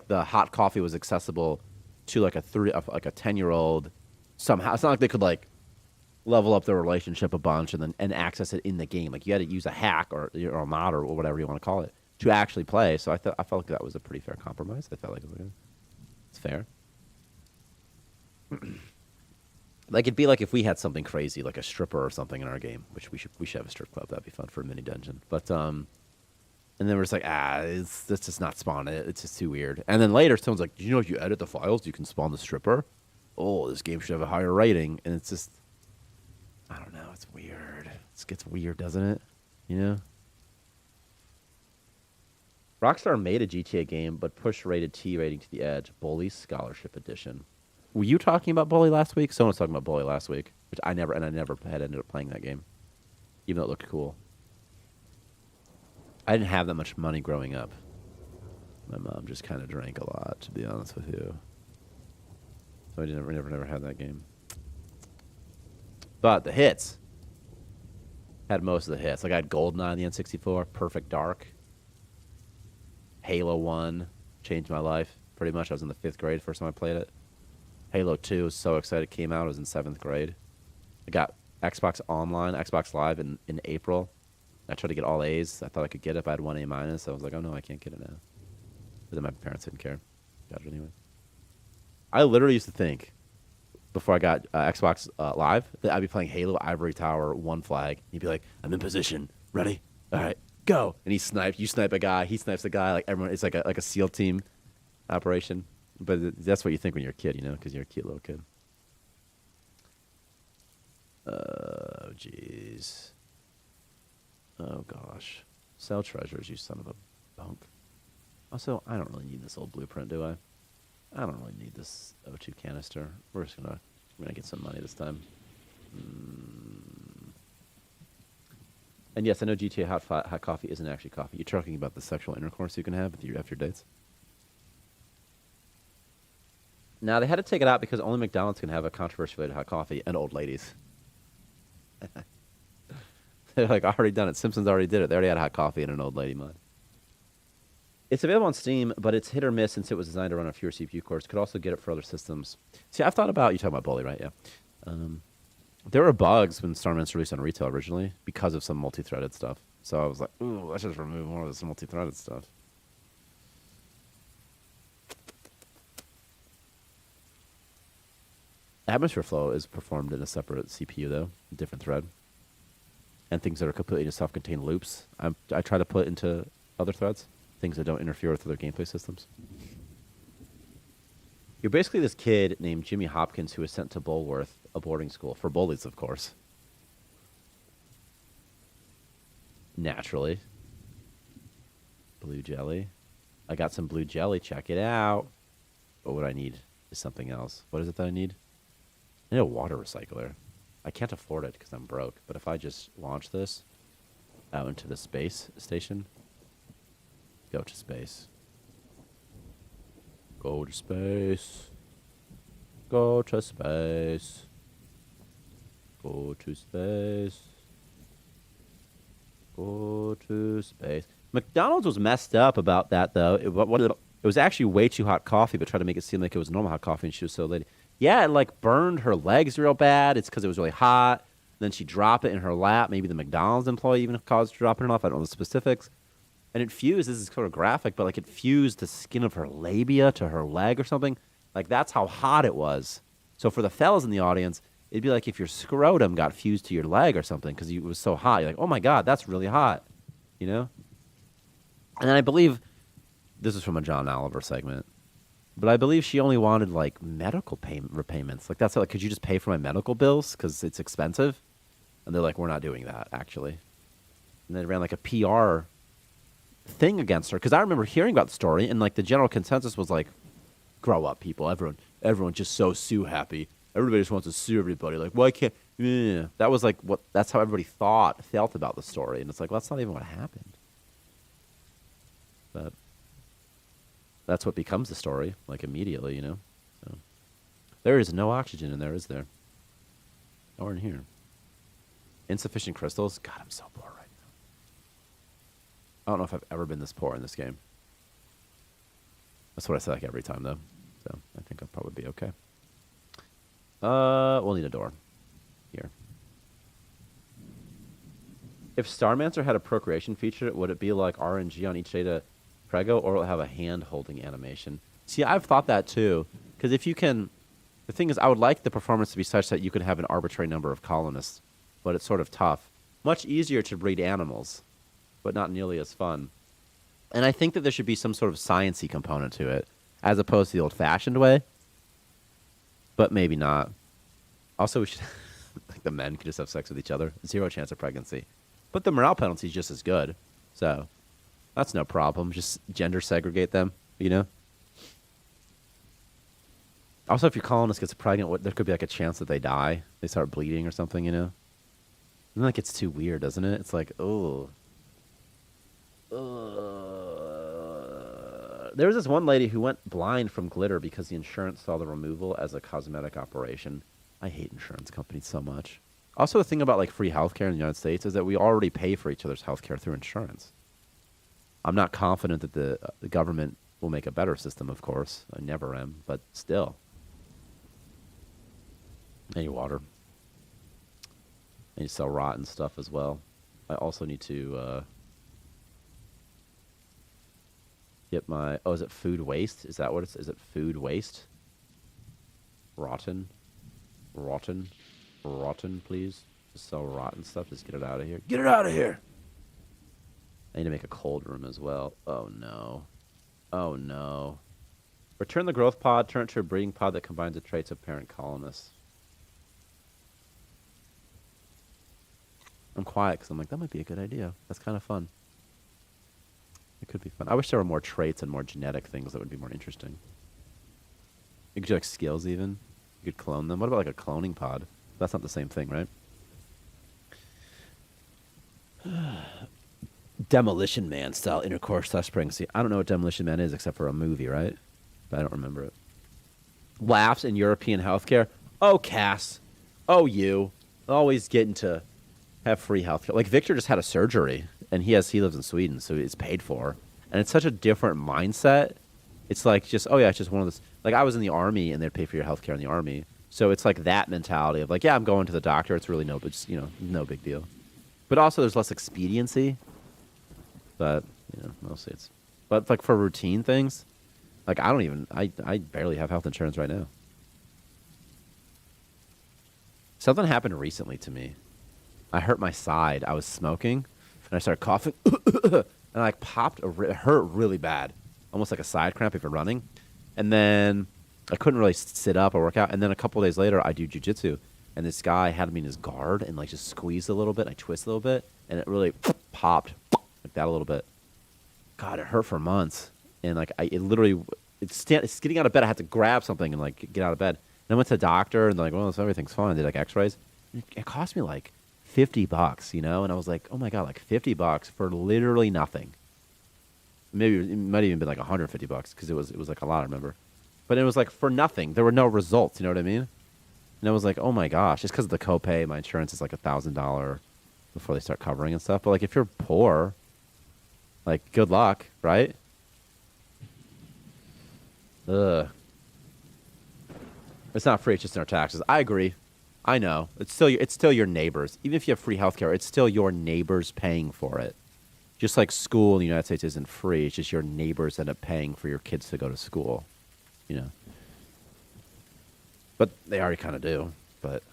the hot coffee was accessible to like a 10-year-old somehow. It's not like they could like level up their relationship a bunch and access it in the game. Like, you had to use a hack or a mod or whatever you want to call it to actually play. So I felt like that was a pretty fair compromise. I felt like it's fair. Like, it'd be like if we had something crazy like a stripper or something in our game, which we should have a strip club. That'd be fun for a mini dungeon. But and then we're just like, it's just not spawn it. It's just too weird. And then later someone's like, do you know if you edit the files you can spawn the stripper? Oh, this game should have a higher rating. And it's just, I don't know, it's weird. It gets weird, doesn't it? You know? Rockstar made a GTA game, but pushed rated T rating to the edge. Bully Scholarship Edition. Were you talking about Bully last week? Someone was talking about Bully last week, which I never had ended up playing that game, even though it looked cool. I didn't have that much money growing up. My mom just kind of drank a lot, to be honest with you. So I never had that game. But the hits. Had most of the hits. Like, I had GoldenEye on the N64, Perfect Dark, Halo 1, changed my life, pretty much. I was in the 5th grade first time I played it. Halo 2, was so excited it came out. I was in 7th grade. I got Xbox Online, Xbox Live in April. I tried to get all A's. I thought I could get it if I had 1 A-. So I was like, oh, no, I can't get it now. But then my parents didn't care. Got it anyway. I literally used to think, before I got Xbox Live, that I'd be playing Halo Ivory Tower, one flag. He'd be like, I'm in position. Ready? All right, go. And you snipe a guy, he snipes a guy. Like, everyone, it's like a SEAL team operation. But that's what you think when you're a kid, you know, because you're a cute little kid. Oh, jeez. Oh, gosh. Sell treasures, you son of a bunk. Also, I don't really need this old blueprint, do I? I don't really need this O2 canister. We're gonna get some money this time. And yes, I know GTA hot coffee isn't actually coffee. You're talking about the sexual intercourse you can have with after your dates. Now, they had to take it out because only McDonald's can have a controversy-related hot coffee and old ladies. They're like, already done it. Simpsons already did it. They already had hot coffee and an old lady mod. It's available on Steam, but it's hit or miss since it was designed to run on fewer CPU cores. Could also get it for other systems. See, I've thought about, you talking about Bully, right? Yeah. There were bugs when Starmancer released on retail originally because of some multi-threaded stuff. So I was like, ooh, let's just remove more of this multi-threaded stuff. Atmosphere flow is performed in a separate CPU, though, a different thread. And things that are completely just self-contained loops, I try to put into other threads, things that don't interfere with other gameplay systems. You're basically this kid named Jimmy Hopkins who was sent to Bulworth, a boarding school, for bullies, of course. Naturally. Blue jelly. I got some blue jelly. Check it out. But what I need is something else. What is it that I need? I need a water recycler. I can't afford it because I'm broke. But if I just launch this out into the space station, go to space. Go to space. Go to space. Go to space. Go to space. McDonald's was messed up about that, though. It was actually way too hot coffee, but tried to make it seem like it was normal hot coffee, and she was so lady. Yeah, it like burned her legs real bad. It's because it was really hot. Then she dropped it in her lap. Maybe the McDonald's employee even caused her dropping it off. I don't know the specifics. And it fused. This is sort of graphic, but like it fused the skin of her labia to her leg or something. Like that's how hot it was. So for the fellas in the audience, it'd be like if your scrotum got fused to your leg or something because it was so hot. You're like, oh my God, that's really hot. You know? And I believe this is from a John Oliver segment, but I believe she only wanted like medical repayments. Like that's like, could you just pay for my medical bills because it's expensive? And they're like, we're not doing that actually. And they ran like a PR thing against her because I remember hearing about the story and like the general consensus was like, grow up, people. Everyone's just so sue happy. Everybody just wants to sue everybody. Like, why can't? Yeah. That was like what. That's how everybody felt about the story, and it's like, well, that's not even what happened. But that's what becomes the story, like immediately, you know. So there is no oxygen in there, is there? Or in here. Insufficient crystals. God, I'm so poor right now. I don't know if I've ever been this poor in this game. That's what I say like every time, though. So I think I'll probably be okay. We'll need a door. Here. If Starmancer had a procreation feature, would it be like RNG on each data prego, or will it have a hand-holding animation? See, I've thought that too. Because if you can... The thing is, I would like the performance to be such that you could have an arbitrary number of colonists. But it's sort of tough. Much easier to breed animals, but not nearly as fun. And I think that there should be some sort of science-y component to it, as opposed to the old-fashioned way. But maybe not. Also, we should... like the men could just have sex with each other. 0 chance of pregnancy. But the morale penalty is just as good. So, that's no problem. Just gender segregate them, you know? Also, if your colonist gets pregnant, there could be like a chance that they die. They start bleeding or something, you know? And like it's too weird, doesn't it? It's like, oh. There was this one lady who went blind from glitter because the insurance saw the removal as a cosmetic operation. I hate insurance companies so much. Also, the thing about like free healthcare in the United States is that we already pay for each other's healthcare through insurance. I'm not confident that the government will make a better system, of course. I never am, but still. Any water. I need to sell rotten stuff as well. I also need to get my... Oh, is it food waste? Is that what it's... Is it food waste? Rotten. Rotten. Rotten, please. Just sell rotten stuff. Just get it out of here. Get it out of here! I need to make a cold room as well. Oh, no. Oh, no. Return the growth pod. Turn it to a breeding pod that combines the traits of parent colonists. I'm quiet because I'm like, that might be a good idea. That's kind of fun. It could be fun. I wish there were more traits and more genetic things that would be more interesting. You could do like skills even. You could clone them. What about like a cloning pod? That's not the same thing, right? Demolition Man style intercourse / pregnancy. I don't know what Demolition Man is except for a movie, right? But I don't remember it. Laughs in European healthcare. Oh, Cass. Oh, you. Always getting to have free healthcare. Like Victor just had a surgery, and he lives in Sweden, so it's paid for. And it's such a different mindset. It's like just, oh yeah, it's just one of those. Like I was in the army, and they'd pay for your healthcare in the army. So it's like that mentality of like, yeah, I'm going to the doctor. It's really no big deal. But also, there's less expediency. But mostly it's. But like for routine things, like I barely have health insurance right now. Something happened recently to me. I hurt my side. I was smoking, and I started coughing, and I like popped. It hurt really bad, almost like a side cramp if you're running. And then I couldn't really sit up or work out. And then a couple days later, I do jujitsu, and this guy had me in his guard and like just squeezed a little bit. And I twist a little bit, and it really popped like that a little bit. God, it hurt for months, and like it's getting out of bed. I had to grab something and like get out of bed. And I went to the doctor, and they're like, well, everything's fine. I did like X-rays. It cost me like $50, and I was like, oh my God, like $50 for literally nothing. Maybe it might even been like $150 because it was like a lot, I remember. But it was like for nothing. There were no results, you know what I mean? And I was like, oh my gosh, just because of the copay, my insurance is like $1,000 before they start covering and stuff. But like if you're poor, like good luck, right? Ugh. It's not free, it's just in our taxes. I agree. I know. It's still your neighbors. Even if you have free healthcare, it's still your neighbors paying for it. Just like school in the United States isn't free, it's just your neighbors end up paying for your kids to go to school. But they already kind of do. But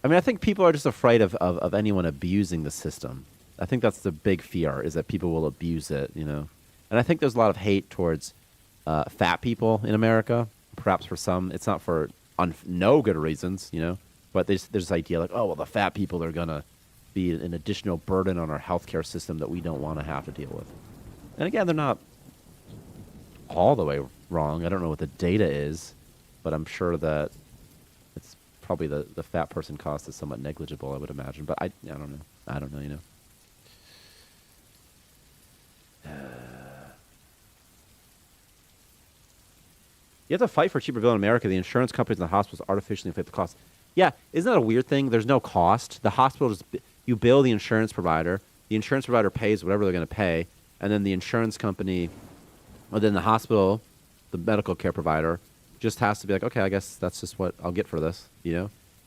I mean, I think people are just afraid of anyone abusing the system. I think that's the big fear, is that people will abuse it, And I think there's a lot of hate towards fat people in America. Perhaps for some, it's not for no good reasons, But there's this idea like, oh, well, the fat people are going to be an additional burden on our healthcare system that we don't want to have to deal with. And again, they're not all the way wrong. I don't know what the data is, but I'm sure that it's probably the fat person cost is somewhat negligible, I would imagine. But I don't know. I don't know, You have to fight for a cheaper bill in America. The insurance companies and the hospitals artificially inflate the cost. Yeah, isn't that a weird thing? There's no cost. The hospital you bill the insurance provider. The insurance provider pays whatever they're going to pay, and then the insurance company, or then the hospital, the medical care provider, just has to be like, okay, I guess that's just what I'll get for this,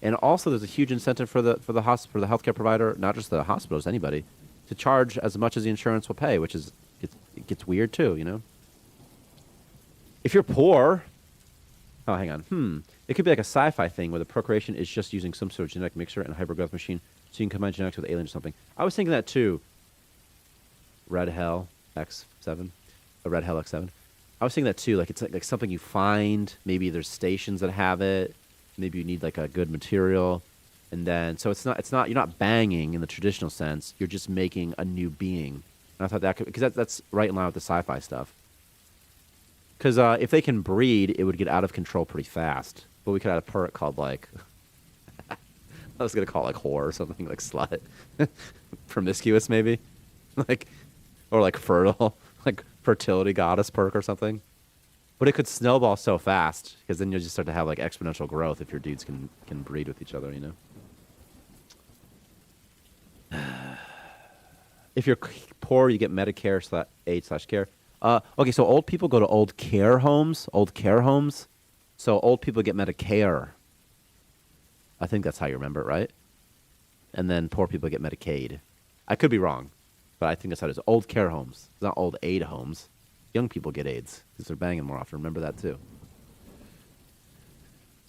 And also, there's a huge incentive for the healthcare provider, not just the hospitals, anybody, to charge as much as the insurance will pay, which is it gets weird too, If you're poor, oh, hang on, it could be like a sci-fi thing where the procreation is just using some sort of genetic mixer and a hypergrowth machine, so you can combine genetics with aliens or something. I was thinking that too. Red Hell X7. I was thinking that too. Like it's like something you find. Maybe there's stations that have it. Maybe you need like a good material, and then so it's not you're not banging in the traditional sense. You're just making a new being. And I thought that because that's right in line with the sci-fi stuff. Because if they can breed, it would get out of control pretty fast. But we could add a perk called like I was gonna call it like whore or something, like slut, promiscuous maybe, or like fertile, like fertility goddess perk or something. But it could snowball so fast because then you'll just start to have like exponential growth if your dudes can breed with each other, If you're poor, you get Medicare /aid/care. Okay, so old people go to old care homes. So old people get Medicare. I think that's how you remember it, right? And then poor people get Medicaid. I could be wrong, but I think that's how it is. Old care homes. It's not old aid homes. Young people get AIDS because they're banging more often. Remember that too.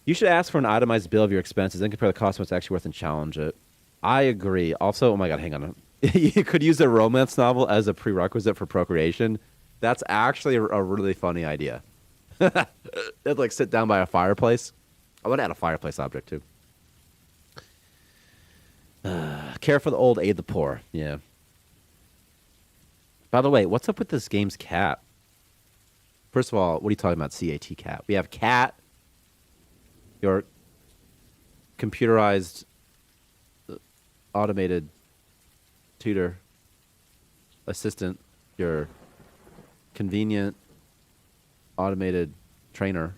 You should ask for an itemized bill of your expenses and compare the cost of what's actually worth and challenge it. I agree. Also, oh my God, hang on. You could use a romance novel as a prerequisite for procreation. That's actually a really funny idea. They'd like sit down by a fireplace. I want to add a fireplace object too. Care for the old, aid the poor. Yeah. By the way, what's up with this game's cat? First of all, what are you talking about, CAT cat? We have cat, your computerized, automated tutor assistant, your convenient automated trainer.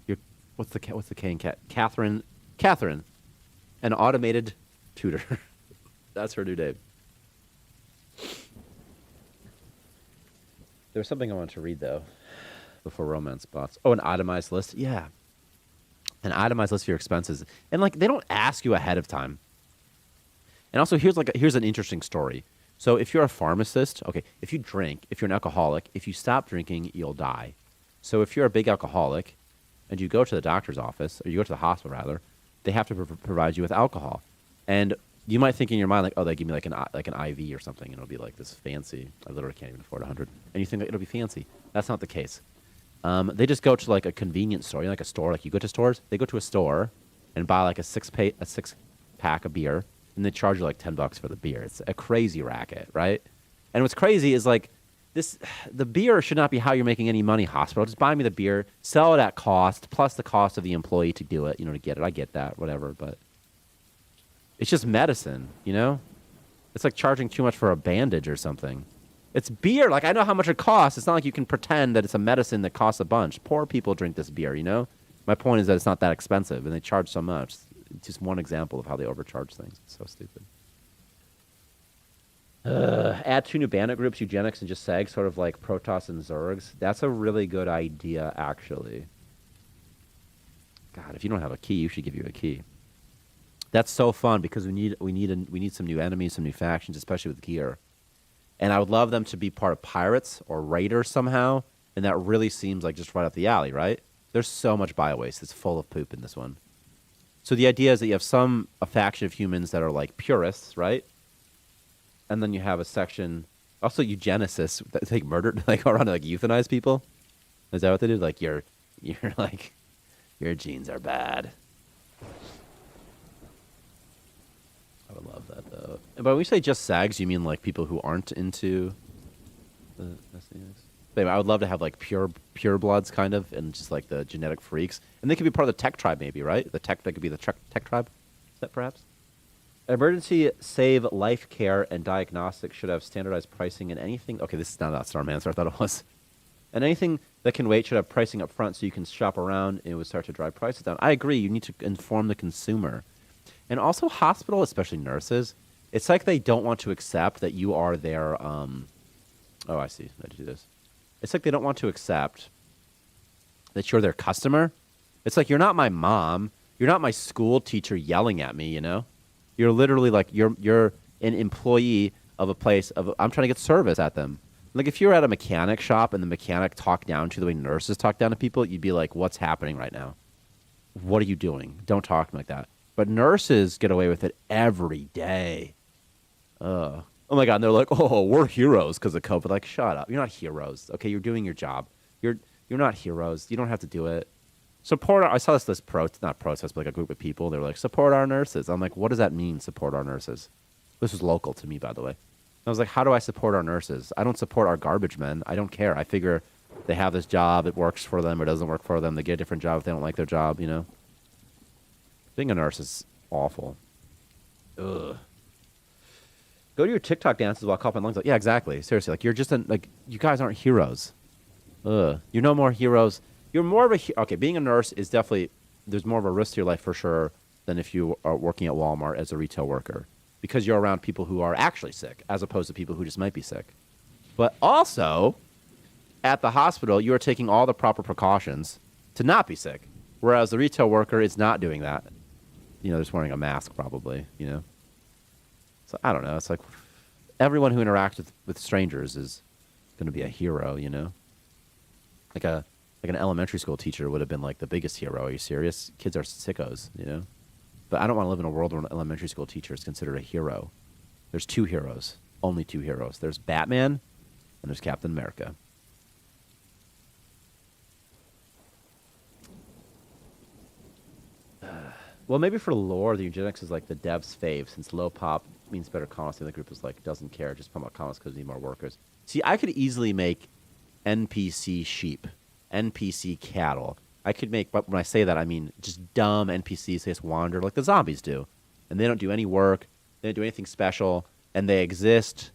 Your what's the K in cat? Catherine, an automated tutor. That's her new name. There was something I wanted to read though before romance bots. Oh, an itemized list. Yeah, an itemized list of your expenses, and like they don't ask you ahead of time. And also, here's an interesting story. So if you're a pharmacist, okay, if you drink, if you're an alcoholic, if you stop drinking, you'll die. So if you're a big alcoholic, and you go to the doctor's office or you go to the hospital rather, they have to provide you with alcohol, and you might think in your mind like, oh, they give me like an IV or something, and it'll be like this fancy. I literally can't even afford 100, and you think like, it'll be fancy. That's not the case. They just go to like a convenience store, like a store. Like you go to stores, they go to a store and buy like a six pack of beer, and they charge you like $10 for the beer. It's a crazy racket, right? And what's crazy is like the beer should not be how you're making any money. Hospital, just buy me the beer, sell it at cost plus the cost of the employee to do it, to get it. I get that, whatever, but it's just medicine, It's like charging too much for a bandage or something. It's beer. Like, I know how much it costs. It's not like you can pretend that it's a medicine that costs a bunch. Poor people drink this beer, My point is that it's not that expensive, and they charge so much. It's just one example of how they overcharge things. It's so stupid. Add 2 new bandit groups, eugenics and just seg, sort of like Protoss and Zergs. That's a really good idea, actually. God, if you don't have a key, you should give you a key. That's so fun because we need some new enemies, some new factions, especially with gear. And I would love them to be part of pirates or raiders somehow. And that really seems like just right up the alley, right? There's so much bio-waste. It's full of poop in this one. So the idea is that you have a faction of humans that are like purists, right? And then you have a section, also eugenicists that take murder, like go around to like euthanize people. Is that what they do? Like you're like, your genes are bad. I would love that though. And by when we say just sags, you mean like people who aren't into the SCX? But anyway, I would love to have like pure bloods kind of, and just like the genetic freaks, and they could be part of the tech tribe maybe, right? They could be the tech tribe. Is that perhaps? Emergency save life care and diagnostics should have standardized pricing, and anything. Okay, this is not about Starmancer. I thought it was. And anything that can wait should have pricing up front so you can shop around and it would start to drive prices down. I agree. You need to inform the consumer. And also hospital, especially nurses, it's like they don't want to accept that you are their, oh, I see. I do this. It's like they don't want to accept that you're their customer. It's like, you're not my mom. You're not my school teacher yelling at me, You're literally like, you're an employee of a place I'm trying to get service at them. Like if you're at a mechanic shop and the mechanic talked down to you the way nurses talk down to people, you'd be like, what's happening right now? What are you doing? Don't talk to me like that. But nurses get away with it every day. Oh my God. And they're like, oh, we're heroes because of COVID. Like, shut up. You're not heroes. Okay, you're doing your job. You're not heroes. You don't have to do it. I saw this not protest, but like a group of people. They were like, support our nurses. I'm like, what does that mean, support our nurses? This was local to me, by the way. I was like, how do I support our nurses? I don't support our garbage men. I don't care. I figure they have this job. It works for them or doesn't work for them. They get a different job if they don't like their job, Being a nurse is awful. Ugh. Go to your TikTok dances while coughing lungs. Yeah, exactly. Seriously, like you're just you guys aren't heroes. Ugh. You're no more heroes. You're more of a okay. Being a nurse is definitely there's more of a risk to your life for sure than if you are working at Walmart as a retail worker, because you're around people who are actually sick as opposed to people who just might be sick. But also, at the hospital, you are taking all the proper precautions to not be sick, whereas the retail worker is not doing that. Just wearing a mask probably. So I don't know. It's like everyone who interacts with strangers is going to be a hero. Like an elementary school teacher would have been like the biggest hero. Are you serious? Kids are sickos, But I don't want to live in a world where an elementary school teacher is considered a hero. There's 2 heroes, only 2 heroes. There's Batman and there's Captain America. Well, maybe for lore, the eugenics is like the dev's fave, since low pop means better colonists. The other group is like, doesn't care, just promote colonists because we need more workers. See, I could easily make NPC sheep, NPC cattle. I could make, but when I say that, I mean just dumb NPCs. They just wander like the zombies do. And they don't do any work. They don't do anything special. And they exist.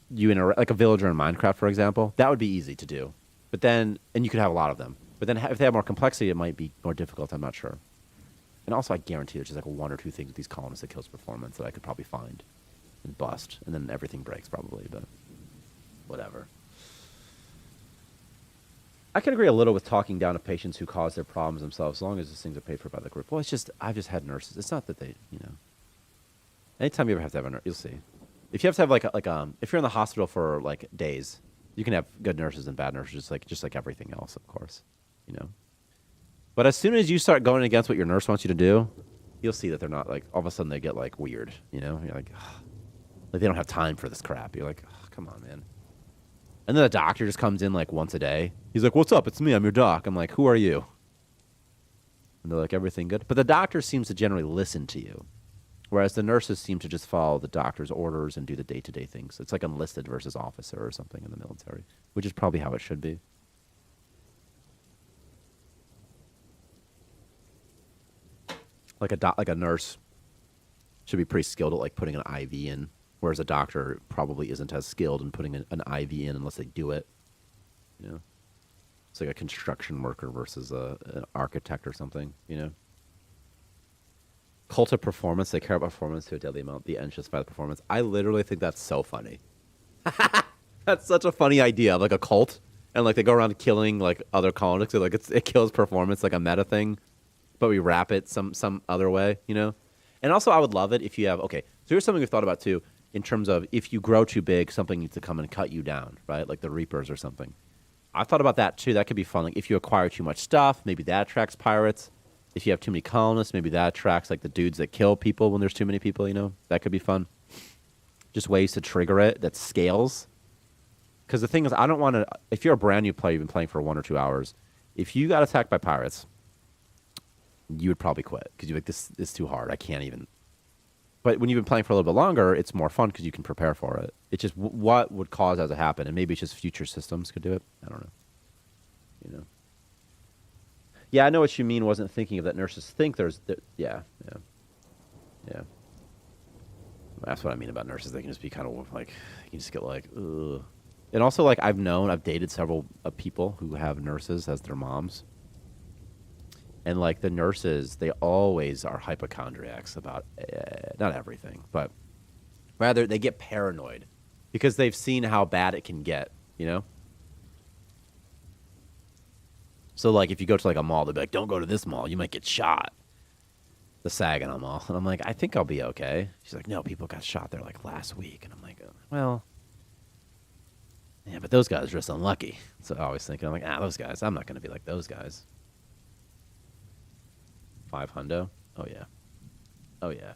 You in like a villager in Minecraft, for example, that would be easy to do. But then, and you could have a lot of them. But then if they have more complexity, it might be more difficult. I'm not sure. And also, I guarantee there's just like one or two things with these colonists that kills performance that I could probably find and bust. And then everything breaks probably, but whatever. I can agree a little with talking down to patients who cause their problems themselves, as long as these things are paid for by the group. Well, it's just, I've just had nurses. It's not that they, anytime you ever have to have a nurse, you'll see. If you have to have if you're in the hospital for like days, you can have good nurses and bad nurses, just like everything else, of course, But as soon as you start going against what your nurse wants you to do, you'll see that they're not like, all of a sudden they get like weird, You're like, ugh. Like they don't have time for this crap. You're like, oh, come on, man. And then the doctor just comes in like once a day. He's like, what's up? It's me. I'm your doc. I'm like, who are you? And they're like, everything good? But the doctor seems to generally listen to you. Whereas the nurses seem to just follow the doctor's orders and do the day-to-day things. It's like enlisted versus officer or something in the military, which is probably how it should be. Like a nurse should be pretty skilled at like putting an IV in, whereas a doctor probably isn't as skilled in putting an IV in unless they do it. It's like a construction worker versus an architect or something. Cult of performance. They care about performance to a deadly amount. The end justify the performance. I literally think that's so funny. That's such a funny idea, like a cult, and like they go around killing like other colonists. So, like it kills performance, like a meta thing, but we wrap it some other way, And also, I would love it if you have. Okay, so here's something we've thought about too, in terms of if you grow too big, something needs to come and cut you down, right? Like the Reapers or something. I've thought about that too. That could be fun. Like if you acquire too much stuff, maybe that attracts pirates. If you have too many colonists, maybe that attracts like the dudes that kill people when there's too many people, That could be fun. Just ways to trigger it that scales. Because the thing is, I don't want to, if you're a brand new player, you've been playing for 1 or 2 hours, if you got attacked by pirates, you would probably quit. Because you're like, this is too hard. I can't even. But when you've been playing for a little bit longer, it's more fun because you can prepare for it. It's just what would cause that to happen. And maybe it's just future systems could do it. I don't know. Yeah, I know what you mean. Wasn't thinking of that. Nurses think yeah. That's what I mean about nurses. They can just be kind of like, you can just get like, ugh. And also, like, I've dated several people who have nurses as their moms. And like the nurses, they always are hypochondriacs about not everything, but rather they get paranoid because they've seen how bad it can get, So, like, if you go to, like, a mall, they'll be like, don't go to this mall. You might get shot. The Saginaw Mall. And I'm like, I think I'll be okay. She's like, no, people got shot there, like, last week. And I'm like, well, yeah, but those guys are just unlucky. So I always think, I'm like, those guys, I'm not going to be like those guys. 5 hundo? Oh, yeah. Oh, yeah.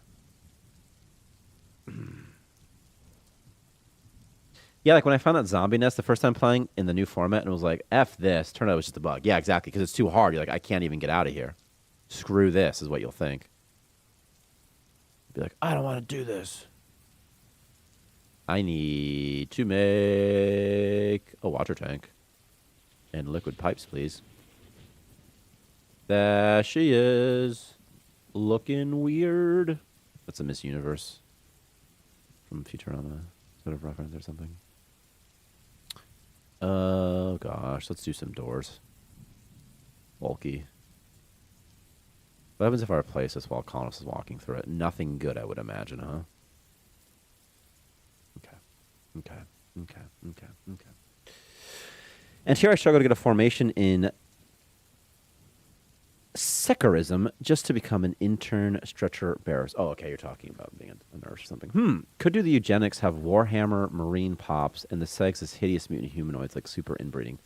Yeah, like when I found that zombie nest the first time playing in the new format and it was like, F this, turned out it was just a bug. Yeah, exactly, because it's too hard. You're like, I can't even get out of here. Screw this is what you'll think. Be like, I don't want to do this. I need to make a water tank. And liquid pipes, please. There she is. Looking weird. That's a Miss Universe from Futurama sort of reference or something. Oh, gosh. Let's do some doors. Bulky. What happens if I replace this while Connors is walking through it? Nothing good, I would imagine, huh? Okay. And here I struggle to get a formation in secularism just to become an intern stretcher bearer. Oh, okay, you're talking about being a nurse or something. Could do the eugenics have Warhammer Marine pops and the sex as hideous mutant humanoids like super inbreeding?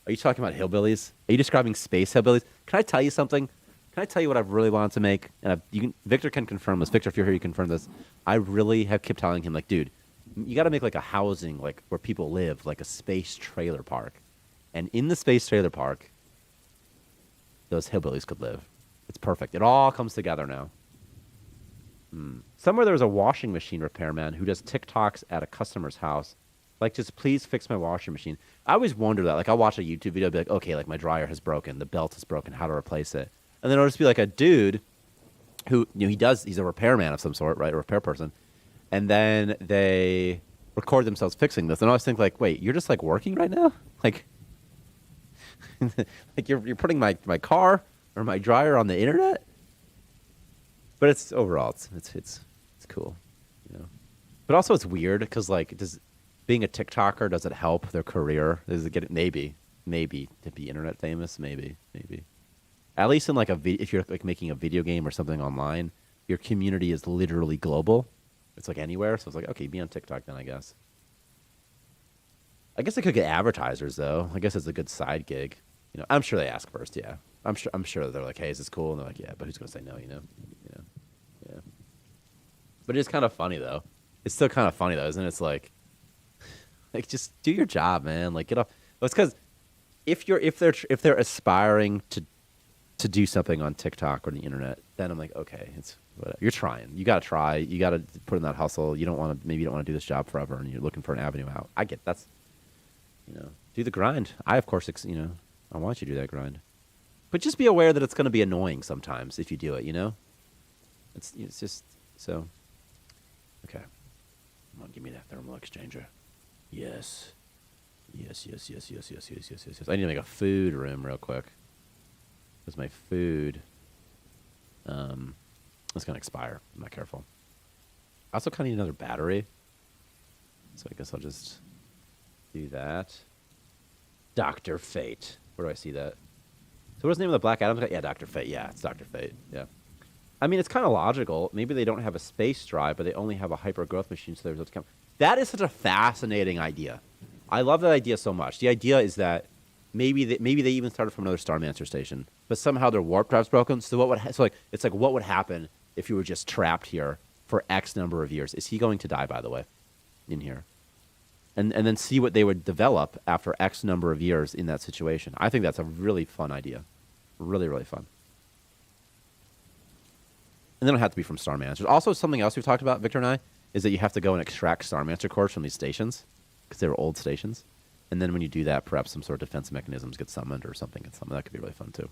Are you talking about hillbillies? Are you describing space hillbillies? Can I tell you something? Can I tell you what I've really wanted to make? And Victor can confirm this. Victor, if you're here, you confirm this. I really have kept telling him, like, dude, you got to make like a housing, like where people live, like a space trailer park. And in the space trailer park, those hillbillies could live. It's perfect. It all comes together now. Somewhere there was a washing machine repairman who does TikToks at a customer's house. Like, just please fix my washing machine. I always wonder that. Like, I'll watch a YouTube video, be like, okay, like my dryer has broken, the belt is broken, how to replace it. And then it'll just be like a dude who, he's a repairman of some sort, right? A repair person. And then they record themselves fixing this. And I always think, like, wait, you're just like working right now? Like, like you're putting my car or my dryer on the internet? But it's overall, it's cool, you know. But also it's weird because like, being a TikToker, does it help their career? Does it get it? Maybe to be internet famous, maybe. At least in like if you're like making a video game or something online, your community is literally global. It's like anywhere, so it's like okay, be on TikTok then, I guess. I guess they could get advertisers though. I guess it's a good side gig. You know, I'm sure they ask first. Yeah, I'm sure they're like, hey, is this cool? And they're like, yeah, but who's gonna say no? You know. Yeah. But it's kind of funny though. It's still kind of funny though, isn't it? It's like just do your job, man. Like get off. Well, it's because if they're aspiring to do something on TikTok or the internet, then I'm like, okay, it's whatever. You're trying. You gotta try. You gotta put in that hustle. You don't want to. Maybe you don't want to do this job forever, and you're looking for an avenue out. I get that's. Do the grind. I of course, I want you to do that grind, but just be aware that it's going to be annoying sometimes if you do it. It's just so. Okay, come on, give me that thermal exchanger. Yes. Yes. I need to make a food room real quick. Because my food is going to expire. I'm not careful. I also kind of need another battery. So I guess I'll just do that. Dr. Fate. Where do I see that? So what's the name of the Black Adam guy? Yeah, Dr. Fate. Yeah, it's Dr. Fate. Yeah. I mean, it's kind of logical. Maybe they don't have a space drive, but they only have a hyper-growth machine, so there's a come. That is such a fascinating idea. I love that idea so much. The idea is that maybe they even started from another Starmancer station, but somehow their warp drive's broken. So what would happen if you were just trapped here for X number of years? Is he going to die, by the way, in here? And then see what they would develop after X number of years in that situation. I think that's a really fun idea. Really, really fun. And they don't have to be from Starmancer. Also, something else we've talked about, Victor and I, is that you have to go and extract Starmancer cores from these stations because they were old stations. And then when you do that, perhaps some sort of defense mechanisms get summoned or something. That could be really fun, too.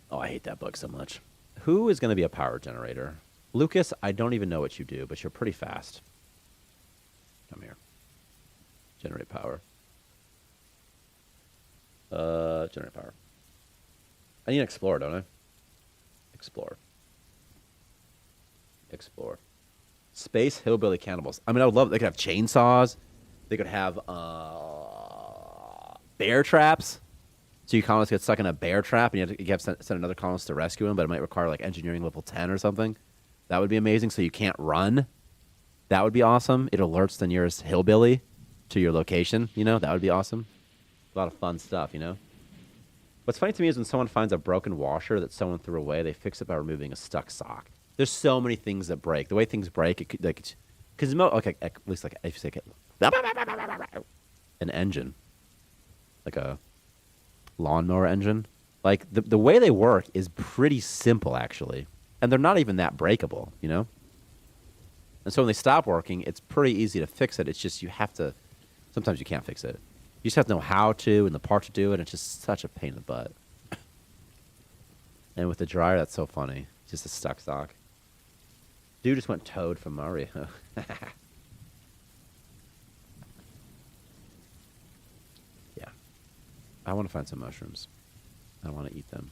Oh, I hate that bug so much. Who is going to be a power generator? Lucas, I don't even know what you do, but you're pretty fast. Come here. Generate power. Generate power. I need an explorer, don't I? Explore. Space hillbilly cannibals. I mean, I would love. They could have chainsaws. They could have bear traps. So your colonists get stuck in a bear trap, and you have to send another colonist to rescue him, but it might require like engineering level 10 or something. That would be amazing. So you can't run. That would be awesome. It alerts the nearest hillbilly to your location. That would be awesome. A lot of fun stuff. What's funny to me is when someone finds a broken washer that someone threw away, they fix it by removing a stuck sock. There's so many things that break. The way things break, it could, because at least like if you say an engine, like a lawnmower engine, like the way they work is pretty simple actually, and they're not even that breakable, And so when they stop working, it's pretty easy to fix it. It's just sometimes you can't fix it. You just have to know how to and the part to do it. It's just such a pain in the butt. And with the dryer, that's so funny. Just a stuck sock. Dude just went Toad from Mario. Yeah. I want to find some mushrooms. I want to eat them.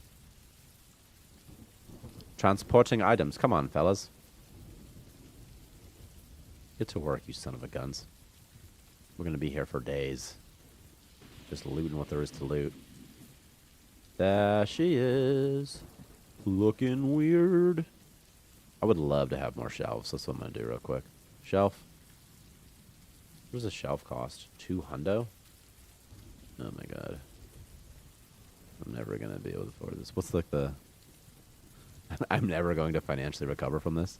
Transporting items. Come on, fellas. Get to work, you son of a guns. We're going to be here for days. Just looting what there is to loot. There she is. Looking weird. I would love to have more shelves. That's what I'm going to do real quick. Shelf. What does a shelf cost? $200? Oh my god. I'm never going to be able to afford this. What's like the... I'm never going to financially recover from this.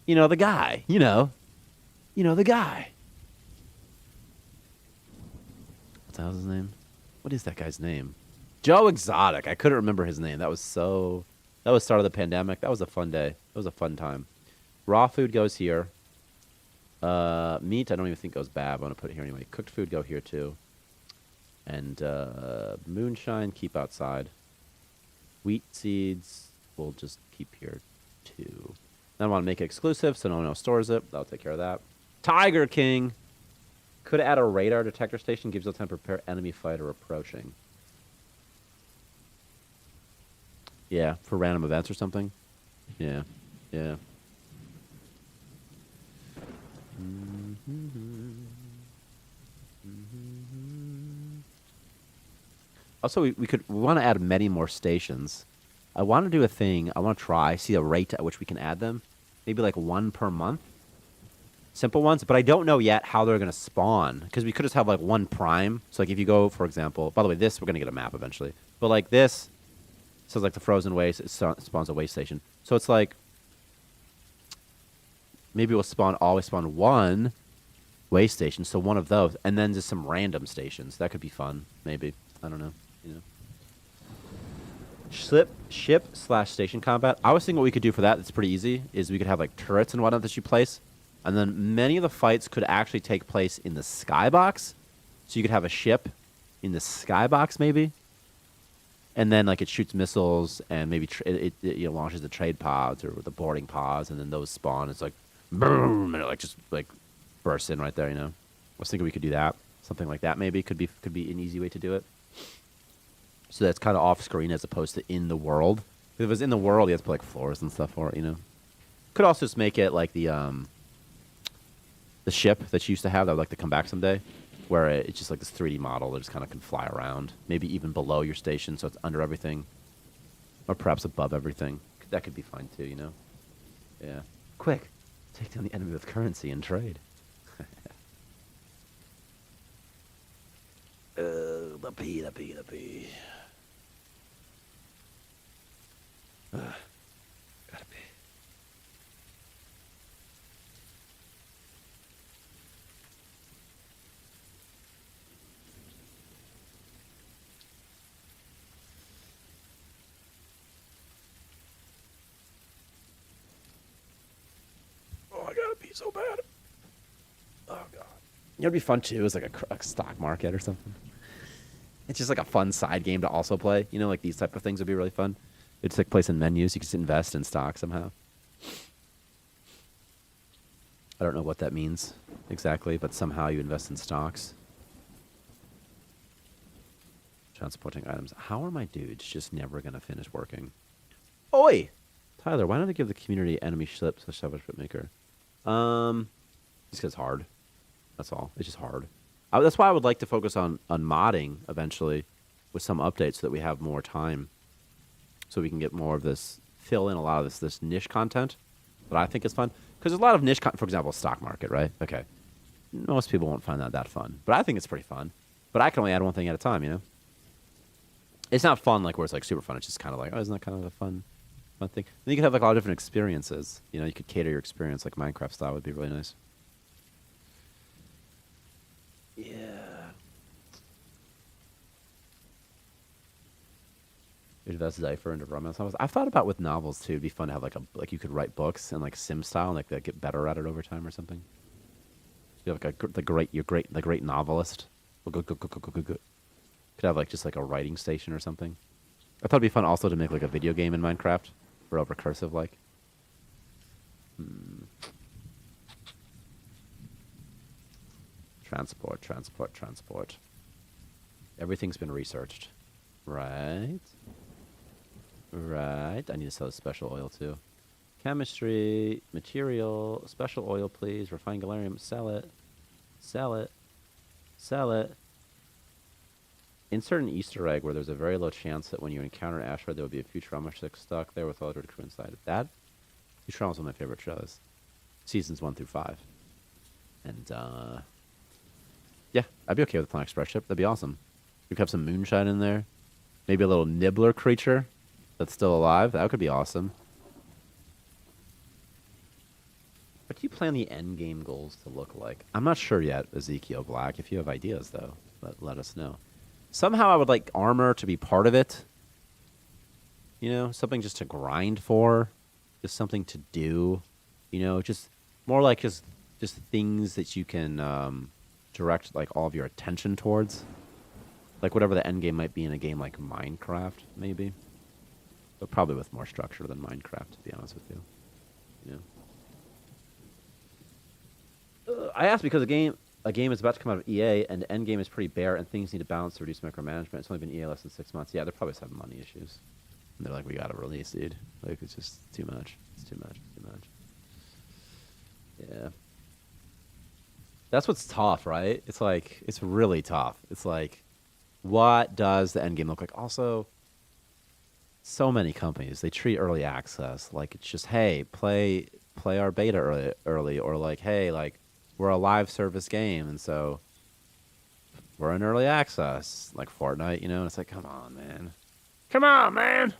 The guy. The guy. What's his name? What is that guy's name? Joe Exotic. I couldn't remember his name. That was start of the pandemic. That was a fun day. That was a fun time. Raw food goes here. Meat, I don't even think goes bad. I'm going to put it here anyway. Cooked food go here too. And moonshine, keep outside. Wheat seeds, we'll just keep here too. Then I want to make it exclusive so no one else stores it. That'll take care of that. Tiger King. Could add a radar detector station. Gives you time to prepare enemy fighter approaching. Yeah, for random events or something. Yeah, yeah. Also, we want to add many more stations. I want to do a thing. I want to try, see a rate at which we can add them. Maybe like one per month. Simple ones, but I don't know yet how they're going to spawn. Because we could just have like one prime. So like if you go, for example, by the way, this, we're going to get a map eventually. But like this, so it's like the frozen waste, it spawns a waste station. So it's like, maybe we'll always spawn one waste station. So one of those, and then just some random stations. That could be fun, maybe. I don't know. You know. Ship/station combat. I was thinking what we could do for that. That's pretty easy. Is we could have like turrets and whatnot that you place, and then many of the fights could actually take place in the skybox. So you could have a ship in the skybox maybe, and then like it shoots missiles and maybe it launches the trade pods or the boarding pods, and then those spawn. It's like boom, and it like just like bursts in right there. You know. I was thinking we could do that. Something like that maybe could be an easy way to do it. So that's kind of off screen as opposed to in the world. If it was in the world, you have to put like floors and stuff for it, you know. Could also just make it like the ship that you used to have that would like to come back someday, where it's just like this 3D model that just kind of can fly around, maybe even below your station, so it's under everything, or perhaps above everything. That could be fine too, you know. Yeah. Quick, take down the enemy with currency and trade. The pee. Gotta pee. Oh, I gotta pee so bad. Oh, God. You know, it'd be fun, too, is like a stock market or something. It's just like a fun side game to also play. You know, like these type of things would be really fun. It'd take place in menus. You could just invest in stock somehow. I don't know what that means exactly, but somehow you invest in stocks. Transporting items. How are my dudes just never going to finish working? Oi! Tyler, why don't they give the community enemy slips to Savage Maker? Just because it's hard. That's all. It's just hard. That's why I would like to focus on modding eventually with some updates so that we have more time. So we can get more of this, fill in a lot of this niche content. But I think it's fun. Because there's a lot of niche content, for example, stock market, right? Okay. Most people won't find that fun. But I think it's pretty fun. But I can only add one thing at a time, you know? It's not fun like where it's like super fun. It's just kind of like, oh, isn't that kind of a fun thing? Then you could have like a lot of different experiences. You know, you could cater your experience like Minecraft style would be really nice. Yeah. Invest Zypher into romance novels. I've thought about with novels too. It'd be fun to have like you could write books and like Sim style, and like get better at it over time or something. You have like the great novelist. Could have like just like a writing station or something. I thought it'd be fun also to make like a video game in Minecraft, real recursive like. Transport. Everything's been researched. Right. I need to sell a special oil too. Chemistry, material, special oil please. Refined galarium, sell it. Insert an Easter egg where there's a very low chance that when you encounter an asteroid there will be a Futurama ship stuck there with all the crew inside it. That Futurama's one of my favorite shows. Seasons 1 through 5. And yeah, I'd be okay with a Planet Express ship. That'd be awesome. We could have some moonshine in there. Maybe a little nibbler creature that's still alive. That could be awesome. What do you plan the end game goals to look like? I'm not sure yet, Ezekiel Black. If you have ideas, though, let us know. Somehow I would like armor to be part of it. Something just to grind for, just something to do. Just more like just things that you can direct like all of your attention towards, like whatever the end game might be in a game like Minecraft, maybe, but probably with more structure than Minecraft, to be honest with you. I asked because a game is about to come out of EA, and the end game is pretty bare, and things need to balance to reduce micromanagement. It's only been EA less than 6 months. Yeah, they're probably just having money issues. And they're like, we gotta release, dude. Like, it's just too much. It's too much. Too much. Yeah. That's what's tough, right? It's like, it's really tough. It's like, what does the end game look like? Also, so many companies, they treat early access like it's just, hey, play our beta early, or like, hey, like, we're a live service game, and so we're in early access, like Fortnite, and it's like, come on, man. Come on, man.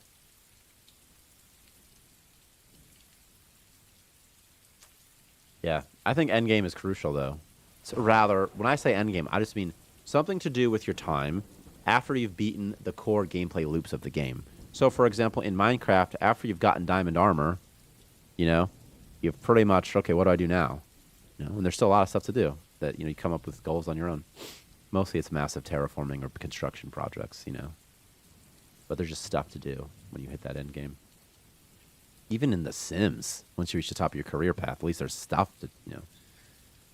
Yeah, I think endgame is crucial, though. So rather, when I say endgame, I just mean something to do with your time after you've beaten the core gameplay loops of the game. So, for example, in Minecraft, after you've gotten diamond armor, you've pretty much, okay, what do I do now? And there's still a lot of stuff to do that, you come up with goals on your own. Mostly it's massive terraforming or construction projects, But there's just stuff to do when you hit that end game. Even in The Sims, once you reach the top of your career path, at least there's stuff to,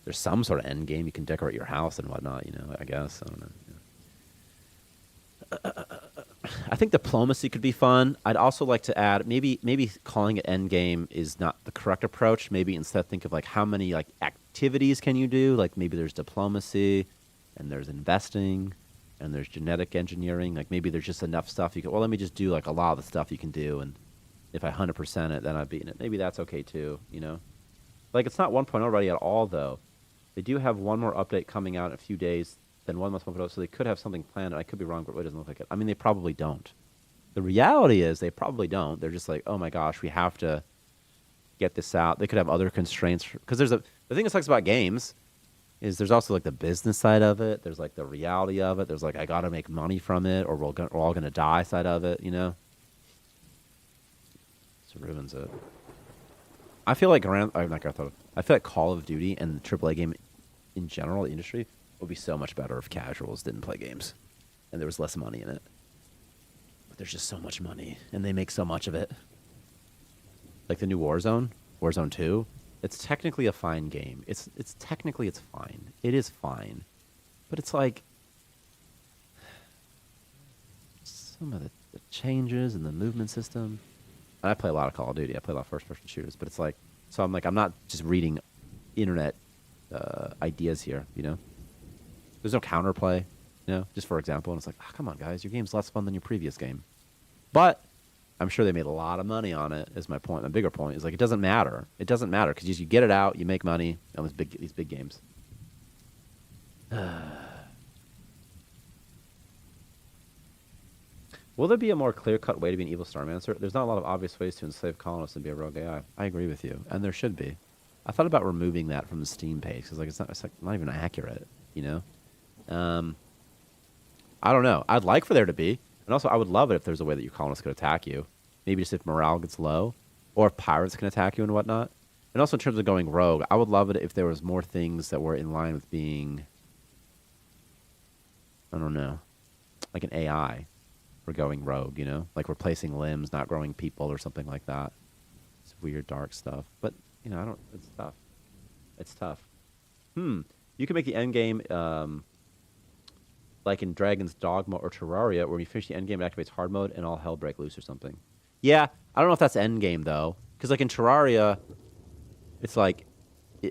there's some sort of end game. You can decorate your house and whatnot, I guess. I don't know. I think diplomacy could be fun. I'd also like to add, maybe calling it end game is not the correct approach. Maybe instead think of like how many like activities can you do? Like maybe there's diplomacy and there's investing and there's genetic engineering. Like maybe there's just enough stuff you can, well, let me just do like a lot of the stuff you can do, and if I 100% it, then I've beaten it. Maybe that's okay too, Like it's not 1.0 already at all, though. They do have one more update coming out in a few days than 1.0, so they could have something planned. And I could be wrong, but it doesn't look like it. I mean, they probably don't. The reality is they probably don't. They're just like, oh my gosh, we have to get this out. They could have other constraints. Because the thing that sucks about games is there's also like the business side of it. There's like the reality of it. There's like, I got to make money from it, or we're all going to die side of it, It ruins it. I feel like I feel like Call of Duty and the AAA game in general, the industry, would be so much better if casuals didn't play games and there was less money in it. But there's just so much money, and they make so much of it. Like the new Warzone 2, it's technically a fine game. It's fine. It is fine. But it's like some of the changes in the movement system. And I play a lot of Call of Duty. I play a lot of first-person shooters. But it's like, so I'm like, I'm not just reading internet ideas here, There's no counterplay, just for example. And it's like, oh, come on, guys, your game's less fun than your previous game. But I'm sure they made a lot of money on it, is my point. My bigger point is like, it doesn't matter. It doesn't matter because you get it out, you make money on these big games. Will there be a more clear-cut way to be an evil Starmancer? There's not a lot of obvious ways to enslave colonists and be a rogue AI. I agree with you, and there should be. I thought about removing that from the Steam page because it's not even accurate, I don't know. I'd like for there to be, and also I would love it if there's a way that your colonists could attack you. Maybe just if morale gets low, or if pirates can attack you and whatnot. And also in terms of going rogue, I would love it if there was more things that were in line with being, I don't know, like an AI for going rogue, like replacing limbs, not growing people, or something like that. It's weird, dark stuff. But it's tough. It's tough. You can make the end game like in Dragon's Dogma or Terraria, where when you finish the end game, it activates hard mode and all hell break loose or something. Yeah, I don't know if that's end game though, because like in Terraria, it's like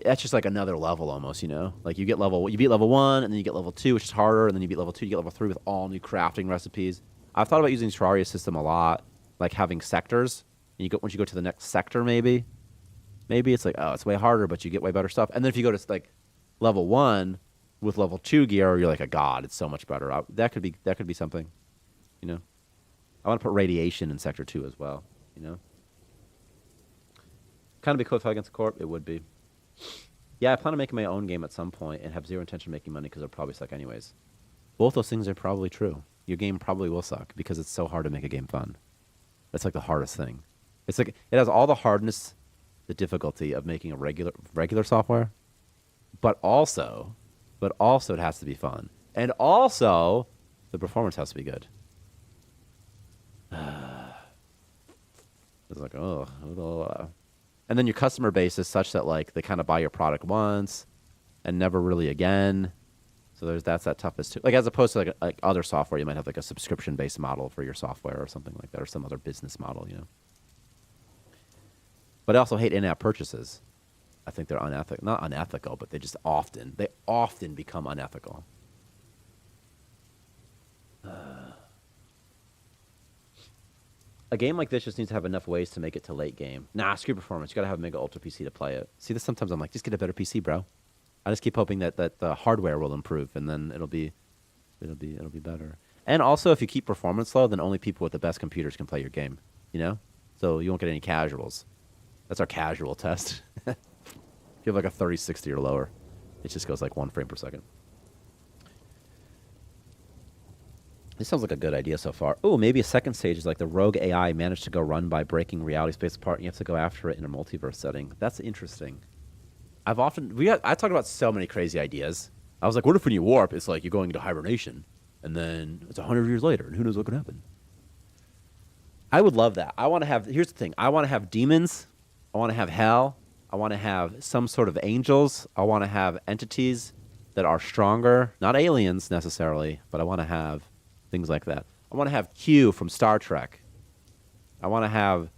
that's just like another level almost, Like you beat level 1, and then you get level 2, which is harder, and then you beat level 2, you get level 3 with all new crafting recipes. I've thought about using the Terraria system a lot, like having sectors. And once you go to the next sector, maybe it's like, oh, it's way harder, but you get way better stuff. And then if you go to like level 1 with level 2 gear, you're like a god. It's so much better. That could be something, I want to put radiation in sector 2 as well, Kind of be cool to fight against the corp. It would be. Yeah, I plan on making my own game at some point and have zero intention of making money because it'll probably suck anyways. Both those things are probably true. Your game probably will suck because it's so hard to make a game fun. That's like the hardest thing. It's like it has all the hardness, the difficulty of making a regular software, but also it has to be fun. And also the performance has to be good. It's like, oh. And then your customer base is such that like they kind of buy your product once and never really again. So that's that toughness too. Like as opposed to like other software, you might have like a subscription based model for your software or something like that, or some other business model, you know. But I also hate in-app purchases. I think they're unethical. Not unethical, but they often become unethical. A game like this just needs to have enough ways to make it to late game. Nah, screw performance. You gotta have a Mega Ultra PC to play it. See, this sometimes I'm like, just get a better PC, bro. I just keep hoping that the hardware will improve, and then it'll be better. And also, if you keep performance low, then only people with the best computers can play your game. You know, so you won't get any casuals. That's our casual test. If you have like a 3060 or lower, it just goes like 1 frame per second. This sounds like a good idea so far. Oh, maybe a second stage is like the rogue AI managed to go run by breaking reality space apart, and you have to go after it in a multiverse setting. That's interesting. I talked about so many crazy ideas. I was like, what if when you warp, it's like you're going into hibernation, and then it's 100 years later, and who knows what could happen? I would love that. Here's the thing. I want to have demons. I want to have hell. I want to have some sort of angels. I want to have entities that are stronger. Not aliens necessarily, but I want to have things like that. I want to have Q from Star Trek. I want to have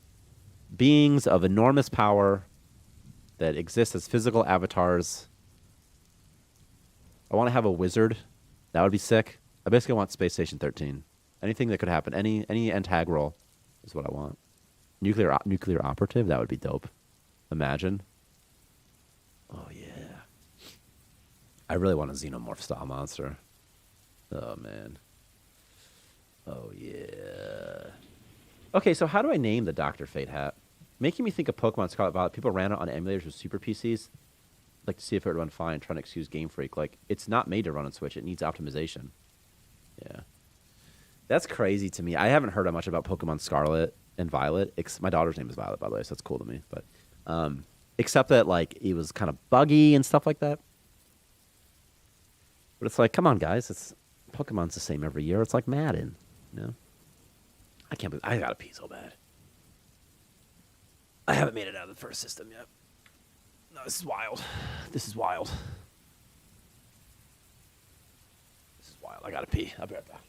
beings of enormous power that exist as physical avatars. I want to have a wizard. That would be sick. I basically want Space Station 13. Anything that could happen. Any integral is what I want. Nuclear operative. That would be dope. Imagine. Oh yeah. I really want a xenomorph style monster. Oh man. Oh yeah. Okay, so how do I name the Dr. Fate hat? Making me think of Pokemon Scarlet Violet. People ran it on emulators with super PCs. Like to see if it would run fine, trying to excuse Game Freak. Like, it's not made to run on Switch. It needs optimization. Yeah. That's crazy to me. I haven't heard much about Pokemon Scarlet and Violet. My daughter's name is Violet, by the way, so that's cool to me. But except that, like, it was kind of buggy and stuff like that. But it's like, come on, guys. Pokemon's the same every year. It's like Madden, you know? I can't believe I gotta pee so bad. I haven't made it out of the first system yet. No, this is wild. This is wild. This is wild. I gotta pee. I'll be right back.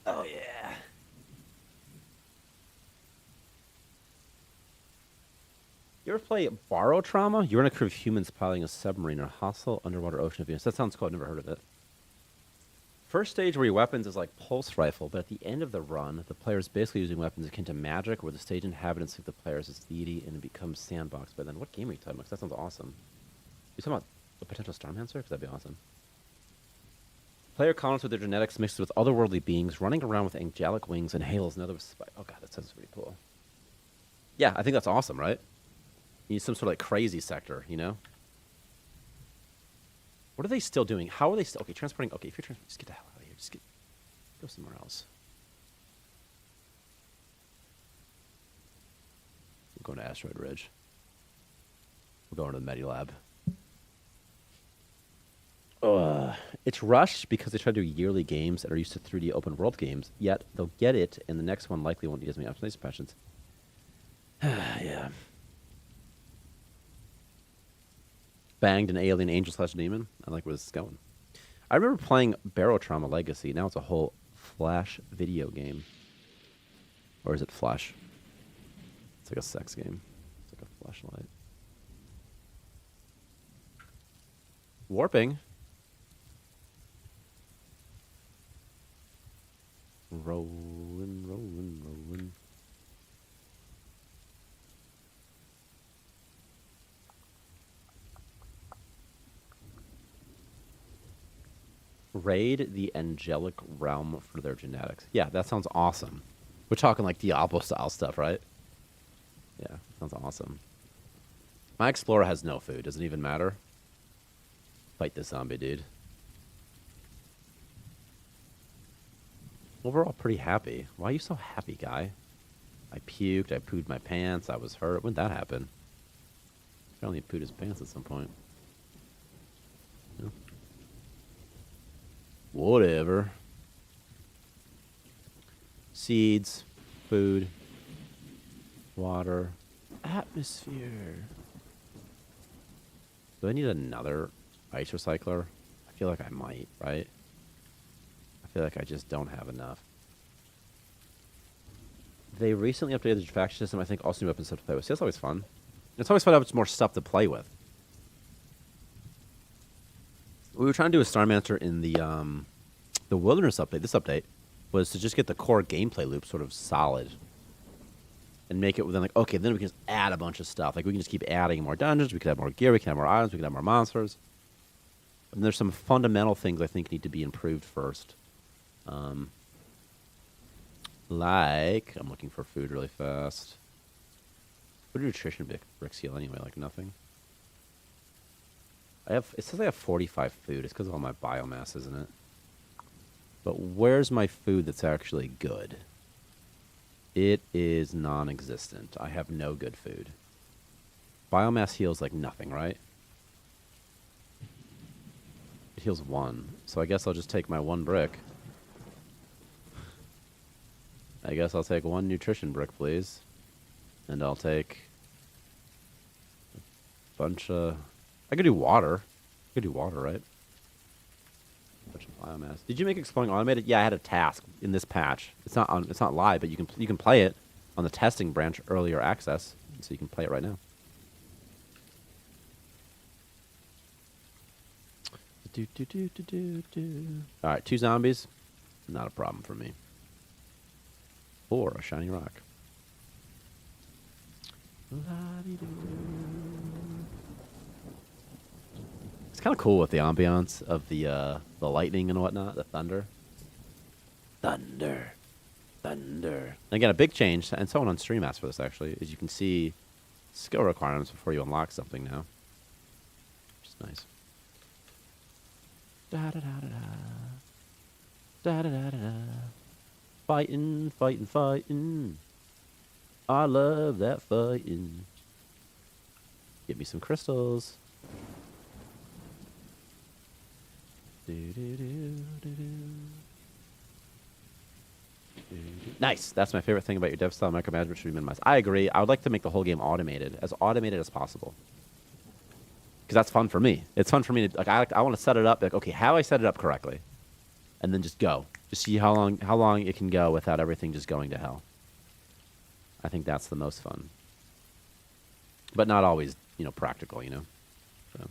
Oh, yeah. You ever play Borrow Trauma? You run a crew of humans piloting a submarine in a hostile underwater ocean of Venus. That sounds cool. I've never heard of it. First stage where your weapons is like pulse rifle, but at the end of the run, the player is basically using weapons akin to magic, where the stage inhabitants think the players is deity and it becomes sandbox. But then what game are you talking about? 'Cause that sounds awesome. You talking about a potential Starmancer? Because that'd be awesome. Player colonists with their genetics mixed with otherworldly beings running around with angelic wings and halos and other... Oh, God, that sounds pretty cool. Yeah, I think that's awesome, right? You need some sort of like crazy sector, you know? What are they still doing? How are they still... Okay, transporting... Okay, if you're transporting... Just get the hell out of here. Just get... Go somewhere else. We're going to Asteroid Ridge. We're going to the Medilab. It's rushed because they try to do yearly games that are used to 3D open world games, yet they'll get it, and the next one likely won't need as many optimization passions. Yeah. Banged an alien angel / demon. I like where this is going. I remember playing Barrow Trauma Legacy. Now it's a whole Flash video game. Or is it Flash? It's like a sex game. It's like a flashlight. Warping. Rolling, rolling, rolling. Raid the angelic realm for their genetics. Yeah, that sounds awesome. We're talking like Diablo style stuff, right? Yeah, sounds awesome. My explorer has no food. Doesn't even matter. Fight this zombie, dude. Overall, pretty happy. Why are you so happy, guy? I puked. I pooed my pants. I was hurt. When did that happen? Apparently, he pooed his pants at some point. Yeah. Whatever. Seeds, food, water, atmosphere. Do I need another ice recycler? I feel like I might, right? I feel like I just don't have enough. They recently updated the faction system. I think also new weapons stuff to play with. See, that's always fun. It's always fun to have more stuff to play with. We were trying to do a Starmancer in the Wilderness update. This update was to just get the core gameplay loop sort of solid and make it within like, okay, then we can just add a bunch of stuff. Like we can just keep adding more dungeons. We could have more gear. We can have more items. We can have more monsters. And there's some fundamental things I think need to be improved first. Like, I'm looking for food really fast. What do nutrition bricks heal anyway? Like nothing. It says I have 45 food. It's because of all my biomass, isn't it? But where's my food that's actually good? It is non-existent. I have no good food. Biomass heals like nothing, right? It heals 1. So I guess I'll just take my 1 brick. I guess I'll take 1 nutrition brick, please. And I'll take a bunch of... I could do water. I could do water, right? A bunch of biomass. Did you make exploring automated? Yeah, I had a task in this patch. It's not live, but you can play it on the testing branch earlier access, so you can play it right now. All right, 2 zombies. Not a problem for me. Or a shiny rock. It's kind of cool with the ambiance of the lightning and whatnot, the thunder. Thunder. And again, a big change, and someone on stream asked for this actually, is you can see skill requirements before you unlock something now. Which is nice. Da da da da da. Da da da da da. Fighting, fighting, fighting. I love that fighting. Give me some crystals. Nice. That's my favorite thing about your dev style. Micromanagement should be minimized. I agree. I would like to make the whole game automated as possible. Because that's fun for me. It's fun for me to, like, I want to set it up. Like, okay, how do I set it up correctly? and then just go. Just see how long it can go without everything just going to hell. I think that's the most fun. But not always, practical, So,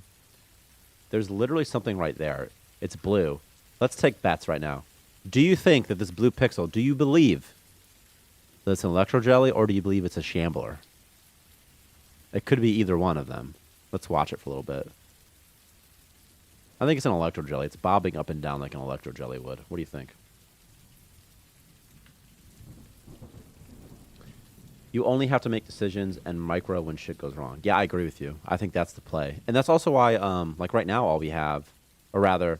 there's literally something right there. It's blue. Let's take bets right now. Do you think that this blue pixel, do you believe that it's an electro jelly, or do you believe it's a shambler? It could be either one of them. Let's watch it for a little bit. I think it's an electro jelly. It's bobbing up and down like an electro jelly would. What do you think? You only have to make decisions and micro when shit goes wrong. Yeah, I agree with you. I think that's the play. And that's also why, like right now, all we have, or rather,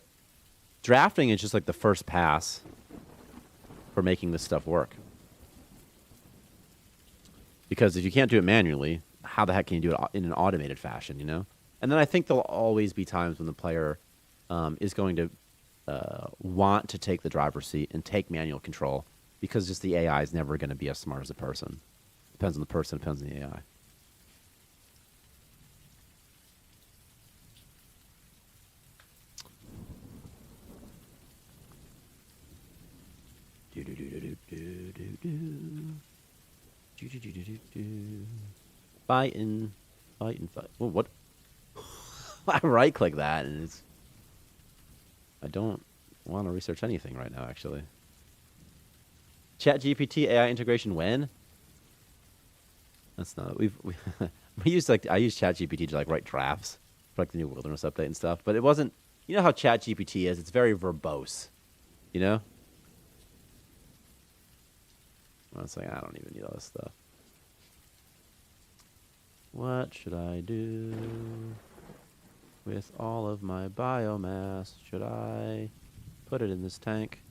drafting is just like the first pass for making this stuff work. Because if you can't do it manually, how the heck can you do it in an automated fashion, And then I think there'll always be times when the player is going to want to take the driver's seat and take manual control, because just the AI is never going to be as smart as the person. Depends on the person, depends on the AI. Fighting. Oh, what? I right click that and I don't want to research anything right now, actually. ChatGPT AI integration when? That's not we use I use ChatGPT to write drafts for the new wilderness update and stuff, but it wasn't. You know how ChatGPT is? It's very verbose. I was like, I don't even need all this stuff. What should I do with all of my biomass? Should I put it in this tank?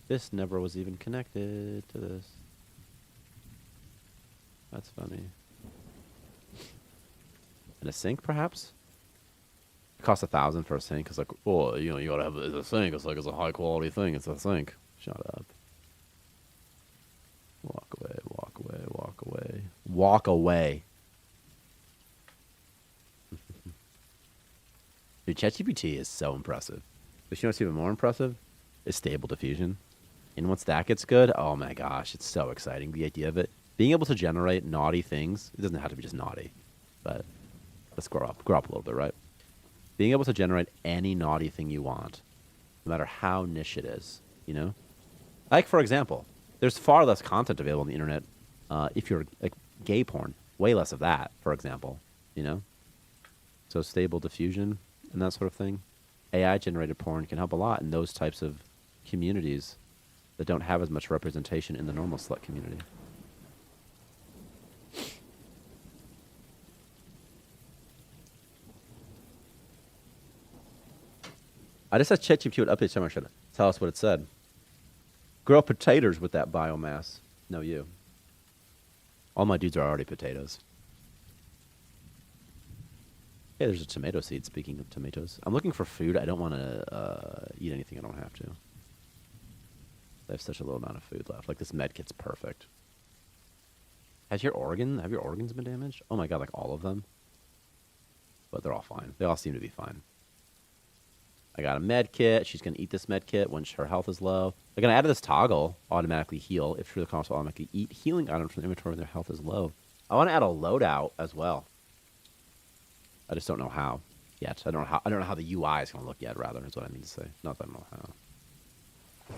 This never was even connected to this. That's funny. In a sink, perhaps? It costs $1,000 for a sink. It's like, well, you gotta have a sink. It's like it's a high quality thing. It's a sink. Shut up. Walk away, walk away, walk away. Walk away. Dude, ChatGPT is so impressive. But you know what's even more impressive? Is Stable Diffusion. And once that gets good, oh my gosh, it's so exciting. The idea of it. Being able to generate naughty things. It doesn't have to be just naughty. But let's grow up a little bit, right? Being able to generate any naughty thing you want, no matter how niche it is, Like, for example, there's far less content available on the internet if you're like gay porn. Way less of that, for example, So Stable Diffusion and that sort of thing. AI-generated porn can help a lot in those types of communities that don't have as much representation in the normal slut community. I just said ChatGPT would update somewhere. Should tell us what it said. Grow potatoes with that biomass. No, you. All my dudes are already potatoes. Hey, there's a tomato seed. Speaking of tomatoes, I'm looking for food. I don't want to eat anything I don't have to. I have such a low amount of food left. Like, this med kit's perfect. Have your organs been damaged? Oh my god, like all of them? But they're all fine. They all seem to be fine. I got a med kit. She's going to eat this med kit when her health is low. They're going to add this toggle, automatically heal. If true, the console automatically eat healing items from the inventory when their health is low. I want to add a loadout as well. I just don't know how yet. I don't know how the UI is going to look yet, rather, is what I mean to say. Not that I don't know how.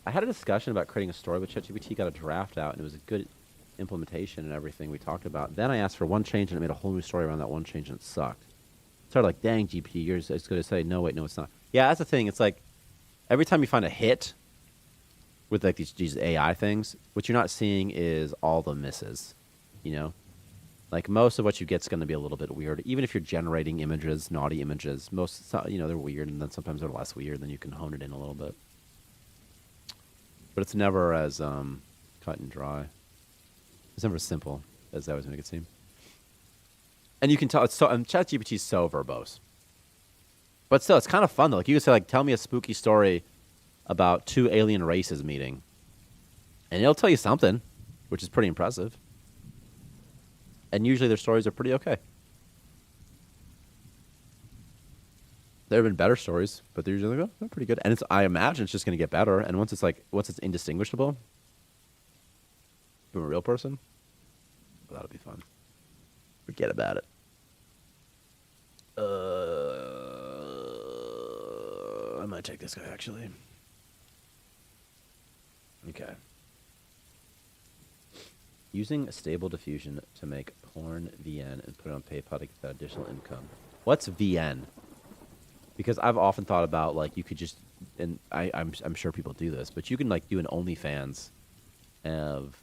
I had a discussion about creating a story with ChatGPT, got a draft out, and it was a good implementation and everything we talked about. Then I asked for one change, and it made a whole new story around that one change, and it sucked. Started like, dang, GPT, you're just going to say, no, wait, no, it's not. Yeah, that's the thing. It's like, every time you find a hit with like these AI things, what you're not seeing is all the misses, Like, most of what you get is going to be a little bit weird. Even if you're generating images, naughty images, they're weird, and then sometimes they're less weird, then you can hone it in a little bit. But it's never as cut and dry. It's never as simple as I always make it seem. And you can tell, ChatGPT is so verbose. But still, it's kind of fun, though. Like, you can say, like, tell me a spooky story about two alien races meeting. And it'll tell you something, which is pretty impressive. And usually their stories are pretty okay. There have been better stories, but they're usually like, oh, they're pretty good. And I imagine it's just going to get better. And once it's indistinguishable from a real person, well, that'll be fun. Forget about it. I might take this guy, actually. Okay. Using a stable diffusion to make porn VN and put it on PayPal to get that additional income. What's VN? Because I've often thought about, like, you could just, and I'm sure people do this, but you can, like, do an OnlyFans of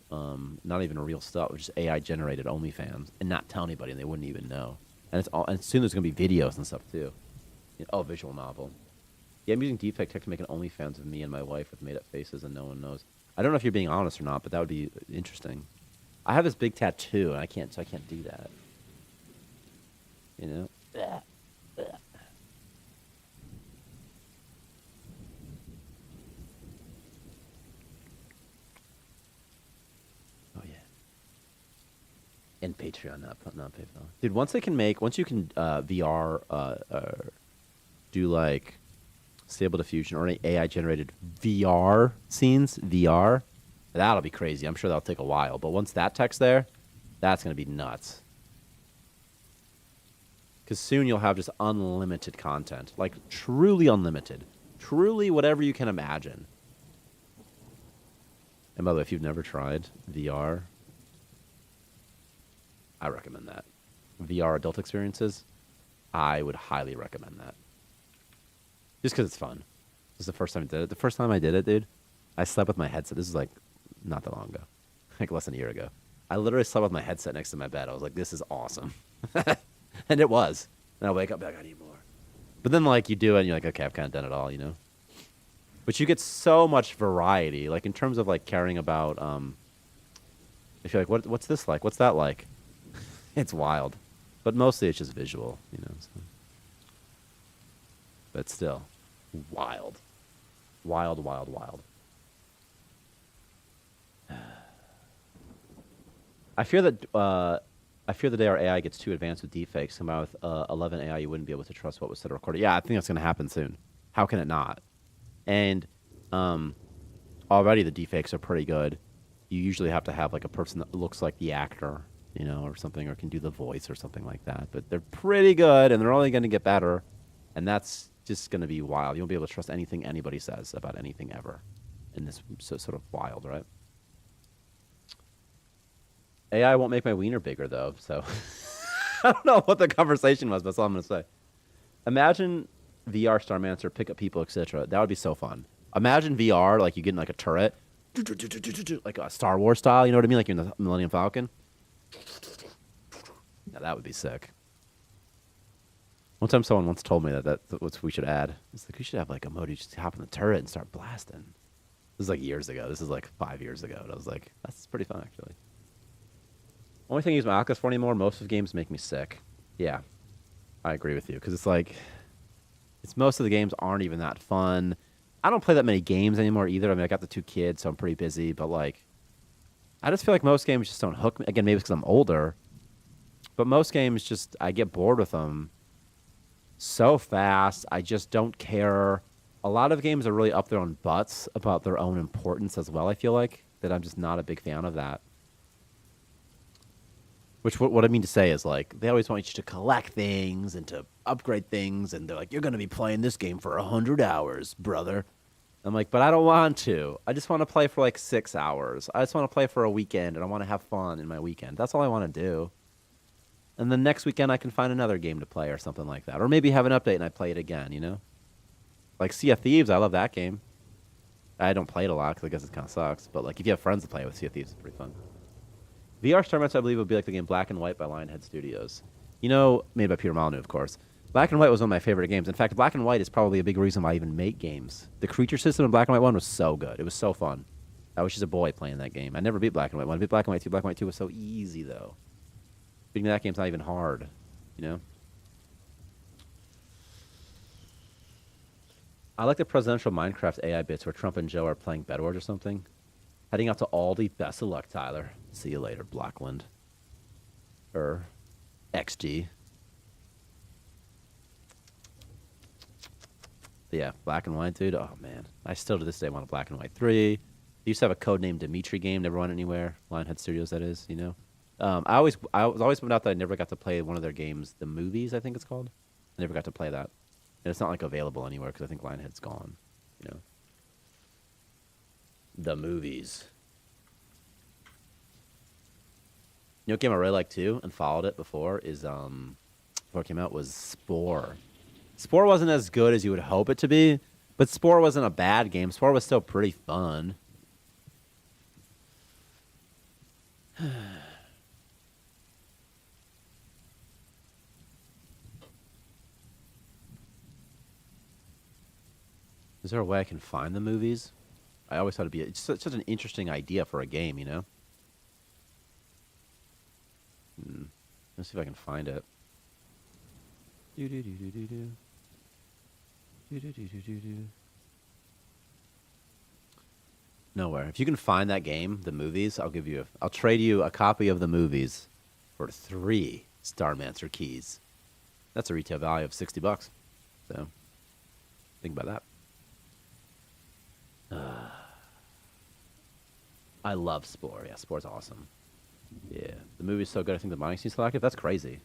not even real stuff, just AI generated OnlyFans, and not tell anybody, and they wouldn't even know. And it's all, and soon there's gonna be videos and stuff too. Oh, visual novel. Yeah, I'm using deepfake tech to make an OnlyFans of me and my wife with made-up faces, and no one knows. I don't know if you're being honest or not, but that would be interesting. I have this big tattoo, and I can't do that. You know. Oh yeah. And Patreon, not PayPal. Dude, once you can VR do like Stable Diffusion or any AI generated VR scenes, VR, that'll be crazy. I'm sure that'll take a while, but once that tech's there, that's gonna be nuts. Because soon you'll have just unlimited content, like truly unlimited, truly whatever you can imagine. And by the way, if you've never tried VR, I recommend that. VR adult experiences, I would highly recommend that. Just because it's fun. This is the first time I did it. The first time I did it, dude, I slept with my headset. This is like not that long ago, like less than a year ago. I literally slept with my headset next to my bed. I was like, this is awesome. And it was. And I wake up like, I need more. But then like you do it and you're like, okay, I've kind of done it all, you know? But you get so much variety, like in terms of like caring about, if you're like, what's this like? What's that like? It's wild. But mostly it's just visual, you know? So. But still, wild. Wild, wild, wild. I fear the day our AI gets too advanced with deepfakes. Come out with 11 AI, you wouldn't be able to trust what was said or recorded. Yeah, I think that's going to happen soon. How can it not? And already the deepfakes are pretty good. You usually have to have like a person that looks like the actor, you know, or something, or can do the voice or something like that. But they're pretty good, and they're only going to get better. And that's just going to be wild. You won't be able to trust anything anybody says about anything ever. And this sort of wild, right? AI won't make my wiener bigger, though, so I don't know what the conversation was, but that's all I'm going to say. Imagine VR Starmancer, pick up people, etc. That would be so fun. Imagine VR, like you get in like a turret, like a Star Wars style, you know what I mean? Like you're in the Millennium Falcon. Now, that would be sick. One time someone once told me that's what we should add. It's like, we should have like a mode you just hop in the turret and start blasting. This is like years ago. This is like 5 years ago. And I was like, that's pretty fun, actually. Only thing I use my Oculus for anymore, most of the games make me sick. Yeah, I agree with you. Because it's like, most of the games aren't even that fun. I don't play that many games anymore either. I mean, I got the 2 kids, so I'm pretty busy. But like, I just feel like most games just don't hook me. Again, maybe it's because I'm older. But most games just, I get bored with them so fast. I just don't care. A lot of games are really up their own butts about their own importance as well, I feel like. That I'm just not a big fan of that. Which, what I mean to say is, like, they always want you to collect things and to upgrade things, and they're like, you're going to be playing this game for 100 hours, brother. I'm like, but I don't want to. I just want to play for, like, 6 hours. I just want to play for a weekend, and I want to have fun in my weekend. That's all I want to do. And then next weekend, I can find another game to play or something like that. Or maybe have an update and I play it again, you know? Like Sea of Thieves, I love that game. I don't play it a lot because I guess it kind of sucks. But, like, if you have friends to play with, Sea of Thieves is pretty fun. VR Starmancer, I believe, would be like the game Black and White by Lionhead Studios. You know, made by Peter Molyneux, of course. Black and White was one of my favorite games. In fact, Black and White is probably a big reason why I even make games. The creature system in Black and White 1 was so good. It was so fun. I was just a boy playing that game. I never beat Black and White 1. I beat Black and White 2. Black and White 2 was so easy, though. Beating that game's not even hard, you know? I like the presidential Minecraft AI bits where Trump and Joe are playing Bedwars or something. Heading out to Aldi. Best of luck, Tyler. See you later, Blockland. XG. Yeah, black and white, dude. Oh man, I still to this day want a black and white 3. They used to have a code named Dimitri game. Never went anywhere. Lionhead Studios, that is. I was always bummed out that I never got to play one of their games, the movies. I think it's called. I never got to play that, and it's not like available anywhere because I think Lionhead's gone. You know, the movies. You know, what game I really like too, and followed it before is before it came out was Spore. Spore wasn't as good as you would hope it to be, but Spore wasn't a bad game. Spore was still pretty fun. Is there a way I can find the movies? I always thought it's such an interesting idea for a game, you know? Let's see if I can find it. Do-do-do-do-do-do. Do-do-do-do-do-do. Nowhere. If you can find that game, the movies, I'll trade you a copy of the movies for 3 Starmancer keys. That's a retail value of $60. So, think about that. I love Spore. Yeah, Spore's awesome. Yeah, the movie's so good. I think the mining scene's so active. That's crazy.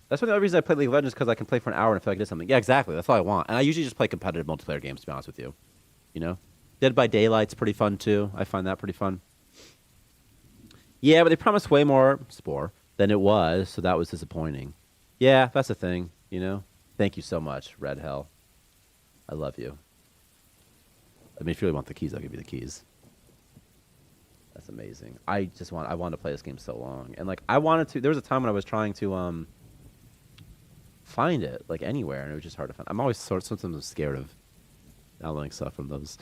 That's one of the other reasons I play League of Legends because I can play for an hour and I feel like I did something. Yeah, exactly. That's all I want. And I usually just play competitive multiplayer games, to be honest with you. You know, Dead by Daylight's pretty fun too. I find that pretty fun. Yeah, but they promised way more Spore than it was, so that was disappointing. Yeah, that's the thing. You know. Thank you so much, Red Hell. I love you. I mean, if you really want the keys, I'll give you the keys. That's amazing. I wanted to play this game so long. And like I wanted to there was a time when I was trying to find it like anywhere and it was just hard to find. I'm always sometimes scared of downloading stuff from those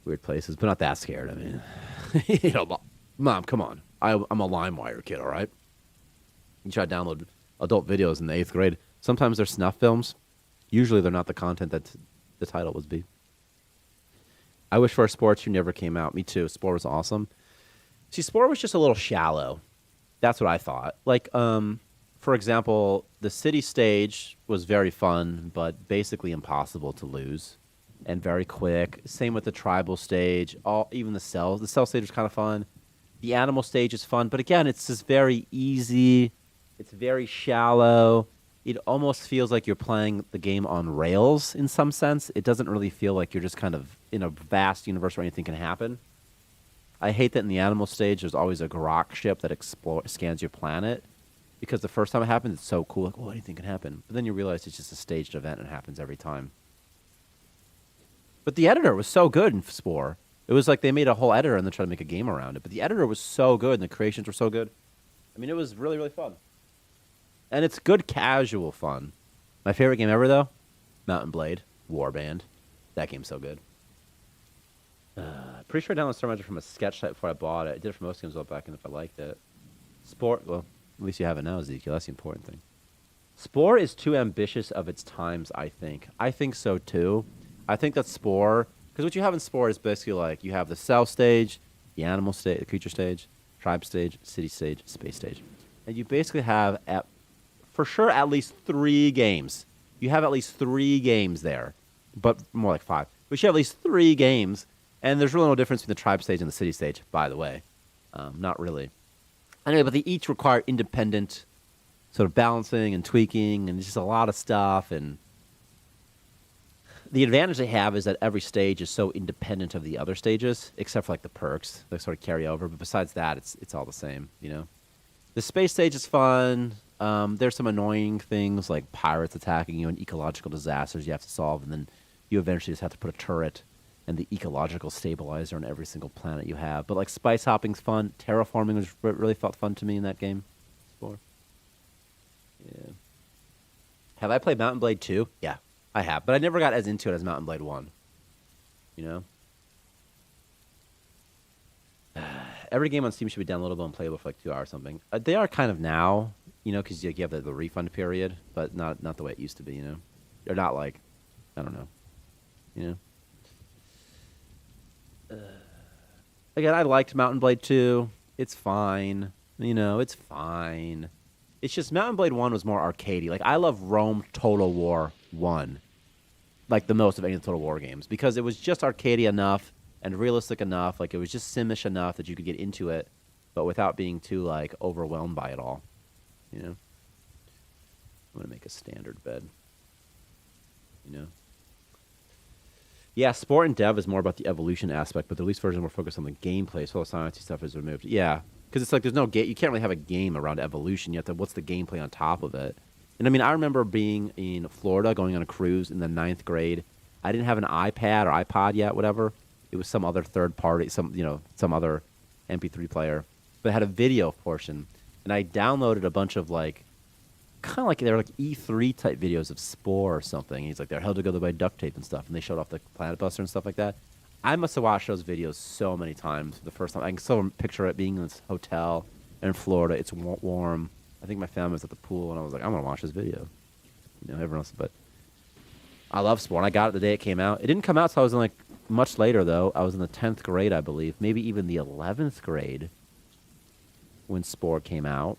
weird places, but not that scared. I mean, you know, Mom, come on. I'm a LimeWire kid, all right? You try to download adult videos in the 8th grade. Sometimes they're snuff films. Usually they're not the content that the title would be. I wish for Spore 2 never came out. Me too. Spore was awesome. See, Spore was just a little shallow. That's what I thought. Like, for example, the city stage was very fun, but basically impossible to lose, and very quick. Same with the tribal stage. Even the cells. The cell stage was kind of fun. The animal stage is fun, but again, it's just very easy. It's very shallow. It almost feels like you're playing the game on rails in some sense. It doesn't really feel like you're just kind of in a vast universe where anything can happen. I hate that in the animal stage, there's always a Grok ship that scans your planet. Because the first time it happens, it's so cool. Like, oh, anything can happen. But then you realize it's just a staged event and it happens every time. But the editor was so good in Spore. It was like they made a whole editor and then tried to make a game around it. But the editor was so good and the creations were so good. I mean, it was really, really fun. And it's good casual fun. My favorite game ever, though? Mountain Blade, Warband. That game's so good. Pretty sure I downloaded Starmancer from a sketch site before I bought it. I did it for most games back in if I liked it. Well, at least you have it now, Ezekiel. That's the important thing. Spore is too ambitious of its times, I think. I think so, too. I think that Spore... Because what you have in Spore is basically like, you have the cell stage, the animal stage, the creature stage, tribe stage, city stage, space stage. And you basically have... for sure, at least 3 games. You have at least 3 games there, but more like 5. But you have at least 3 games, and there's really no difference between the tribe stage and the city stage, by the way. Not really. Anyway, but they each require independent sort of balancing and tweaking, and just a lot of stuff. And the advantage they have is that every stage is so independent of the other stages, except for like the perks that sort of carry over. But besides that, it's all the same, you know. The space stage is fun. There's some annoying things like pirates attacking you and ecological disasters you have to solve, and then you eventually just have to put a turret and the ecological stabilizer on every single planet you have. But like spice hopping's fun. Terraforming was really felt fun to me in that game. Spore. Yeah. Have I played Mountain Blade 2? Yeah, I have. But I never got as into it as Mountain Blade 1. You know? Every game on Steam should be downloadable and playable for like 2 hours or something. They are kind of now, you know, because you have the refund period, but not the way it used to be, you know? They're not like, I don't know, you know? Again, I liked Mountain Blade 2. It's fine. You know, it's fine. It's just Mountain Blade 1 was more arcadey. Like, I love Rome Total War 1. like the most of any of the Total War games because it was just arcadey enough and realistic enough. Like it was just simish enough that you could get into it, but without being too like overwhelmed by it all. You know, I'm gonna make a standard bed. You know. Yeah, Sport and Dev is more about the evolution aspect, but the release version more focused on the gameplay, so all the sciencey stuff is removed. Yeah, because it's like there's no game. You can't really have a game around evolution. You have to. What's the gameplay on top of it? And I mean, I remember being in Florida, going on a cruise in the ninth grade. I didn't have an iPad or iPod yet, whatever. It was some other third party, some other MP3 player, but it had a video portion, and I downloaded a bunch of like kind of like they were like E3 type videos of Spore or something. And he's like, they're held together by duct tape and stuff, and they showed off the Planet Buster and stuff like that. I must have watched those videos so many times the first time. I can still picture it being in this hotel in Florida. It's warm. I think my family was at the pool, and I was like, I'm going to watch this video. You know, everyone else, but I love Spore, and I got it the day it came out. It didn't come out until I was in like much later, though. I was in the 10th grade, I believe, maybe even the 11th grade when Spore came out.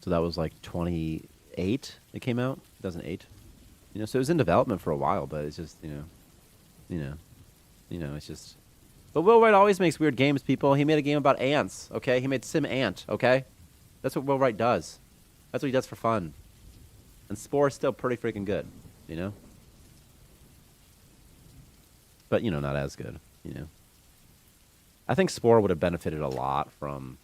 So that was like 28 it came out, 2008. You know, so it was in development for a while, but it's just, it's just. But Will Wright always makes weird games, people. He made a game about ants, okay? He made Sim Ant, okay? That's what Will Wright does. That's what he does for fun. And Spore is still pretty freaking good, you know? But, not as good, I think Spore would have benefited a lot from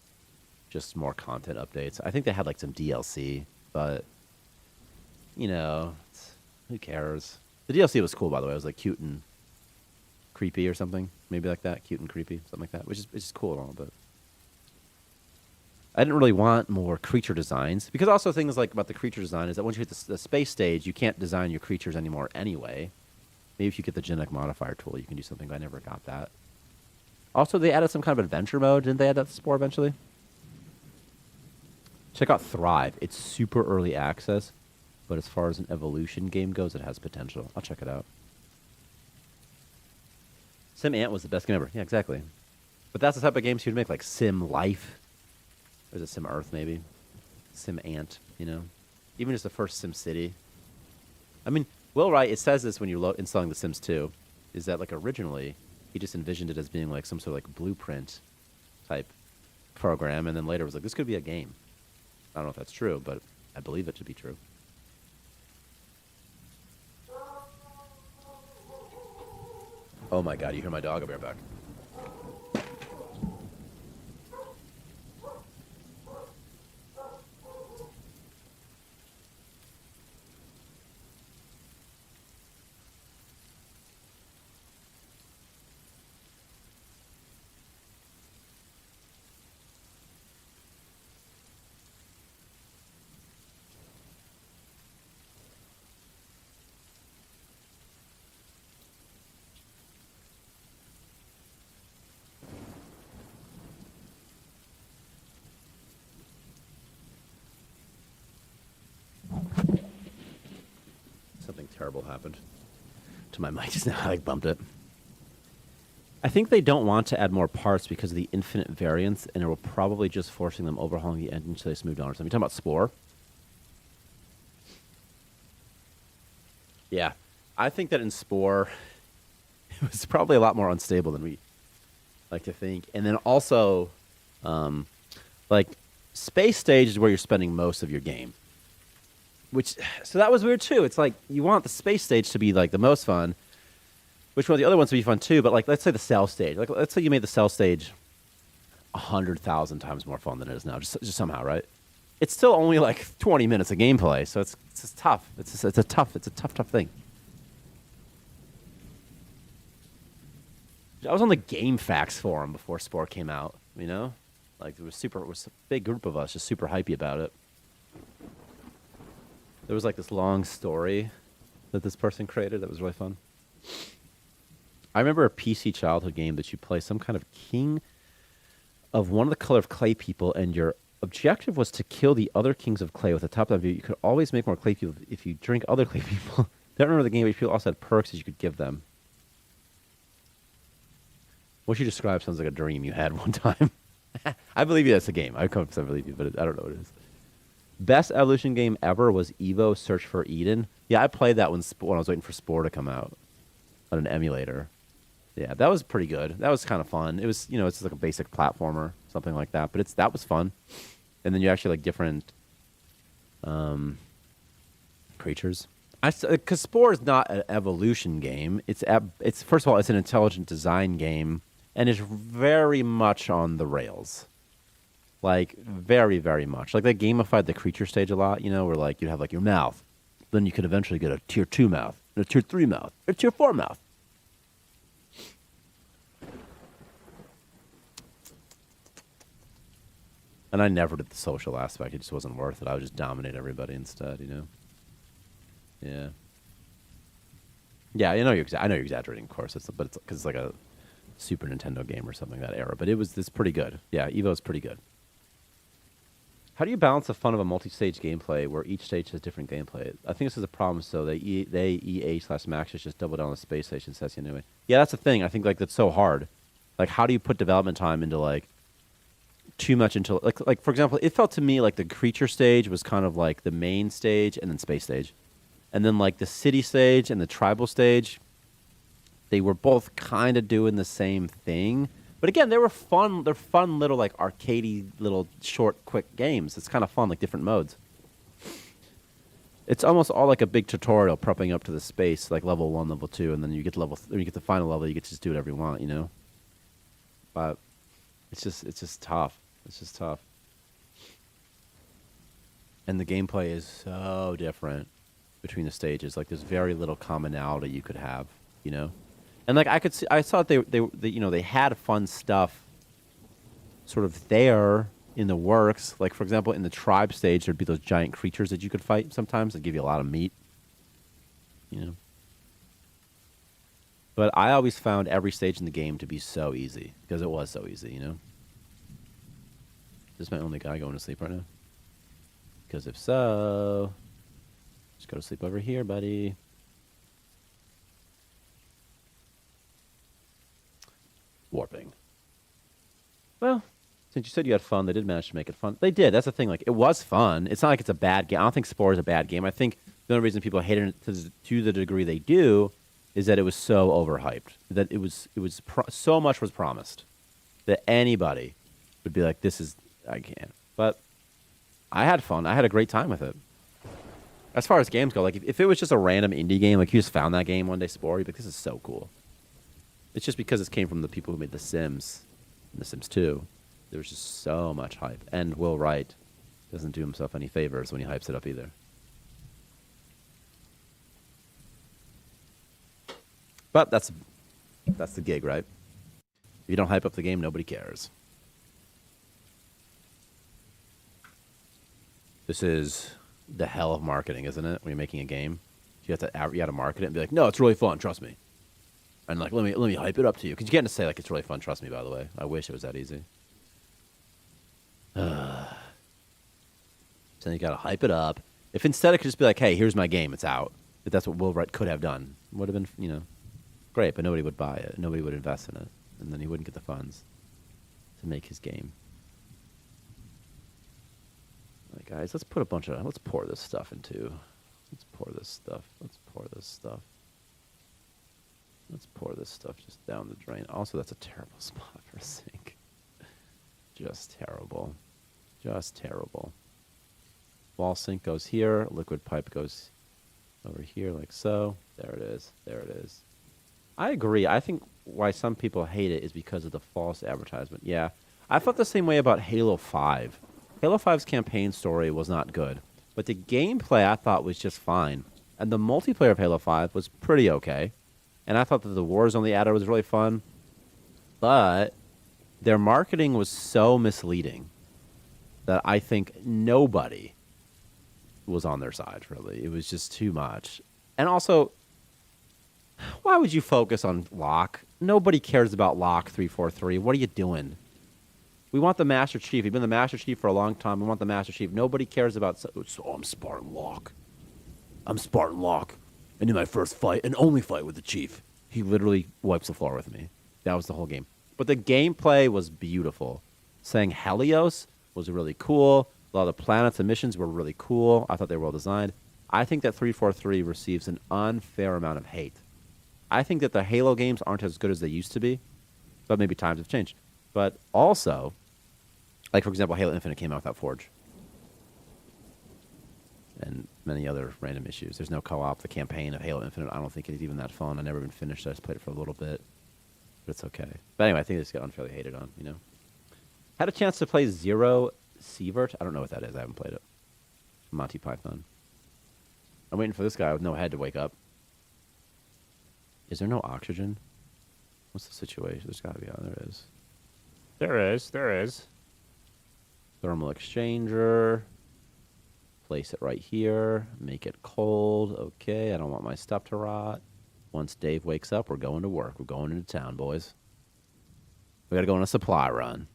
just more content updates. I think they had like some DLC, but who cares? The DLC was cool, by the way. It was like cute and creepy or something, maybe like that, cute and creepy, something like that, which is cool and all. But I didn't really want more creature designs because also things like about the creature design is that once you hit the space stage, you can't design your creatures anymore anyway. Maybe if you get the genetic modifier tool, you can do something. But I never got that. Also, they added some kind of adventure mode. Didn't they add that to Spore eventually? Check out Thrive. It's super early access, but as far as an evolution game goes, it has potential. I'll check it out. Sim Ant was the best game ever. Yeah, exactly. But that's the type of games you'd make, like Sim Life. Or is it Sim Earth, maybe? Sim Ant, Even just the first Sim City. I mean, Will Wright, it says this when you're installing The Sims 2, is that, like, originally, he just envisioned it as being, like, some sort of, like, blueprint type program, and then later was like, this could be a game. I don't know if that's true, but I believe it to be true. Oh my god, you hear my dog? I'll be right back. Something terrible happened to my mic just now. I bumped it. I think they don't want to add more parts because of the infinite variance, and it will probably just forcing them overhauling the engine until they smooth down or something. You talking about Spore? Yeah. I think that in Spore, it was probably a lot more unstable than we like to think. And then also, like, space stage is where you're spending most of your game. So that was weird too. It's like you want the space stage to be like the most fun, which one of the other ones to be fun too. But like, let's say the cell stage. Like, let's say you made the cell stage 100,000 times more fun than it is now, just somehow, right? It's still only like 20 minutes of gameplay, so it's just tough. It's a tough thing. I was on the Game Facts forum before Spore came out. Like it was a big group of us just super hypey about it. There was like this long story that this person created that was really fun. I remember a PC childhood game that you play some kind of king of one of the color of clay people, and your objective was to kill the other kings of clay with a top-down view. You could always make more clay people if you drink other clay people. I don't remember the game, but people also had perks that you could give them. What you described sounds like a dream you had one time. I believe you that's a game. I believe you, but I don't know what it is. Best evolution game ever was Evo Search for Eden. Yeah, I played that when I was waiting for Spore to come out on an emulator. Yeah, that was pretty good. That was kind of fun. It was, it's like a basic platformer, something like that. But that was fun. And then you actually like different creatures. Because Spore is not an evolution game. It's first of all, it's an intelligent design game, and it's very much on the rails. Like very, very much. Like they gamified the creature stage a lot. Where like you'd have like your mouth, then you could eventually get a tier 2 mouth, a tier 3 mouth, a tier 4 mouth. And I never did the social aspect. It just wasn't worth it. I would just dominate everybody instead, Yeah. Yeah, I know you're exaggerating, of course. But it's because it's like a Super Nintendo game or something that era. But it's pretty good. Yeah, Evo's pretty good. How do you balance the fun of a multi-stage gameplay where each stage has different gameplay? I think this is a problem. So EA/Maxis just double down on the space station sets anyway. Yeah, that's the thing. I think like that's so hard. Like, how do you put development time into like too much into like for example, it felt to me like the creature stage was kind of like the main stage and then space stage. And then like the city stage and the tribal stage, they were both kind of doing the same thing. But again, they were fun. They're fun little like arcadey little short quick games. It's kind of fun, like different modes. It's almost all like a big tutorial prepping up to the space, like level 1, level 2, and then you get to when you get to the final level, you get to just do whatever you want, But it's just tough. It's just tough. And the gameplay is so different between the stages. Like there's very little commonality you could have, And like I thought they had fun stuff sort of there in the works. Like for example, in the tribe stage, there'd be those giant creatures that you could fight sometimes that give you a lot of meat, But I always found every stage in the game to be so easy because it was so easy, This is my only guy going to sleep right now. Because if so, just go to sleep over here, buddy. Warping. Well, since you said you had fun, they did manage to make it fun. They did. That's the thing. Like, it was fun. It's not like it's a bad game. I don't think Spore is a bad game. I think the only reason people hated it to the degree they do is that it was so overhyped. That so much was promised that anybody would be like, I can't. But I had fun. I had a great time with it. As far as games go, like if it was just a random indie game, like you just found that game one day, Spore, you'd be like, this is so cool. It's just because it came from the people who made The Sims and The Sims 2. There was just so much hype. And Will Wright doesn't do himself any favors when he hypes it up either. But that's the gig, right? If you don't hype up the game, nobody cares. This is the hell of marketing, isn't it? When you're making a game, you have to market it and be like, no, it's really fun, trust me. And like, let me hype it up to you, because you can't just say like it's really fun, trust me. By the way, I wish it was that easy. So you gotta hype it up. If instead it could just be like, hey, here's my game, it's out. If that's what Will Wright could have done, would have been great, but nobody would buy it, nobody would invest in it, and then he wouldn't get the funds to make his game. All right, guys, let's pour this stuff into. Let's pour this stuff just down the drain. Also, that's a terrible spot for a sink. Just terrible. Wall sink goes here. Liquid pipe goes over here like so. There it is. I agree. I think why some people hate it is because of the false advertisement. Yeah. I felt the same way about Halo 5. Halo 5's campaign story was not good, but the gameplay I thought was just fine. And the multiplayer of Halo 5 was pretty okay. And I thought that the Warzone they added was really fun. But their marketing was so misleading that I think nobody was on their side, really. It was just too much. And also, why would you focus on Locke? Nobody cares about Locke 343. What are you doing? We want the Master Chief. You've been the Master Chief for a long time. We want the Master Chief. Nobody cares about... So I'm Spartan Locke. And in my first fight, and only fight with the Chief, he literally wipes the floor with me. That was the whole game. But the gameplay was beautiful. Saying Helios was really cool. A lot of the planets and missions were really cool. I thought they were well designed. I think that 343 receives an unfair amount of hate. I think that the Halo games aren't as good as they used to be, but maybe times have changed. But also, like for example, Halo Infinite came out without Forge. And many other random issues. There's no co-op. The campaign of Halo Infinite, I don't think it's even that fun. I never even finished it. I just played it for a little bit. But it's okay. But anyway, I think they just got unfairly hated on, you know? Had a chance to play Zero Sievert. I don't know what that is. I haven't played it. Monty Python. I'm waiting for this guy with no head to wake up. Is there no oxygen? What's the situation? There's got to be. Oh, there is. There is. Thermal exchanger. Place it right here. Make it cold. Okay, I don't want my stuff to rot. Once Dave wakes up, we're going to work. We're going into town, boys. We got to go on a supply run.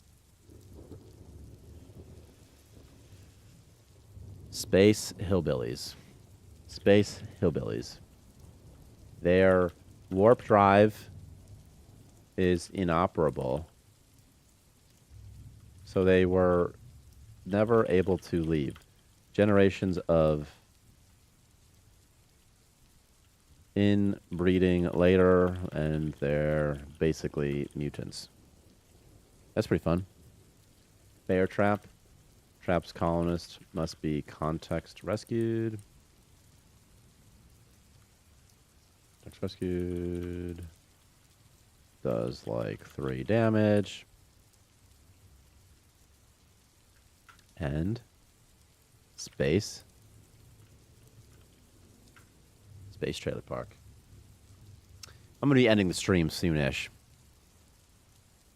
Space hillbillies. Space hillbillies. Their warp drive is inoperable. So they were never able to leave. Generations of inbreeding later, and they're basically mutants. That's pretty fun. Bear trap. Traps colonist must be context rescued. Context rescued. Does like 3 damage. And space. Space trailer park. I'm going to be ending the stream soonish.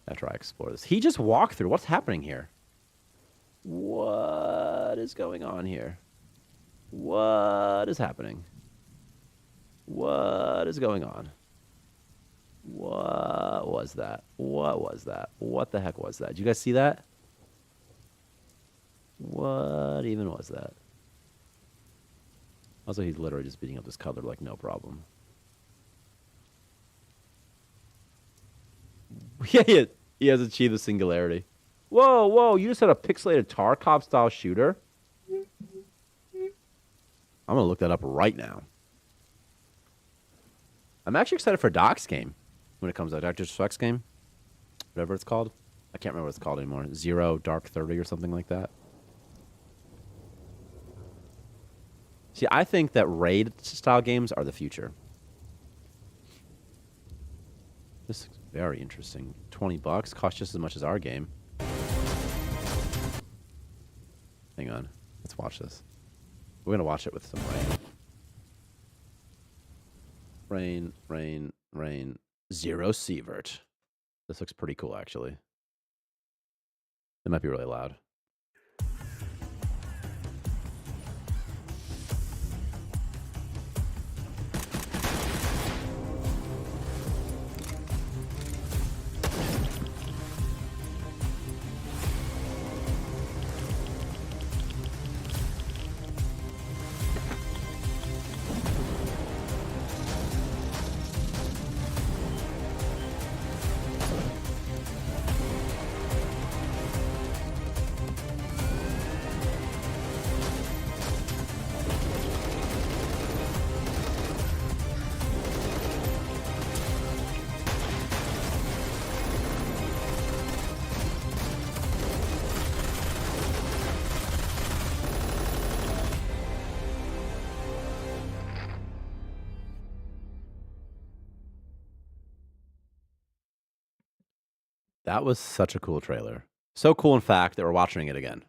After I explore this. He just walked through. What's happening here? What is going on here? What is happening? What is going on? What was that? What was that? What the heck was that? Did you guys see that? What even was that? Also, he's literally just beating up this color like no problem. Yeah, he has achieved the singularity. Whoa, whoa, you just had a pixelated Tarkov style shooter? I'm going to look that up right now. I'm actually excited for Doc's game when it comes out. Dr. Suck's game? Whatever it's called. I can't remember what it's called anymore. Zero Dark 30 or something like that. See, I think that raid-style games are the future. This is very interesting. $20 costs just as much as our game. Hang on. Let's watch this. We're going to watch it with some rain. Rain. Zero Sievert. This looks pretty cool, actually. It might be really loud. That was such a cool trailer. So cool, in fact, that we're watching it again.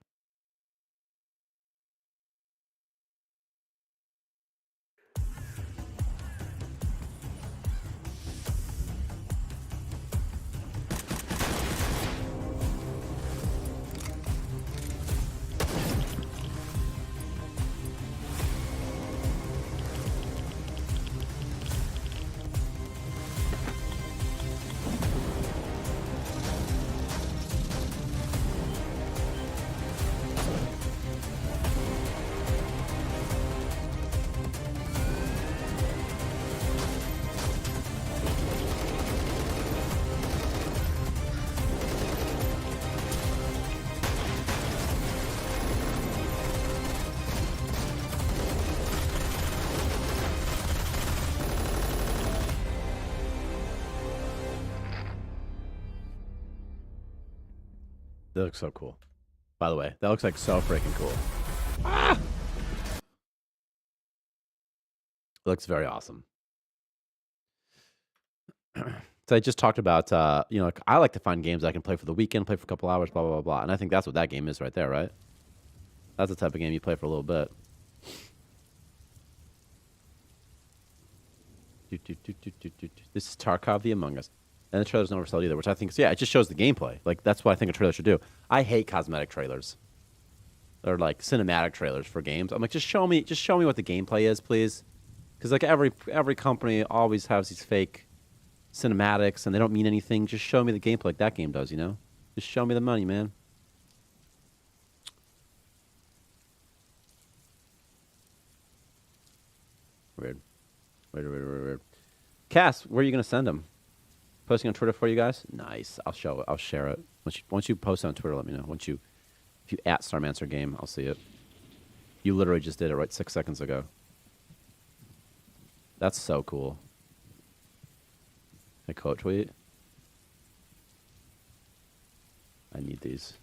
That looks so cool. By the way, that looks like so freaking cool. It looks very awesome. So I just talked about, like I like to find games I can play for the weekend, play for a couple hours, blah, blah, blah, blah. And I think that's what that game is right there, right? That's the type of game you play for a little bit. This is Tarkov the Among Us. And the trailer's not oversold either, which I think is, it just shows the gameplay. Like, that's what I think a trailer should do. I hate cosmetic trailers. Or, like, cinematic trailers for games. I'm like, just show me what the gameplay is, please. Because, like, every company always has these fake cinematics, and they don't mean anything. Just show me the gameplay like that game does, you know? Just show me the money, man. Weird. Cass, where are you gonna send them? Posting on Twitter for you guys? Nice. I'll share it. Once you post it on Twitter, let me know. If you at Starmancer game, I'll see it. You literally just did it right 6 seconds ago. That's so cool. A quote tweet. I need these.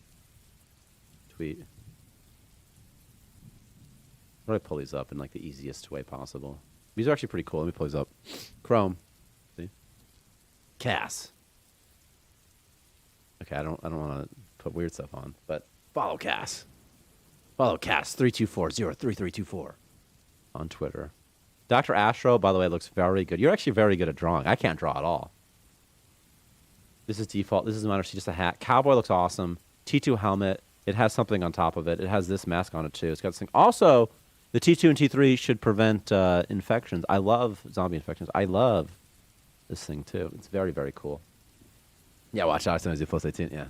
Tweet. How do I pull these up in like the easiest way possible? These are actually pretty cool. Let me pull these up. Chrome. See? Cass. Okay, I don't want to put weird stuff on, but follow Cass. Follow Cass 324-03324 on Twitter. Dr. Astro, by the way, looks very good. You're actually very good at drawing. I can't draw at all. This is default. This is minor. Just a hat. Cowboy looks awesome. T2 helmet. It has something on top of it. It has this mask on it too. It's got this thing. Also, the T2 and T3 should prevent infections. I love zombie infections. I love this thing too. It's very, very cool. Yeah, watch out as soon as you post 18. Yeah.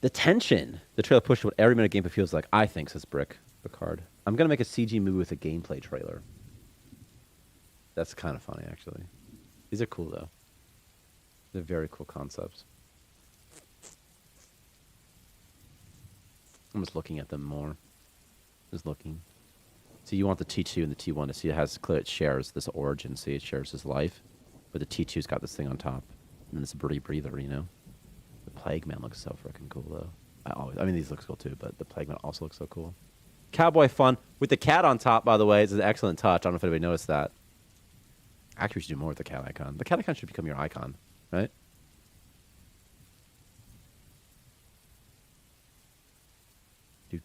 The tension. The trailer pushed what every minute gameplay feels like. I think, says Brick Picard. I'm going to make a CG movie with a gameplay trailer. That's kind of funny, actually. These are cool, though. They're very cool concepts. I'm just looking at them more. Just looking. See, you want the T2 and the T1 to see it shares this origin. See, it shares this life. But the T2's got this thing on top. And then this breather, you know? The Plague Man looks so freaking cool, though. I mean, these look cool, too, but the Plague Man also looks so cool. Cowboy fun. With the cat on top, by the way, it's an excellent touch. I don't know if anybody noticed that. Actually, we should do more with the cat icon. The cat icon should become your icon, right? Do.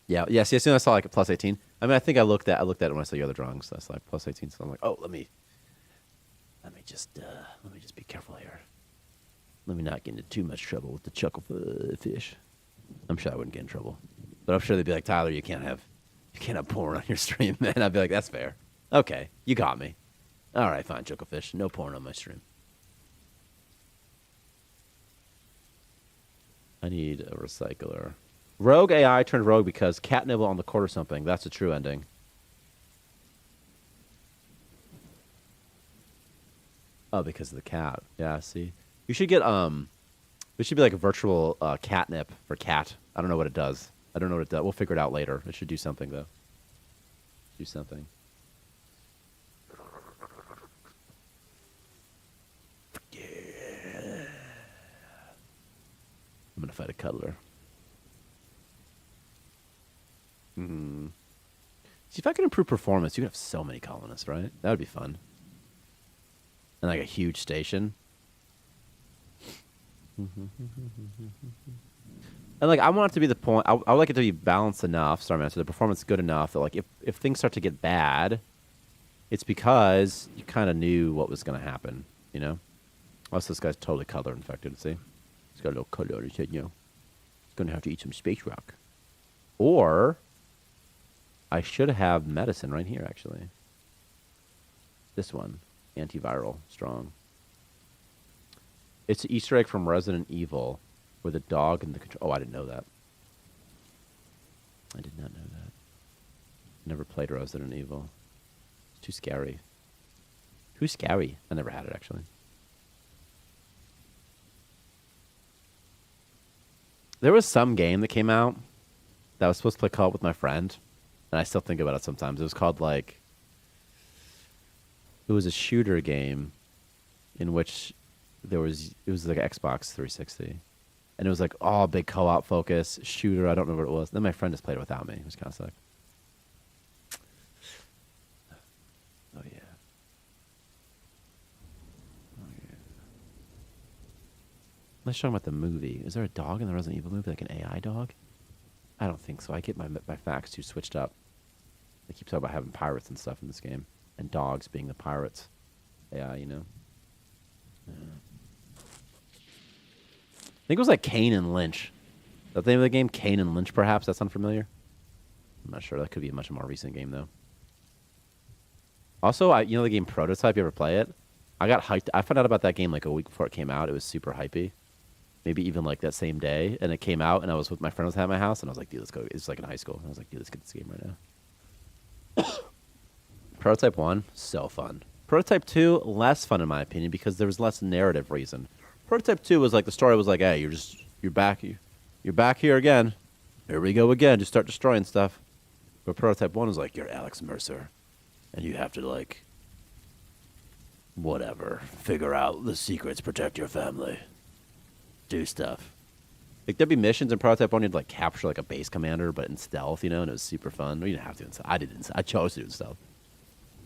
Yeah. See, as soon as I saw like a plus 18, I mean, I think I looked at it when I saw your other drawings. So I saw like plus 18, so I'm like, oh, let me just be careful here. Let me not get into too much trouble with the chuckle fish. I'm sure I wouldn't get in trouble, but I'm sure they'd be like, Tyler, you can't have porn on your stream, man. I'd be like, that's fair. Okay, you got me. All right, fine, chucklefish. No porn on my stream. I need a recycler. Rogue AI turned rogue because cat nibble on the court or something. That's a true ending. Oh, because of the cat. Yeah, see. You should get, it should be like a virtual catnip for cat. I don't know what it does. I don't know what it does. We'll figure it out later. It should do something, though. Do something. Yeah. I'm going to fight a cuddler. See, if I could improve performance, you could have so many colonists, right? That would be fun. And like a huge station. And like I want it to be the point. I would like it to be balanced enough, Starmancer, the performance good enough that like if things start to get bad, it's because you kind of knew what was going to happen, you know? Also, this guy's totally color infected. See, he's got a little color on his head, you know. He's going to have to eat some space rock. Or I should have medicine right here, actually. This one, antiviral, strong. It's an Easter egg from Resident Evil, where the dog and the control. Oh, I didn't know that. I did not know that. Never played Resident Evil. It's too scary. Too scary. I never had it, actually. There was some game that came out that I was supposed to play co-op with my friend, and I still think about it sometimes. It was called, like... It was a shooter game in which it was like Xbox 360, and it was like all big co-op focus shooter. I don't remember what it was. Then my friend just played it without me. It was kind of sick. Oh yeah. Oh yeah. Let's talk about the movie. Is there a dog in the Resident Evil movie, like an AI dog? I don't think so. I get my facts too switched up. They keep talking about having pirates and stuff in this game, and dogs being the pirates. AI, you know. Yeah. I think it was like Kane and Lynch. Is that the name of the game? Kane and Lynch, perhaps? That's unfamiliar? I'm not sure. That could be a much more recent game, though. Also, you know the game Prototype? You ever play it? I got hyped. I found out about that game like a week before it came out. It was super hypey. Maybe even like that same day. And it came out, and I was with my friend was at my house, and I was like, dude, let's go. It's like in high school. And I was like, dude, let's get this game right now. Prototype 1, so fun. Prototype 2, less fun in my opinion because there was less narrative reason. Prototype 2 was like the story was like, hey, you're back here again. Here we go again. Just start destroying stuff. But Prototype 1 was like, you're Alex Mercer, and you have to like whatever, figure out the secrets, protect your family, do stuff. Like there'd be missions in Prototype 1 you'd like capture like a base commander, but in stealth, you know, and it was super fun. Well, you didn't have to. I did. I chose to do it in stealth.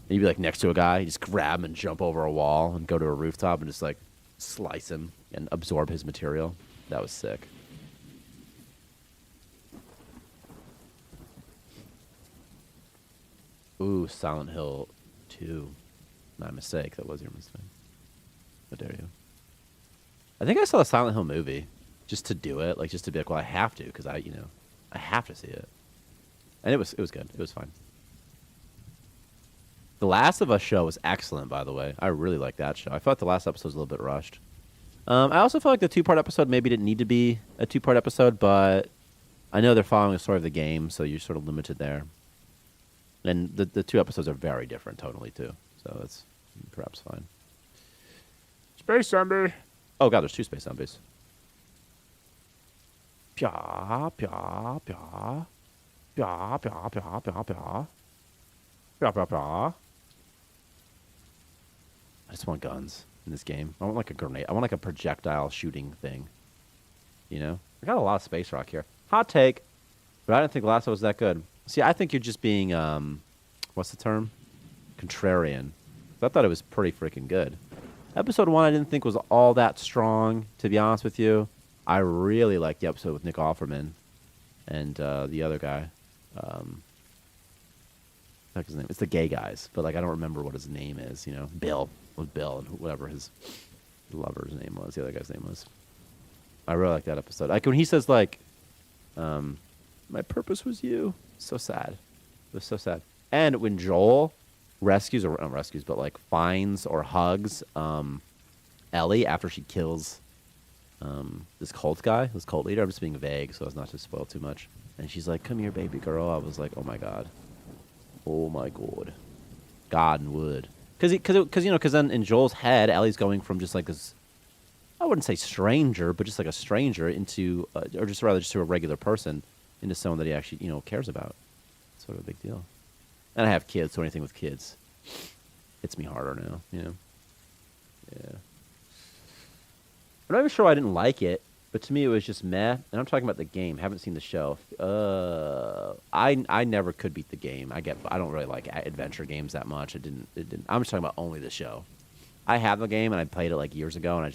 And you'd be like next to a guy, you just grab him and jump over a wall and go to a rooftop and just like slice him and absorb his material. That was sick. Ooh, Silent Hill 2. My mistake. That was your mistake. How dare you? I think I saw a Silent Hill movie just to do it, like just to be like, well, I have to because I have to see it. And it was good. It was fine. The Last of Us show was excellent, by the way. I really liked that show. I felt the last episode was a little bit rushed. I also felt like the two-part episode maybe didn't need to be a two-part episode, but I know they're following the story of the game, so you're sort of limited there. And the two episodes are very different tonally, too. So it's perhaps fine. Space zombie. Oh, God, there's two space zombies. Pya, pya, pya. Pya, pya, pya, pya, pya. Pya, pya, pya. I just want guns in this game. I want like a grenade. I want like a projectile shooting thing. You know? I got a lot of space rock here. Hot take. But I didn't think The Last of Us was that good. See, I think you're just being, what's the term? Contrarian. I thought it was pretty freaking good. Episode 1 I didn't think was all that strong, to be honest with you. I really liked the episode with Nick Offerman and the other guy. What's his name? It's the gay guys, but like I don't remember what his name is. You know, Bill was Bill, and whatever his lover's name was, the other guy's name was. I really like that episode. Like when he says like, "My purpose was you." So sad. It was so sad. And when Joel rescues or not rescues, but like finds or hugs Ellie after she kills this cult guy, this cult leader. I'm just being vague so as not to spoil too much. And she's like, "Come here, baby girl." I was like, "Oh my god." Oh my god, God and wood, because then in Joel's head, Ellie's going from just like this, I wouldn't say stranger, but just like a stranger into, or just rather just to a regular person, into someone that he actually cares about. It's sort of a big deal. And I have kids, so anything with kids hits me harder now. Yeah. I'm not even sure why I didn't like it. But to me, it was just meh. And I'm talking about the game. Haven't seen the show. I never could beat the game. I don't really like adventure games that much. It didn't. I'm just talking about only the show. I have the game and I played it like years ago, and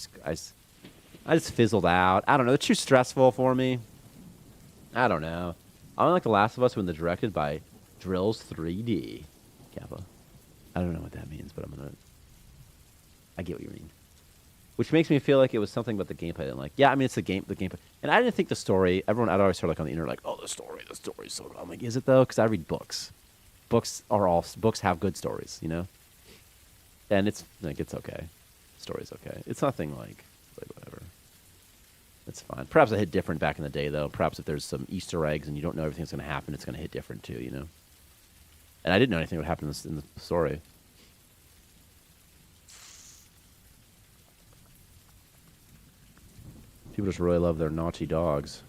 I just fizzled out. I don't know. It's too stressful for me. I don't know. I don't like The Last of Us when they're directed by Drills 3D. Kappa. I don't know what that means, but I get what you mean. Which makes me feel like it was something about the gameplay I didn't like. Yeah, I mean, it's the gameplay. And I didn't think the story, I'd always heard like on the internet, like, oh, the story's so good. I'm like, is it though? Because I read books. Books have good stories, you know? And it's okay. Story's okay. It's nothing like whatever. It's fine. Perhaps it hit different back in the day, though. Perhaps if there's some Easter eggs and you don't know everything's going to happen, it's going to hit different too, you know? And I didn't know anything would happen in the story. People just really love their naughty dogs.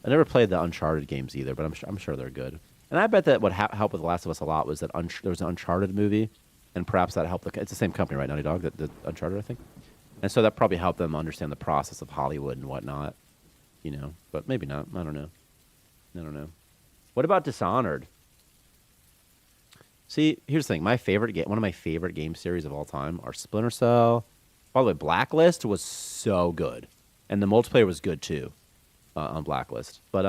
I never played the Uncharted games either, but I'm sure they're good. And I bet that what helped with The Last of Us a lot was that there was an Uncharted movie, and perhaps that helped. It's the same company, right? Naughty Dog, that Uncharted, I think. And so that probably helped them understand the process of Hollywood and whatnot, But maybe not. I don't know. I don't know. What about Dishonored? See, here's the thing. One of my favorite game series of all time are Splinter Cell. By the way, Blacklist was so good, and the multiplayer was good too on Blacklist. But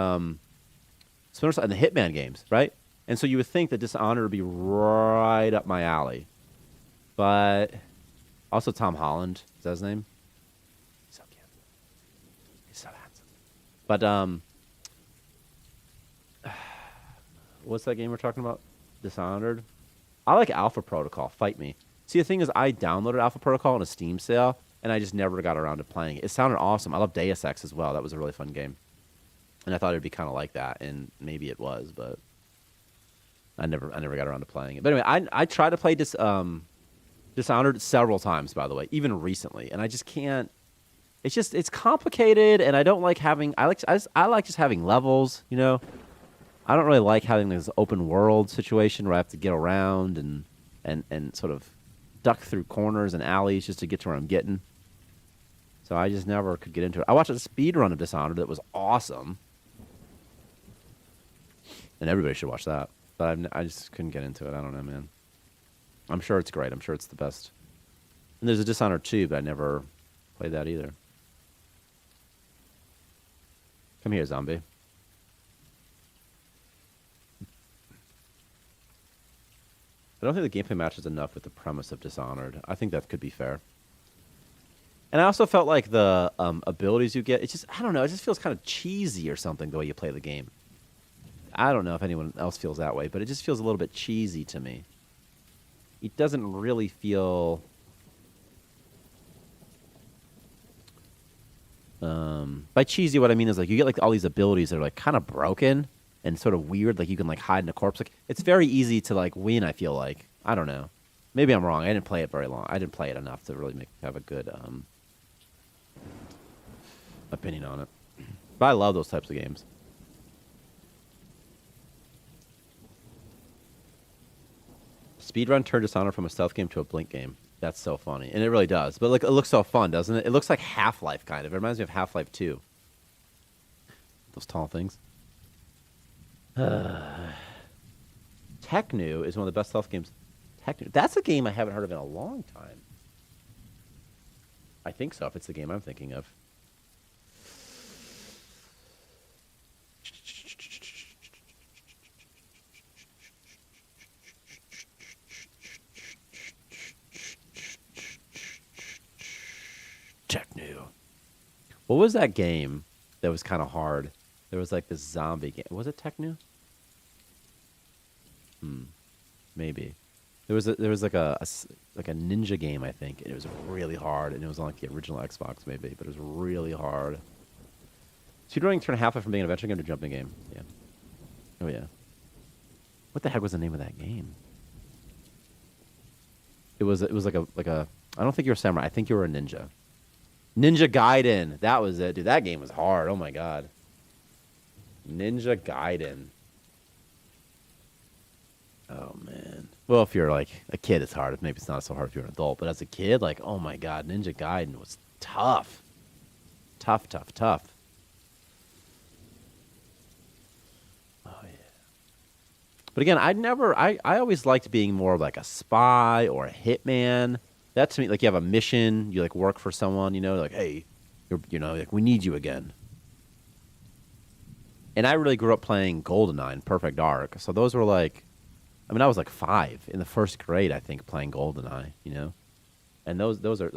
Splinter Cell and the Hitman games, right? And so you would think that Dishonored would be right up my alley, but also Tom Holland, is that his name? He's so cute. He's so handsome. But what's that game we're talking about? Dishonored. I like Alpha Protocol. Fight me. See, the thing is, I downloaded Alpha Protocol on a Steam sale, and I just never got around to playing it. It sounded awesome. I love Deus Ex as well. That was a really fun game. And I thought it'd be kind of like that, and maybe it was, but I never got around to playing it. But anyway, I tried to play Dishonored several times, by the way, even recently, and I just can't. It's complicated, and I don't like having. I like just having levels, I don't really like having this open world situation where I have to get around and sort of duck through corners and alleys just to get to where I'm getting. So I just never could get into it. I watched a speed run of Dishonored that was awesome, and everybody should watch that. But I just couldn't get into it. I don't know, man. I'm sure it's great. I'm sure it's the best. And there's a Dishonored 2, but I never played that either. Come here, zombie. I don't think the gameplay matches enough with the premise of Dishonored. I think that could be fair. And I also felt like the abilities you get, I don't know, it just feels kind of cheesy or something the way you play the game. I don't know if anyone else feels that way, but it just feels a little bit cheesy to me. It doesn't really feel... by cheesy, what I mean is like you get like all these abilities that are like kind of broken and sort of weird, like you can like hide in a corpse. Like it's very easy to like win, I feel like. I don't know. Maybe I'm wrong. I didn't play it very long. I didn't play it enough to really have a good opinion on it. But I love those types of games. Speedrun turned Dishonored from a stealth game to a blink game. That's so funny. And it really does. But like, it looks so fun, doesn't it? It looks like Half-Life, kind of. It reminds me of Half-Life 2. Those tall things. Technu is one of the best stealth games. Technu. That's a game I haven't heard of in a long time. I think so, if it's the game I'm thinking of. Technu. What was that game that was kind of hard? There was like this zombie game. Was it Technu? Maybe. There was like a ninja game, I think. And it was really hard, and it was on like the original Xbox, maybe, but it was really hard. Speedrunning turned Half-Life from being an adventure game to a jumping game. Yeah. Oh yeah. What the heck was the name of that game? It was like a. I don't think you were a samurai. I think you were a ninja. Ninja Gaiden. That was it, dude. That game was hard. Oh my god. Ninja Gaiden. Oh man. Well, if you're like a kid, it's hard. Maybe it's not so hard if you're an adult. But as a kid, like, oh my god, Ninja Gaiden was tough. Tough. Oh yeah. But again, I always liked being more like a spy or a hitman. That to me, like you have a mission, you like work for someone, like, hey, like we need you again. And I really grew up playing GoldenEye and Perfect Dark. So those were like, I was like 5 in the first grade, I think, playing GoldenEye, And those are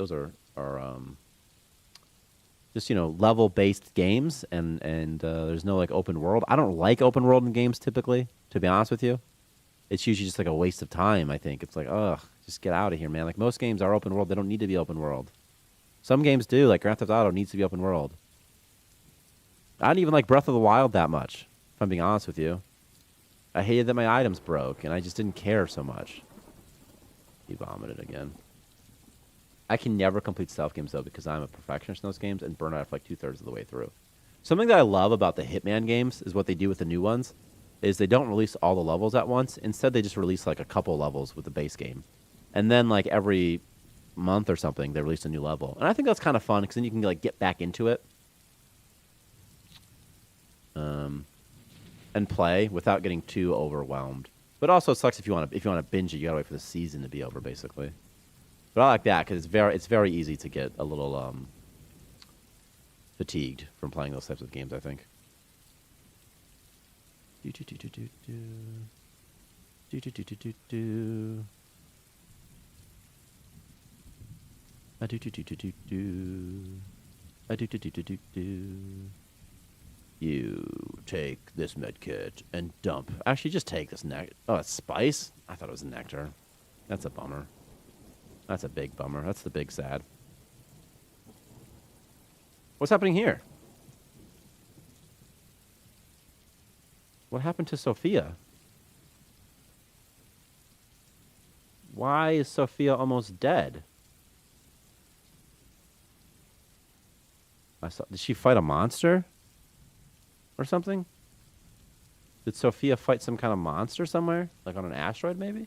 just, level-based games, and there's no like open world. I don't like open world in games typically, to be honest with you. It's usually just like a waste of time, I think. It's like, ugh, just get out of here, man. Like most games are open world. They don't need to be open world. Some games do, like Grand Theft Auto needs to be open world. I didn't even like Breath of the Wild that much, if I'm being honest with you. I hated that my items broke, and I just didn't care so much. He vomited again. I can never complete stealth games, though, because I'm a perfectionist in those games and burn out for like 2/3 of the way through. Something that I love about the Hitman games is what they do with the new ones. is they don't release all the levels at once. Instead, they just release like a couple levels with the base game, and then like every month or something, they release a new level. And I think that's kind of fun because then you can like get back into it, and play without getting too overwhelmed. But also, it sucks if you want to binge it, you gotta wait for the season to be over, basically. But I like that because it's very easy to get a little fatigued from playing those types of games, I think. Do do do do do do. Do do do do do do. I do do do do do do. I do do do do do do. You take this med kit and dump. Actually, just take this nectar. Oh, it's spice? I thought it was nectar. That's a bummer. That's a big bummer. That's the big sad. What's happening here? What happened to Sophia? Why is Sophia almost dead? Did she fight a monster? Or something? Did Sophia fight some kind of monster somewhere? Like on an asteroid, maybe?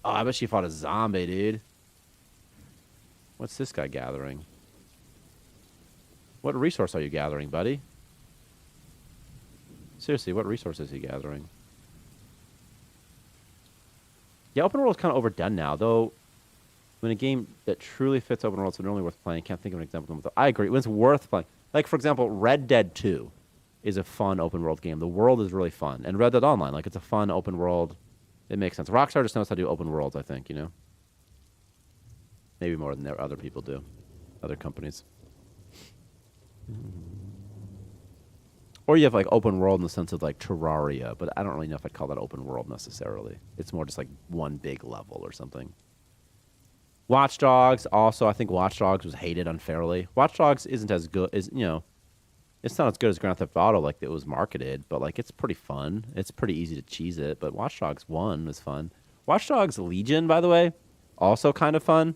Oh, I bet she fought a zombie, dude. What's this guy gathering? What resource are you gathering, buddy? Seriously, what resource is he gathering? Yeah, open world is kind of overdone now, though. When a game that truly fits open world is normally worth playing, can't think of an example. I agree. When it's worth playing, like for example, Red Dead 2 is a fun open world game. The world is really fun, and Red Dead Online, like it's a fun open world. It makes sense. Rockstar just knows how to do open worlds, I think. You know, maybe more than other people do, other companies. Or you have like open world in the sense of like Terraria, but I don't really know if I'd call that open world necessarily. It's more just like one big level or something. Watch Dogs, also, I think Watch Dogs was hated unfairly. Watch Dogs isn't as good as, it's not as good as Grand Theft Auto like it was marketed, but like it's pretty fun. It's pretty easy to cheese it, but Watch Dogs 1 was fun. Watch Dogs Legion, by the way, also kind of fun.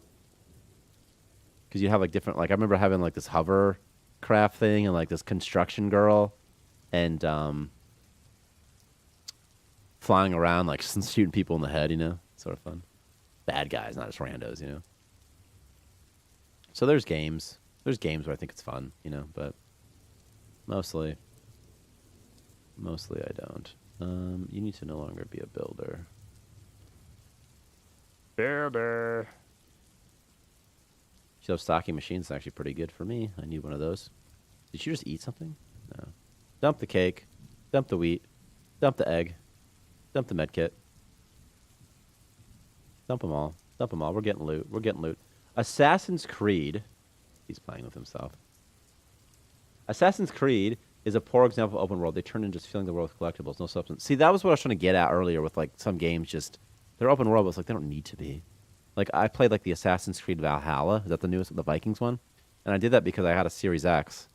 Because you have like different, like I remember having like this hovercraft thing and like this construction girl and flying around like shooting people in the head, sort of fun. Bad guys, not just randos, So there's games. There's games where I think it's fun, but mostly I don't. You need to no longer be a builder. Builder. Those stocking machines is actually pretty good for me. I need one of those. Did you just eat something? No. Dump the cake. Dump the wheat. Dump the egg. Dump the med kit. Dump them all. Dump them all. We're getting loot. We're getting loot. Assassin's Creed. He's playing with himself. Assassin's Creed is a poor example of open world. They turn into just filling the world with collectibles, no substance. See, that was what I was trying to get at earlier with like some games just they're open world, but it's like they don't need to be. Like I played like the Assassin's Creed Valhalla. Is that the newest, the Vikings one? And I did that because I had a Series X.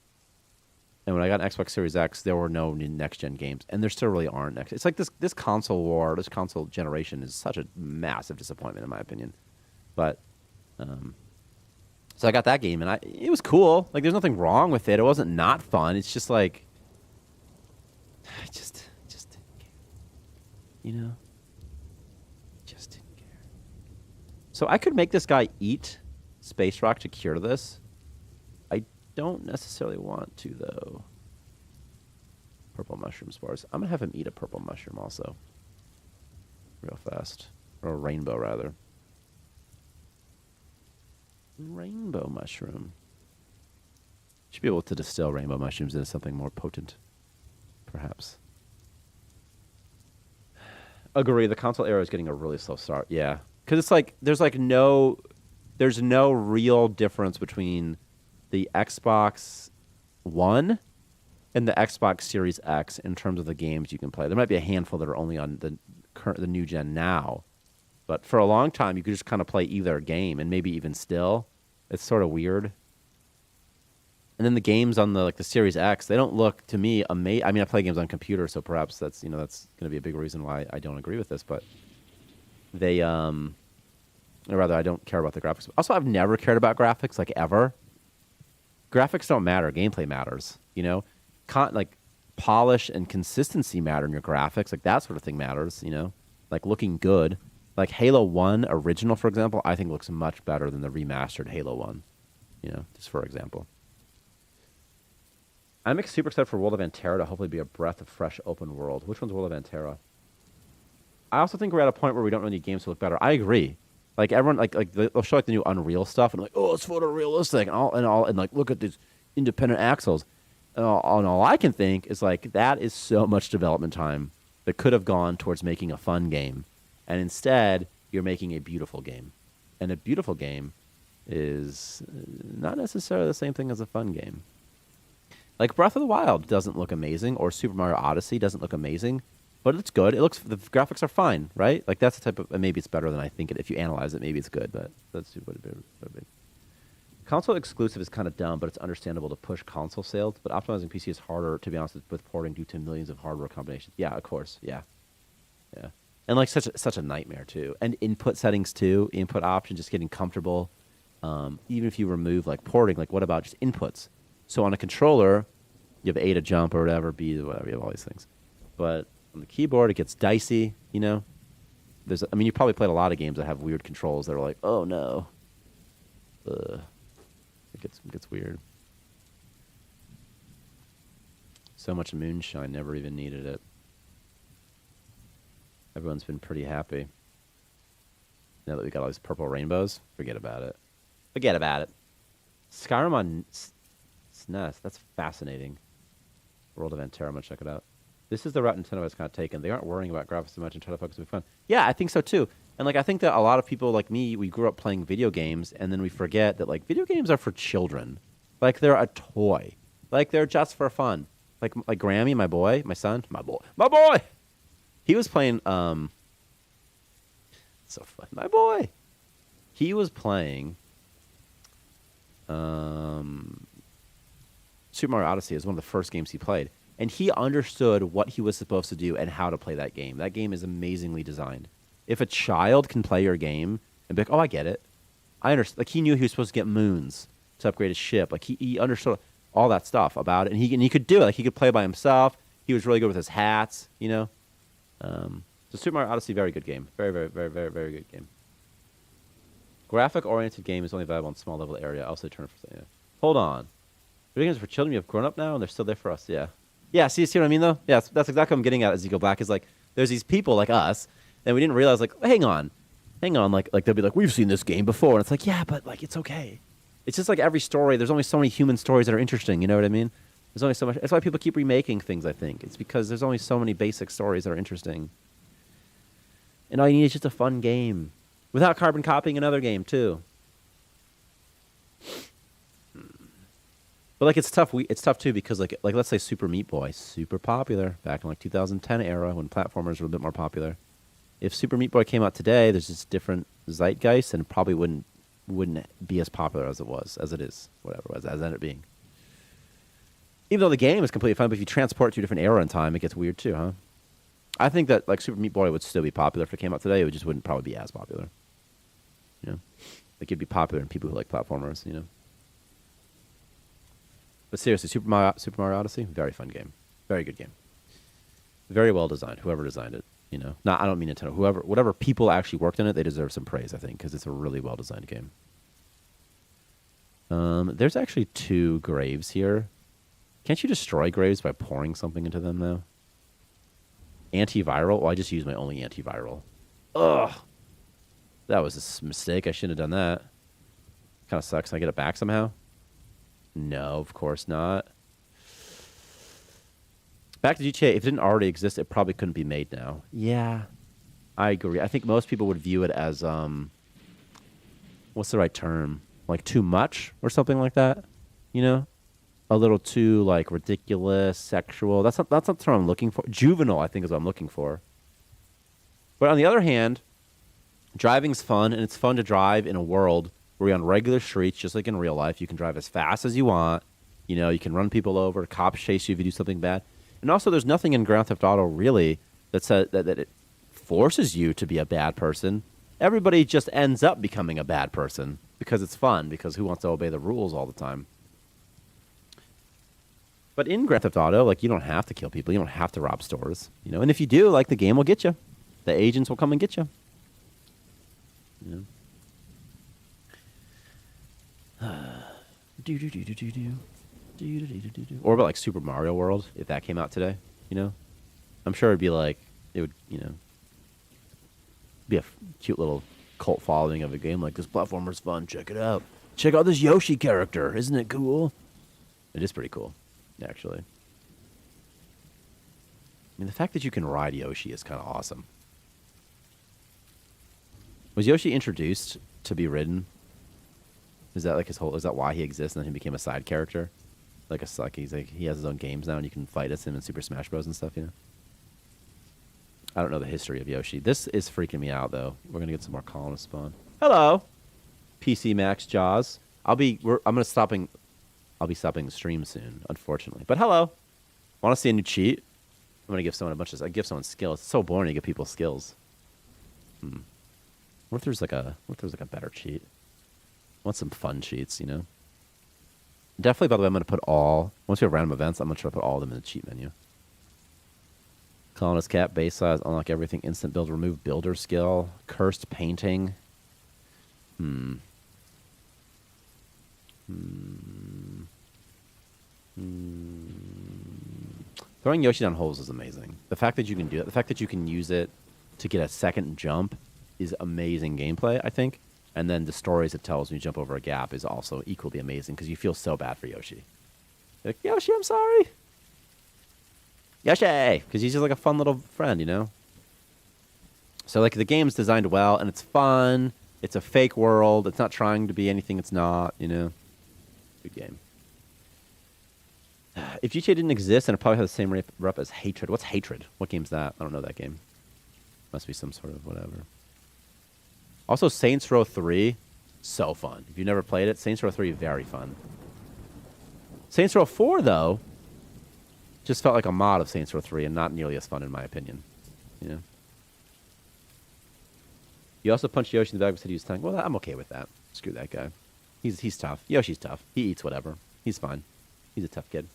And when I got an Xbox Series X, there were no next-gen games. And there still really aren't next. It's like this console war, this console generation is such a massive disappointment, in my opinion. But, so I got that game, and it was cool. Like, there's nothing wrong with it. It wasn't not fun. It's just like, I just didn't care. Just didn't care. So I could make this guy eat Space Rock to cure this. Don't necessarily want to, though. Purple mushroom spores. I'm going to have him eat a purple mushroom also. Real fast. Or a rainbow, rather. Rainbow mushroom. Should be able to distill rainbow mushrooms into something more potent. Perhaps. Agree, the console era is getting a really slow start. Yeah. Because it's like, there's no real difference between the Xbox One and the Xbox Series X in terms of the games you can play. There might be a handful that are only on the new gen now, but for a long time you could just kind of play either game, and maybe even still, it's sort of weird. And then the games on the Series X, they don't look to me amazing. I mean, I play games on computer, so perhaps that's that's going to be a big reason why I don't agree with this. But they, or rather, I don't care about the graphics. Also, I've never cared about graphics like ever. Graphics don't matter. Gameplay matters. polish and consistency matter in your graphics. Like that sort of thing matters, you know, like looking good. Like Halo 1 original, for example, I think looks much better than the remastered Halo 1, you know, just for example. I'm super excited for World of Antera to hopefully be a breath of fresh open world. Which one's World of Antera? I also think we're at a point where we don't really need games to look better. I agree. Like everyone, like they'll show like the new Unreal stuff and like, oh, it's photorealistic and like look at these independent axles. And all I can think is like that is so much development time that could have gone towards making a fun game, and instead you're making a beautiful game, and a beautiful game is not necessarily the same thing as a fun game. Like Breath of the Wild doesn't look amazing, or Super Mario Odyssey doesn't look amazing, but it's good. The graphics are fine, right? Like that's the type of, maybe it's better than I think it. If you analyze it, maybe it's good, but that's what it be. Console exclusive is kind of dumb, but it's understandable to push console sales. But optimizing PC is harder, to be honest, with porting due to millions of hardware combinations. Yeah, of course. Yeah. And like such a nightmare too. And input settings too, input options, just getting comfortable. Even if you remove like porting, like what about just inputs? So on a controller, you have A to jump or whatever, B to whatever, you have all these things. But on the keyboard, it gets dicey, you know? You probably played a lot of games that have weird controls that are like, oh no. It gets weird. So much moonshine, never even needed it. Everyone's been pretty happy. Now that we got all these purple rainbows, forget about it. Forget about it. Skyrim on SNES, that's fascinating. World of Antera, I'm going to check it out. This is the route Nintendo has kind of taken. They aren't worrying about graphics so much and try to focus on fun. Yeah, I think so too. And like I think that a lot of people like me, we grew up playing video games, and then we forget that like video games are for children. Like they're a toy. Like they're just for fun. Like Grammy, my son, my boy. He was playing so fun. My boy. He was playing Super Mario Odyssey. Is one of the first games he played. And he understood what he was supposed to do and how to play that game. That game is amazingly designed. If a child can play your game and be like, oh, I get it. I understand. Like, he knew he was supposed to get moons to upgrade his ship. Like, he understood all that stuff about it. And he could do it. Like, he could play by himself. He was really good with his hats, you know? So Super Mario Odyssey, very good game. Very, very, very, very, very good game. Graphic-oriented game is only available in small level area. Also turn for... Yeah. Hold on. Video games are for children. You have grown up now, and they're still there for us. Yeah. Yeah, see what I mean, though? Yeah, that's exactly what I'm getting at as you go back. Is like, there's these people like us, and we didn't realize, like, hang on. Like they'll be like, we've seen this game before. And it's like, yeah, but, like, it's okay. It's just like every story. There's only so many human stories that are interesting. You know what I mean? There's only so much. That's why people keep remaking things, I think. It's because there's only so many basic stories that are interesting. And all you need is just a fun game. Without carbon copying another game, too. But like it's tough. It's tough too because like let's say Super Meat Boy, super popular back in like 2010 era when platformers were a bit more popular. If Super Meat Boy came out today, there's just different zeitgeist and probably wouldn't be as popular as it is, whatever as it ended up being. Even though the game is completely fun, but if you transport it to a different era in time, it gets weird too, huh? I think that like Super Meat Boy would still be popular if it came out today. It just wouldn't probably be as popular. You know, like it'd be popular in people who like platformers. You know. But seriously, Super Mario Odyssey, very fun game. Very good game. Very well designed, whoever designed it, you know. I don't mean Nintendo. Whatever people actually worked on it, they deserve some praise, I think, because it's a really well designed game. There's actually 2 graves here. Can't you destroy graves by pouring something into them, though? Antiviral? Well, I just used my only antiviral. Ugh! That was a mistake. I shouldn't have done that. Kind of sucks. Can I get it back somehow? No, of course not. Back to GTA, if it didn't already exist, it probably couldn't be made now. Yeah, I agree. I think most people would view it as, what's the right term? Like too much or something like that, you know? A little too, like, ridiculous, sexual. That's not the term I'm looking for. Juvenile, I think, is what I'm looking for. But on the other hand, driving's fun, and it's fun to drive in a world where you're on regular streets, just like in real life. You can drive as fast as you want. You know, you can run people over. Cops chase you if you do something bad. And also, there's nothing in Grand Theft Auto, really, that says that it forces you to be a bad person. Everybody just ends up becoming a bad person because it's fun, because who wants to obey the rules all the time? But in Grand Theft Auto, like, you don't have to kill people. You don't have to rob stores, you know. And if you do, like, the game will get you. The agents will come and get you. You know. Or about like Super Mario World, if that came out today, you know. I'm sure it'd be like, it would, you know, be a cute little cult following of a game. Like, this platformer's fun. Check it out. Check out this Yoshi character. Isn't it cool? It is pretty cool, actually. I mean, the fact that you can ride Yoshi is kind of awesome. Was Yoshi introduced to be ridden? Is that like his whole? Is that why he exists and then he became a side character? Like he's like he has his own games now and you can fight as him in Super Smash Bros. And stuff, you know? I don't know the history of Yoshi. This is freaking me out though. We're gonna get some more colonists spawn. Hello, PC Max Jaws. I'll be stopping the stream soon, unfortunately. But hello. Want to see a new cheat? I'm gonna give someone I give someone skills. It's so boring to give people skills. What if there's like a better cheat? I want some fun cheats, you know? Definitely, by the way, I'm going to put once we have random events, I'm going to try to put all of them in the cheat menu. Colonist cap, base size, unlock everything, instant build, remove builder skill, cursed painting. Throwing Yoshi down holes is amazing. The fact that you can do it, the fact that you can use it to get a second jump is amazing gameplay, I think. And then the stories it tells when you jump over a gap is also equally amazing because you feel so bad for Yoshi. You're like, Yoshi, I'm sorry. Yoshi! Because he's just like a fun little friend, you know? So, like, the game's designed well, and it's fun. It's a fake world. It's not trying to be anything it's not, you know? Good game. If GTA didn't exist, then it probably has the same rep as Hatred. What's Hatred? What game's that? I don't know that game. Must be some sort of whatever. Also, Saints Row 3, so fun. If you've never played it, Saints Row 3, very fun. Saints Row 4, though, just felt like a mod of Saints Row 3 and not nearly as fun, in my opinion. You know? You also punched Yoshi in the back and said he was tank. Well, I'm okay with that. Screw that guy. He's tough. Yoshi's tough. He eats whatever. He's fine. He's a tough kid.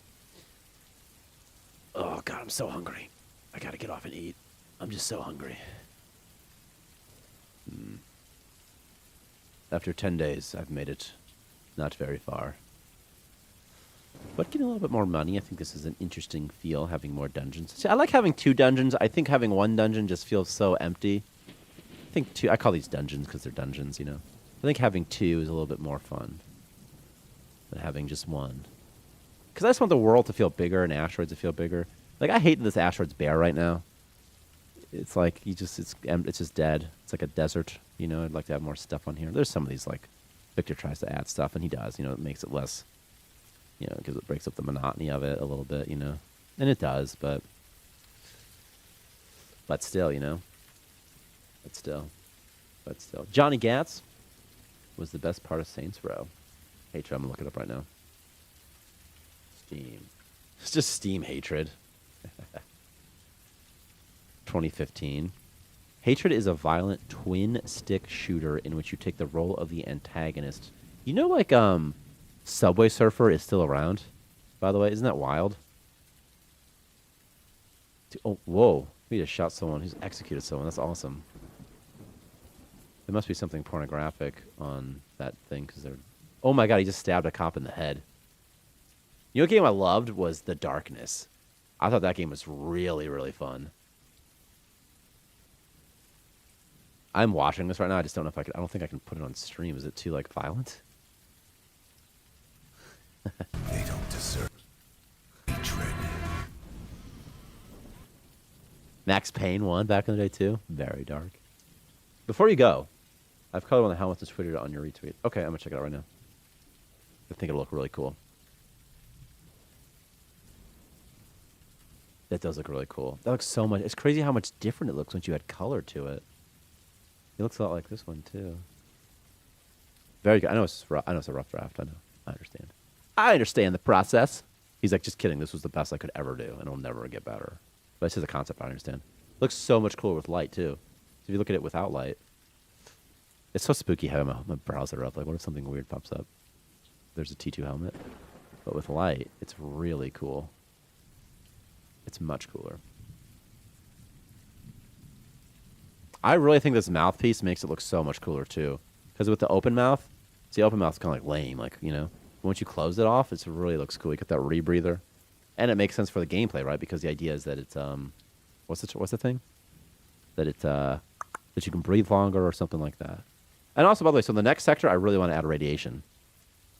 Oh, God, I'm so hungry. I gotta get off and eat. I'm just so hungry. After 10 days, I've made it not very far. But getting a little bit more money, I think this is an interesting feel, having more dungeons. See, I like having 2 dungeons. I think having 1 dungeon just feels so empty. I think 2, I call these dungeons because they're dungeons, you know. I think having 2 is a little bit more fun than having just 1. Because I just want the world to feel bigger and asteroids to feel bigger. Like, I hate this asteroid's bare right now. It's like, it's just dead. It's like a desert, you know. I'd like to have more stuff on here. There's some of these, like, Victor tries to add stuff, and he does, you know. It makes it less, you know, because it breaks up the monotony of it a little bit, you know. And it does, but still, you know. But still. Johnny Gatz was the best part of Saints Row. Hatred, I'm going to look it up right now. Steam. It's just Steam hatred. 2015. Hatred is a violent twin-stick shooter in which you take the role of the antagonist. You know, like, Subway Surfer is still around, by the way. Isn't that wild? Oh, whoa. We just shot someone. Who's executed someone. That's awesome. There must be something pornographic on that thing, because they're... Oh my god, he just stabbed a cop in the head. You know what game I loved was The Darkness. I thought that game was really, really fun. I'm watching this right now. I just don't know if I could... I don't think I can put it on stream. Is it too, like, violent? They don't deserve hatred. Max Payne 1 back in the day, too. Very dark. Before you go, I've colored one of the helmets and tweeted it on your retweet. Okay, I'm going to check it out right now. I think it'll look really cool. That does look really cool. That looks so much... It's crazy how much different it looks once you add color to it. It looks a lot like this one, too. Very good. I know it's rough. I know it's a rough draft. I know. I understand. I understand the process. He's like, just kidding. This was the best I could ever do, and it'll never get better. But it's just a concept. I understand. Looks so much cooler with light, too. So if you look at it without light, it's so spooky having my browser up. Like, what if something weird pops up? There's a T2 helmet. but with light, it's really cool. It's much cooler. I really think this mouthpiece makes it look so much cooler too. Because with the open mouth, see, open mouth's kind of like lame, like, you know. Once you close it off, it really looks cool. You get that rebreather, and it makes sense for the gameplay, right? Because the idea is that it's what's the thing? That it's that you can breathe longer or something like that. And also, by the way, so in the next sector, I really want to add a radiation,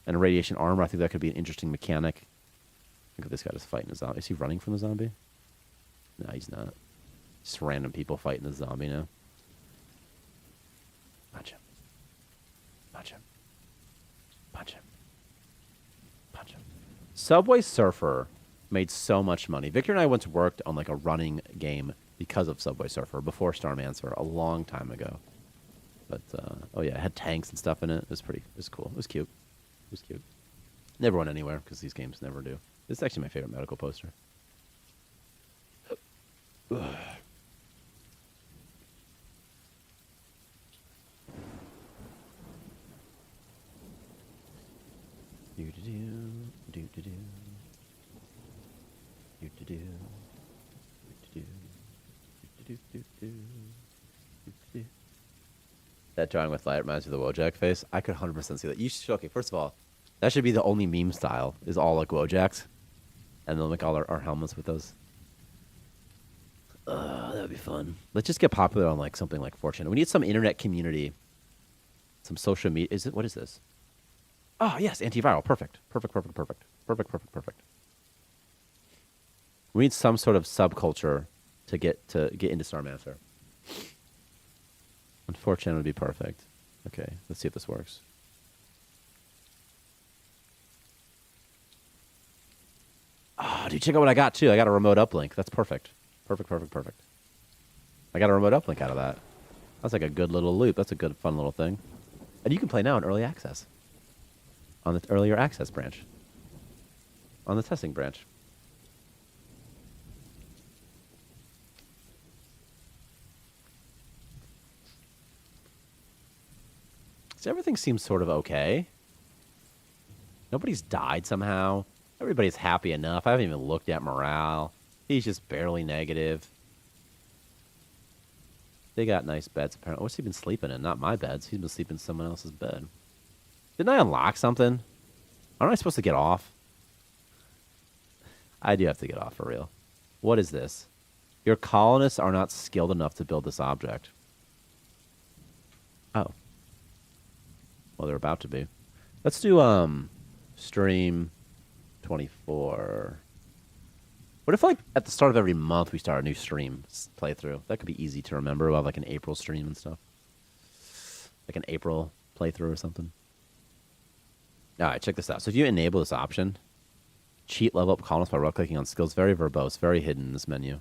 and a radiation armor. I think that could be an interesting mechanic. Look at this guy just fighting a zombie. Is he running from the zombie? No, he's not. Just random people fighting the zombie now. Punch him. Punch him. Punch him. Punch him. Subway Surfer made so much money. Victor and I once worked on like a running game because of Subway Surfer before Starmancer a long time ago. But oh yeah, it had tanks and stuff in it. It was cool. It was cute. It was cute. Never went anywhere because these games never do. This is actually my favorite medical poster. That drawing with light reminds me of the Wojak face. I could 100% see that. You should, okay, first of all, that should be the only meme style, is all like Wojaks. And they'll make all our helmets with those. That would be fun. Let's just get popular on like something like 4chan. We need some internet community. Some social media. What is this? Oh, yes, antiviral. Perfect. Perfect. We need some sort of subculture to get into Starmancer. On 4chan would be perfect. Okay, let's see if this works. Oh, dude, check out what I got, too. I got a remote uplink. That's perfect. Perfect. I got a remote uplink out of that. That's like a good little loop. That's a good, fun little thing. And you can play now in early access. On the earlier access branch. On the testing branch. So everything seems sort of okay. Nobody's died somehow. Everybody's happy enough. I haven't even looked at morale. He's just barely negative. They got nice beds, apparently. What's he been sleeping in? Not my beds. He's been sleeping in someone else's bed. Didn't I unlock something? Aren't I supposed to get off? I do have to get off for real. What is this? Your colonists are not skilled enough to build this object. Oh. Well, they're about to be. Let's do stream 24. What if, like, at the start of every month we start a new stream playthrough? That could be easy to remember. We'll have, like, an April stream and stuff. Like an April playthrough or something. All right, check this out. So if you enable this option, cheat level up columns by right-clicking on skills. Very verbose, very hidden in this menu.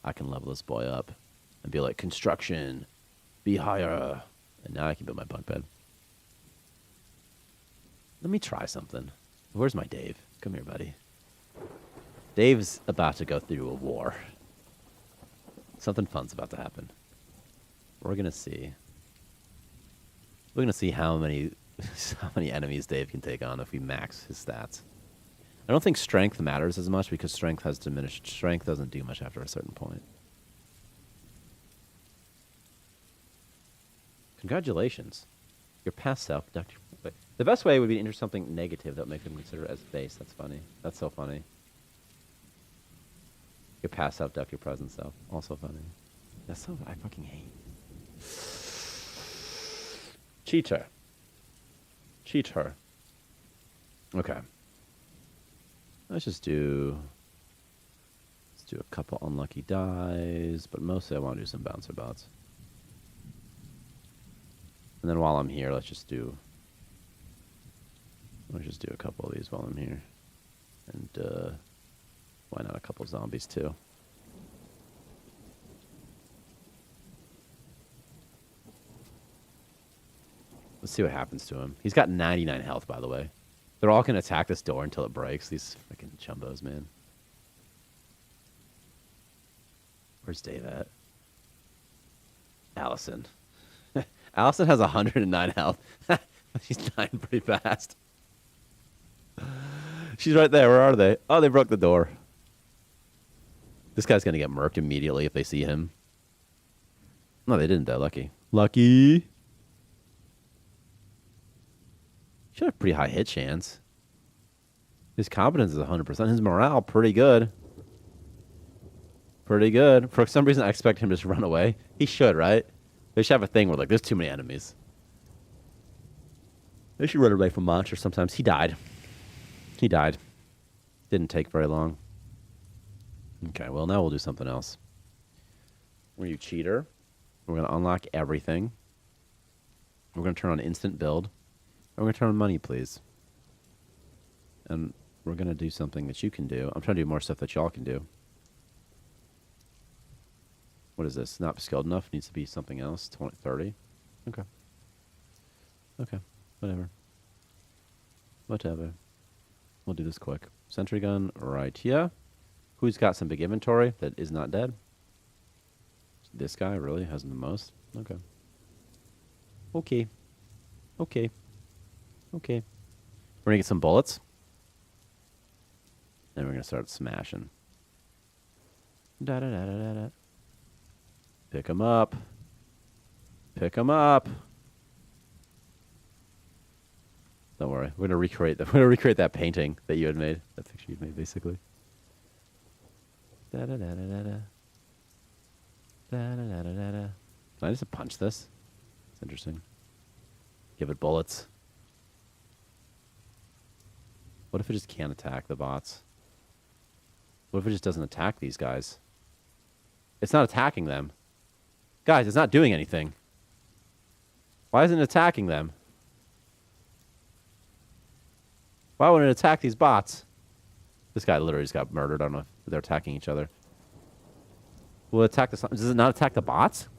I can level this boy up and be like, construction, be higher. And now I can build my bunk bed. Let me try something. Where's my Dave? Come here, buddy. Dave's about to go through a war. Something fun's about to happen. We're going to see. We're going to see how many enemies Dave can take on if we max his stats. I don't think strength matters as much because strength has diminished. Strength doesn't do much after a certain point. Congratulations. Your past self, Dr. The best way would be to enter something negative that would make them consider it as base. That's funny. That's so funny. Your past self, duck your present self. Also funny. That's so I fucking hate. Cheater. Cheater. Okay. Let's do a couple unlucky dies, but mostly I want to do some bouncer bots. And then while I'm here, let's just do a couple of these while I'm here. And why not a couple zombies too? Let's see what happens to him. He's got 99 health, by the way. They're all going to attack this door until it breaks. These freaking chumbos, man. Where's Dave at? Allison. Allison has 109 health. She's dying pretty fast. She's right there. Where are they? Oh, they broke the door. This guy's gonna get murked immediately if they see him. No, they didn't though. Lucky. Lucky. Should have pretty high hit chance. His competence is 100%. His morale, pretty good. Pretty good. For some reason, I expect him to just run away. He should, right? They should have a thing where, like, there's too many enemies. They should run away from monsters sometimes. He died. He died. Didn't take very long. Okay, well, now we'll do something else. We're you cheater. We're going to unlock everything. We're going to turn on instant build. And we're going to turn on money, please. And we're going to do something that you can do. I'm trying to do more stuff that y'all can do. What is this? Not skilled enough. Needs to be something else. 20, 30. Okay. Okay. Whatever. Whatever. We'll do this quick. Sentry gun right here. Who's got some big inventory that is not dead? This guy really has the most? Okay. Okay. Okay. Okay. We're going to get some bullets. And we're going to start smashing. Da-da-da-da-da-da. Pick them up. Pick them up. Don't worry. We're gonna recreate that. We're gonna recreate that painting that you had made. That picture you made, basically. Da da da da da da. Da da da da da da. Can I just punch this? It's interesting. Give it bullets. What if it just can't attack the bots? What if it just doesn't attack these guys? It's not attacking them. Guys, it's not doing anything. Why isn't it attacking them? Why wouldn't it attack these bots? This guy literally just got murdered. I don't know if they're attacking each other. Will it attack the slimes? Does it not attack the bots?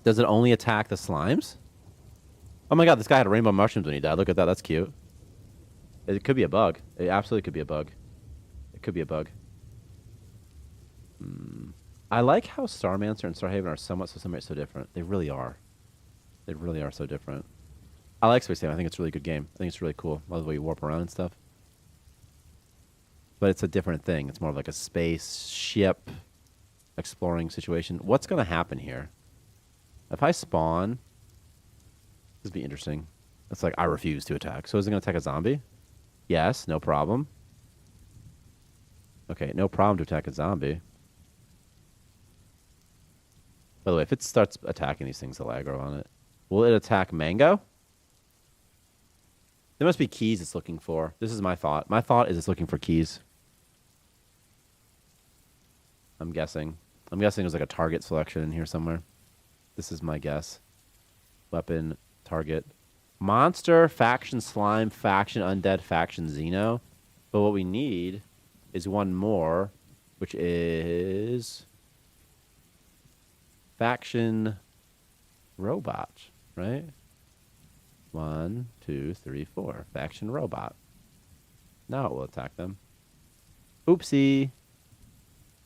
Does it only attack the slimes? Oh my god, this guy had rainbow mushrooms when he died. Look at that. That's cute. It could be a bug. It absolutely could be a bug. It could be a bug. I like how Starmancer and Starhaven are somewhat so different. They really are. They really are so different. I like Space Haven. I think it's a really good game. I think it's really cool. I love the way you warp around and stuff. But it's a different thing. It's more of like a spaceship exploring situation. What's going to happen here? If I spawn... This would be interesting. It's like, I refuse to attack. So is it going to attack a zombie? Yes, no problem. Okay, no problem to attack a zombie. By the way, if it starts attacking these things, they'll aggro on it. Will it attack Mango? There must be keys it's looking for. This is my thought. My thought is it's looking for keys. I'm guessing. I'm guessing there's like a target selection in here somewhere. This is my guess. Weapon, target. Monster, faction, slime, faction, undead, faction, Xeno. But what we need is one more, which is... faction robot, right? 1, 2, 3, 4. Faction robot. Now it will attack them. Oopsie.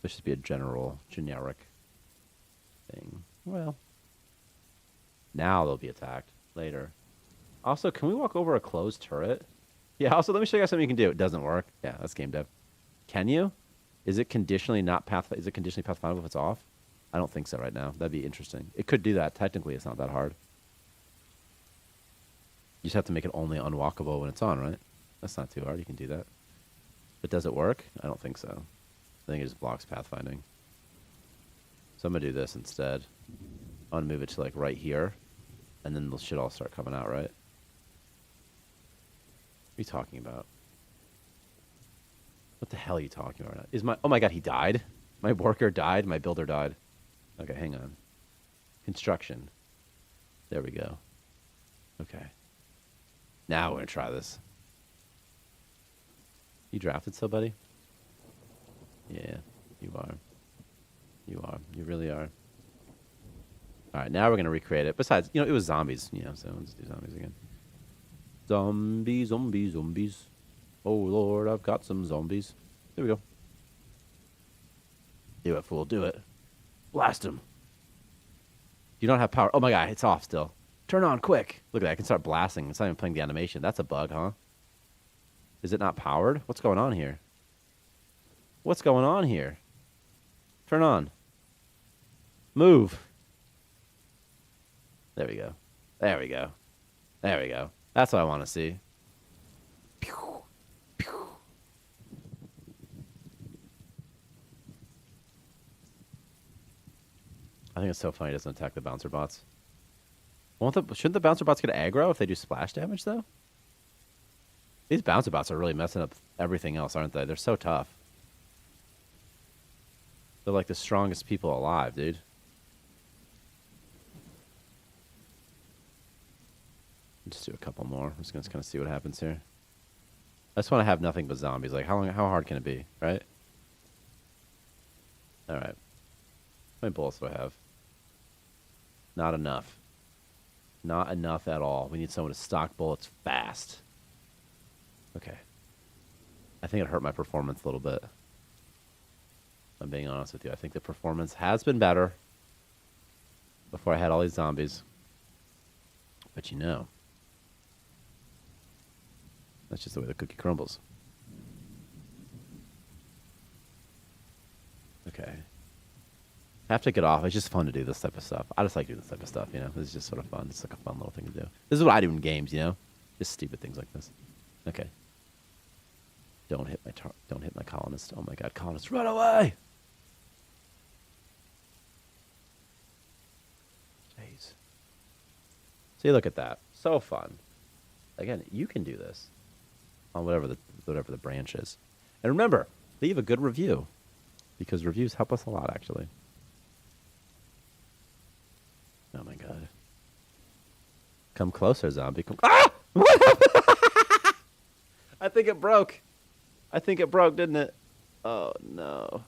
This should be a generic thing. Well. Now they'll be attacked later. Also, can we walk over a closed turret? Yeah, also, let me show you guys something you can do. It doesn't work. Yeah, that's game dev. Can you? Is it conditionally pathfindable if it's off? I don't think so right now. That'd be interesting. It could do that. Technically, it's not that hard. You just have to make it only unwalkable when it's on, right? That's not too hard. You can do that. But does it work? I don't think so. I think it just blocks pathfinding. So I'm going to do this instead. I want to move it to like right here. And then the shit all start coming out, right? What are you talking about? What the hell are you talking about? Is my... Oh my god, he died? My worker died? My builder died. Okay, hang on. Construction. There we go. Okay. Now we're going to try this. You drafted so, buddy? Yeah, you are. You are. You really are. All right, now we're going to recreate it. Besides, you know, it was zombies. You know, so let's do zombies again. Zombies, zombies, zombies. Oh, Lord, I've got some zombies. There we go. Do it, fool. Do it. Blast him. You don't have power. Oh, my God. It's off still. Turn on quick. Look at that. I can start blasting. It's not even playing the animation. That's a bug, huh? Is it not powered? What's going on here? What's going on here? Turn on. Move. There we go. There we go. There we go. That's what I want to see. Pew, pew. I think it's so funny it doesn't attack the bouncer bots. Shouldn't the bouncer bots get aggro if they do splash damage, though? These bouncer bots are really messing up everything else, aren't they? They're so tough. They're like the strongest people alive, dude. Just do a couple more. I'm just gonna kind of see what happens here. I just want to have nothing but zombies. Like, how hard can it be, right? All right. How many bullets do I have? Not enough. Not enough at all. We need someone to stock bullets fast. Okay. I think it hurt my performance a little bit. I'm being honest with you. I think the performance has been better before I had all these zombies. But you know, that's just the way the cookie crumbles. Okay. I have to get off. It's just fun to do this type of stuff. I just like doing this type of stuff, you know? This is just sort of fun. It's like a fun little thing to do. This is what I do in games, you know? Just stupid things like this. Okay. Don't hit my colonist. Oh my god, colonist, run away! Jeez. See, look at that. So fun. Again, you can do this on whatever the branch is. And remember, leave a good review, because reviews help us a lot, actually. Oh my god. Come closer, zombie. Come. Ah! What happened? I think it broke. I think it broke, didn't it? Oh no.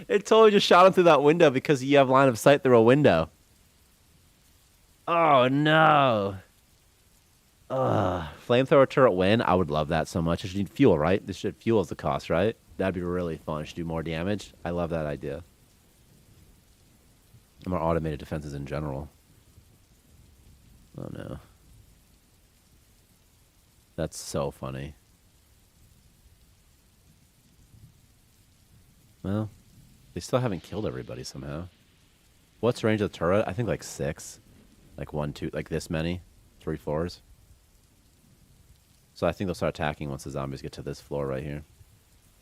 It totally just shot him through that window because you have line of sight through a window. Oh no. Flamethrower turret win. I would love that so much. I should need fuel, right? This should fuel as the cost, right? That'd be really fun. It should do more damage. I love that idea. And more automated defenses in general. Oh no. That's so funny. Well, they still haven't killed everybody somehow. What's the range of the turret? I think like 6. Like 1, 2, like this many. 3 floors. So I think they'll start attacking once the zombies get to this floor right here.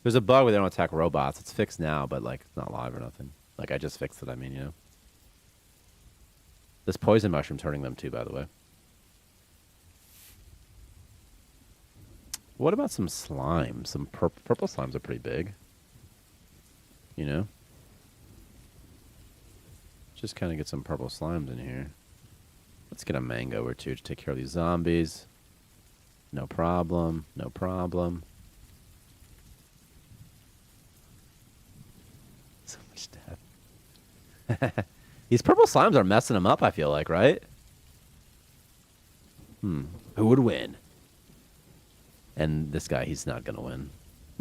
There's a bug where they don't attack robots. It's fixed now, but like it's not live or nothing. Like I just fixed it, I mean, you know. This poison mushroom's hurting them too, by the way. What about some slime? Some purple slimes are pretty big. You know? Just kind of get some purple slimes in here. Let's get a mango or two to take care of these zombies. No problem. No problem. So much death. These purple slimes are messing them up, I feel like, right? Who would win? And this guy, he's not going to win.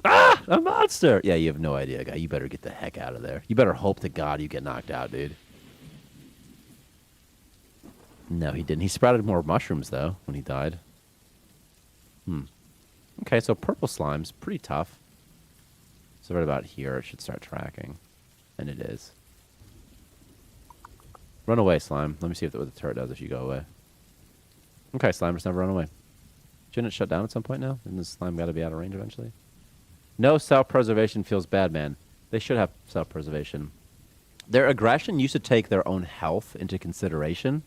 Ah! A monster! Yeah, you have no idea, guy. You better get the heck out of there. You better hope to God you get knocked out, dude. No, he didn't. He sprouted more mushrooms, though, when he died. Okay, so purple slime's pretty tough. So right about here, it should start tracking. And it is. Run away, slime. Let me see what the turret does if you go away. Okay, slime, just never run away. Shouldn't it shut down at some point now? Isn't this slime got to be out of range eventually? No self-preservation feels bad, man. They should have self-preservation. Their aggression used to take their own health into consideration.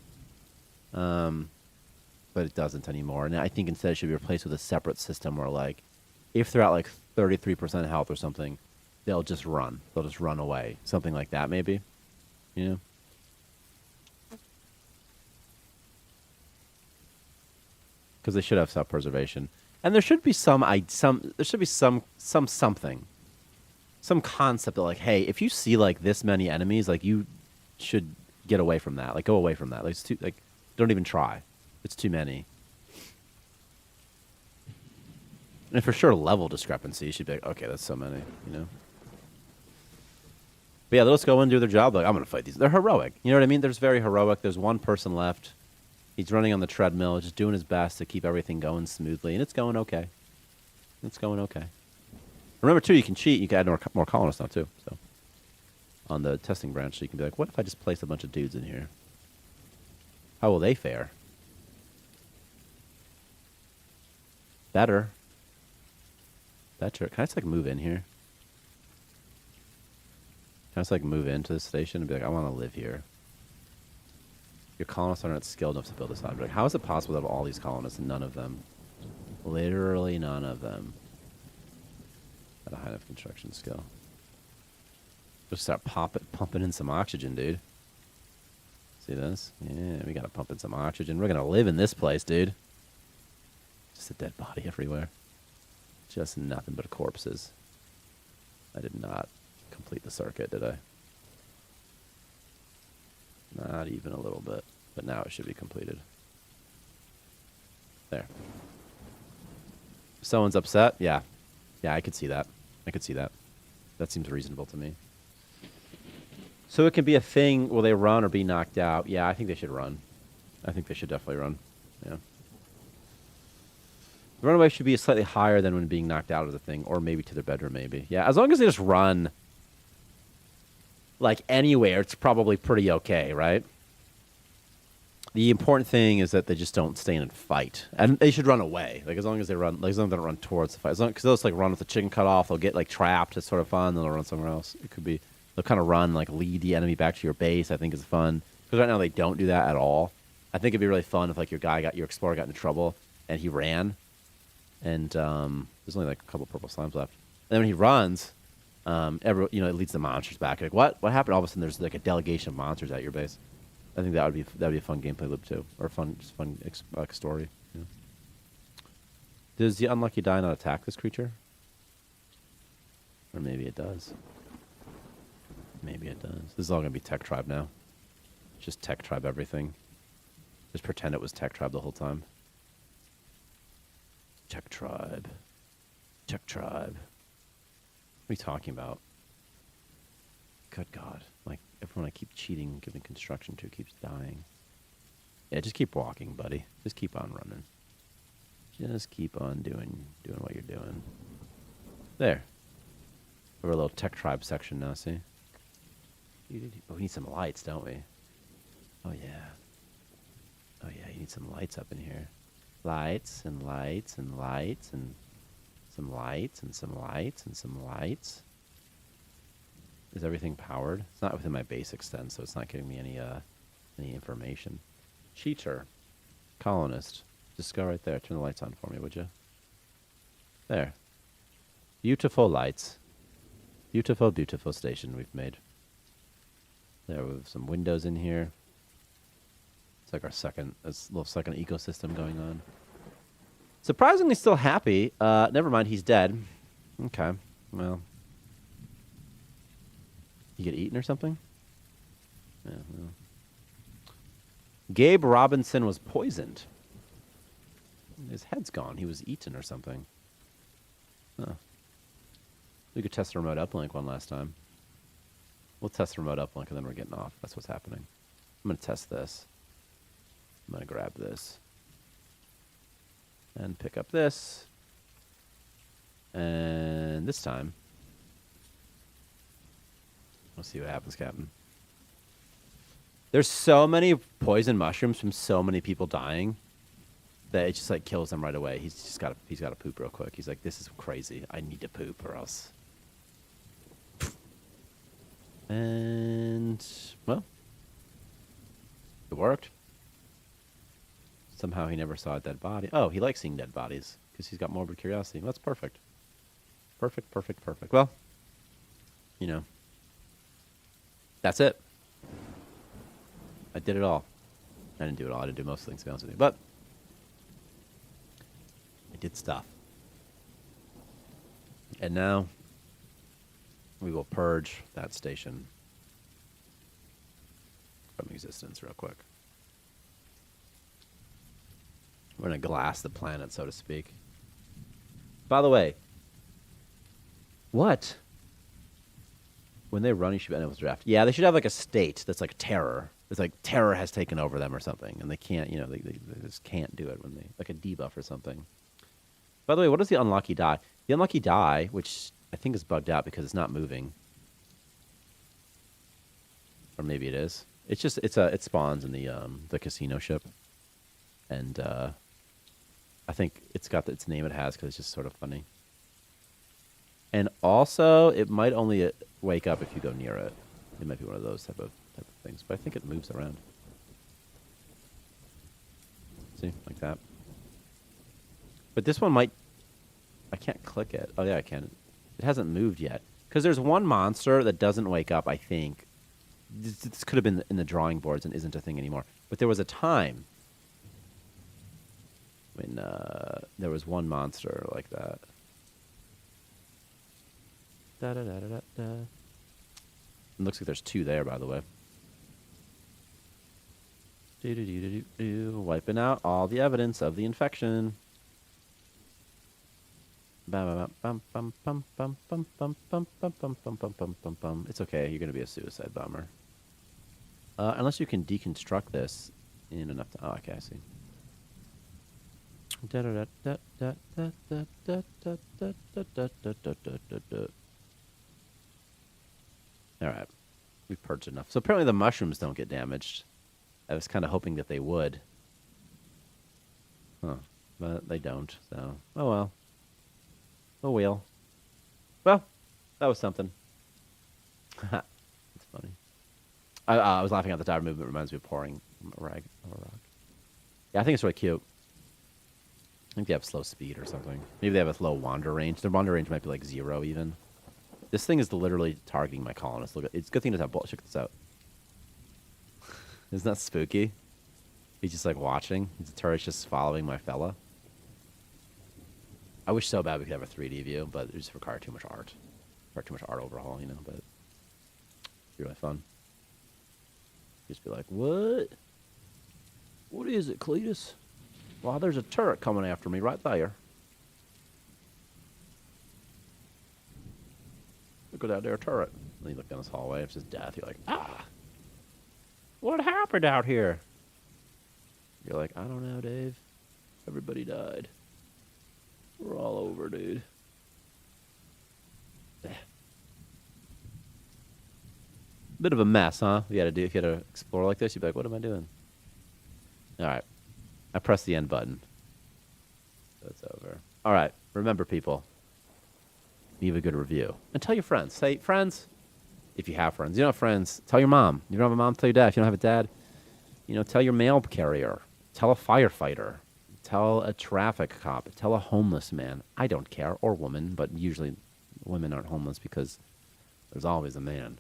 But it doesn't anymore. And I think instead it should be replaced with a separate system where, like, if they're at, like, 33% health or something, they'll just run. They'll just run away. Something like that, maybe. You know? Because they should have self-preservation. And there should be some something. Some concept that, like, hey, if you see, like, this many enemies, like, you should get away from that. Like, go away from that. Like, it's too, like, don't even try. It's too many. And for sure, level discrepancy, you should be like, okay, that's so many, you know? But yeah, they'll just go in and do their job. Like, I'm going to fight these. They're heroic. You know what I mean? They're just very heroic. There's one person left. He's running on the treadmill, just doing his best to keep everything going smoothly, and it's going okay. It's going okay. Remember, too, you can cheat. You can add more colonists now, too. So on the testing branch, you can be like, what if I just place a bunch of dudes in here? How will they fare? Better. Better. Can I just, like, move in here? Can I just, like, move into the station and be like, I want to live here? Your colonists are not skilled enough to build this out. Like, how is it possible to have all these colonists and none of them? Literally none of them at a high enough construction skill. Just start pumping in some oxygen, dude. See this? Yeah, we gotta pump in some oxygen. We're gonna live in this place, dude. Just a dead body everywhere. Just nothing but corpses. I did not complete the circuit, did I? Not even a little bit. But now it should be completed. There. Someone's upset? Yeah. Yeah, I could see that. I could see that. That seems reasonable to me. So it can be a thing, will they run or be knocked out? Yeah, I think they should run. I think they should definitely run. Yeah. The runaway should be slightly higher than when being knocked out of the thing, or maybe to their bedroom, maybe. Yeah, as long as they just run, like, anywhere, it's probably pretty okay, right? The important thing is that they just don't stay in and fight. And they should run away. Like, as long as they run, like, as long as they don't run towards the fight. Because they'll just, like, run with the chicken cut off. They'll get, like, trapped. It's sort of fun. Then they'll run somewhere else. It could be, they'll kind of run, like, lead the enemy back to your base, I think is fun. Because right now they don't do that at all. I think it'd be really fun if, like, your explorer got into trouble and he ran. And there's only, like, a couple purple slimes left. And then when he runs, it leads the monsters back. Like, what happened? All of a sudden there's, like, a delegation of monsters at your base. I think that would be a fun gameplay loop too, or fun story. Yeah. Does the unlucky die not attack this creature? Or maybe it does. Maybe it does. This is all gonna be Tech Tribe now. Just Tech Tribe everything. Just pretend it was Tech Tribe the whole time. Tech Tribe. Tech Tribe. What are you talking about? Good God. Like, everyone I keep cheating, giving construction to keeps dying. Yeah, just keep walking, buddy. Just keep on running. Just keep on doing what you're doing. There. We have a little Tech Tribe section now, see? Oh, we need some lights, don't we? Oh, yeah. Oh, yeah, you need some lights up in here. Lights and lights and lights and some lights and some lights and some lights. Is everything powered? It's not within my base extent, so it's not giving me any information. Cheater. Colonist. Just go right there. Turn the lights on for me, would you? There. Beautiful lights. Beautiful, beautiful station we've made. There, we have some windows in here. It's like our little second ecosystem going on. Surprisingly still happy. Never mind, he's dead. Okay, well. You get eaten or something? Yeah, well. Gabe Robinson was poisoned. His head's gone. He was eaten or something. Huh. We could test the remote uplink one last time. We'll test the remote uplink and then we're getting off. That's what's happening. I'm going to test this. I'm going to grab this. And pick up this. And this time, we'll see what happens, Captain. There's so many poison mushrooms from so many people dying that it just like kills them right away. He's got to poop real quick. He's like, this is crazy. I need to poop or else. And well, it worked. Somehow he never saw a dead body. Oh, he likes seeing dead bodies because he's got morbid curiosity. Well, that's perfect. Perfect, perfect, perfect. Well, you know. That's it. I did it all. I didn't do it all. I didn't do most things, to be honest with you. But I did stuff. And now we will purge that station from existence real quick. We're going to glass the planet, so to speak. By the way, what When they run, you should be unable to draft. Yeah, they should have like a state that's like terror. It's like terror has taken over them or something, and they can't, they just can't do it when they, like a debuff or something. By the way, what is the unlucky die? The unlucky die, which I think is bugged out because it's not moving. Or maybe it is. It's just, it spawns in the casino ship. And I think it's got its name it has because it's just sort of funny. And also, it might only wake up if you go near it. It might be one of those type of things, but I think it moves around. See, like that. But this one might... I can't click it. Oh, yeah, I can. It hasn't moved yet. Because there's one monster that doesn't wake up, I think. This could have been in the drawing boards and isn't a thing anymore. But there was a time when there was one monster like that. Da-da-da-da-da. It looks like there's two there, by the way. Wiping out all the evidence of the infection. It's okay. You're going to be a suicide bomber. Unless you can deconstruct this in enough time. Oh, okay, I see. All right. We've purged enough. So apparently the mushrooms don't get damaged. I was kind of hoping that they would. Huh. But they don't, so... Oh, well. Oh, well. Well, that was something. That's funny. I was laughing at the tower movement. Reminds me of pouring a rag over a rock. Yeah, I think it's really cute. I think they have slow speed or something. Maybe they have a low wander range. Their wander range might be like 0 even. This thing is literally targeting my colonists. Look, it's a good thing to have bullets. Check this out. Isn't that spooky? He's just like watching. His turret's just following my fella. I wish so bad we could have a 3D view, but it just requires too much art. Too much art overhaul, you know, but it'd be really fun. Just be like, what? What is it, Cletus? Well, there's a turret coming after me right there. Look at that there turret. And you look down this hallway, it's just death. You're like, ah! What happened out here? You're like, I don't know, Dave. Everybody died. We're all over, dude. Bit of a mess, huh? You had to do if you had to explore like this. You'd be like, "What am I doing?" All right, I pressed the end button, so it's over. All right, remember, people, leave a good review and tell your friends. Say, friends, if you have friends. You don't have friends, tell your mom. If you don't have a mom, tell your dad. If you don't have a dad, tell your mail carrier. Tell a firefighter. Tell a traffic cop. Tell a homeless man. I don't care, or woman, but usually women aren't homeless because there's always a man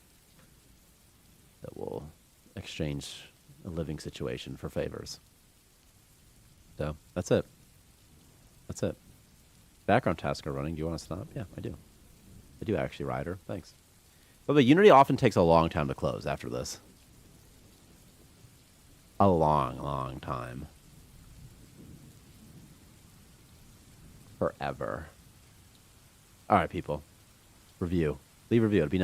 that will exchange a living situation for favors. So, that's it. That's it. Background tasks are running. Do you want to stop? Yeah, I do. I do actually, Ryder. Thanks. But Unity often takes a long time to close after this. A long, long time. Forever. All right, people. Review. Leave a review. It'd be nice.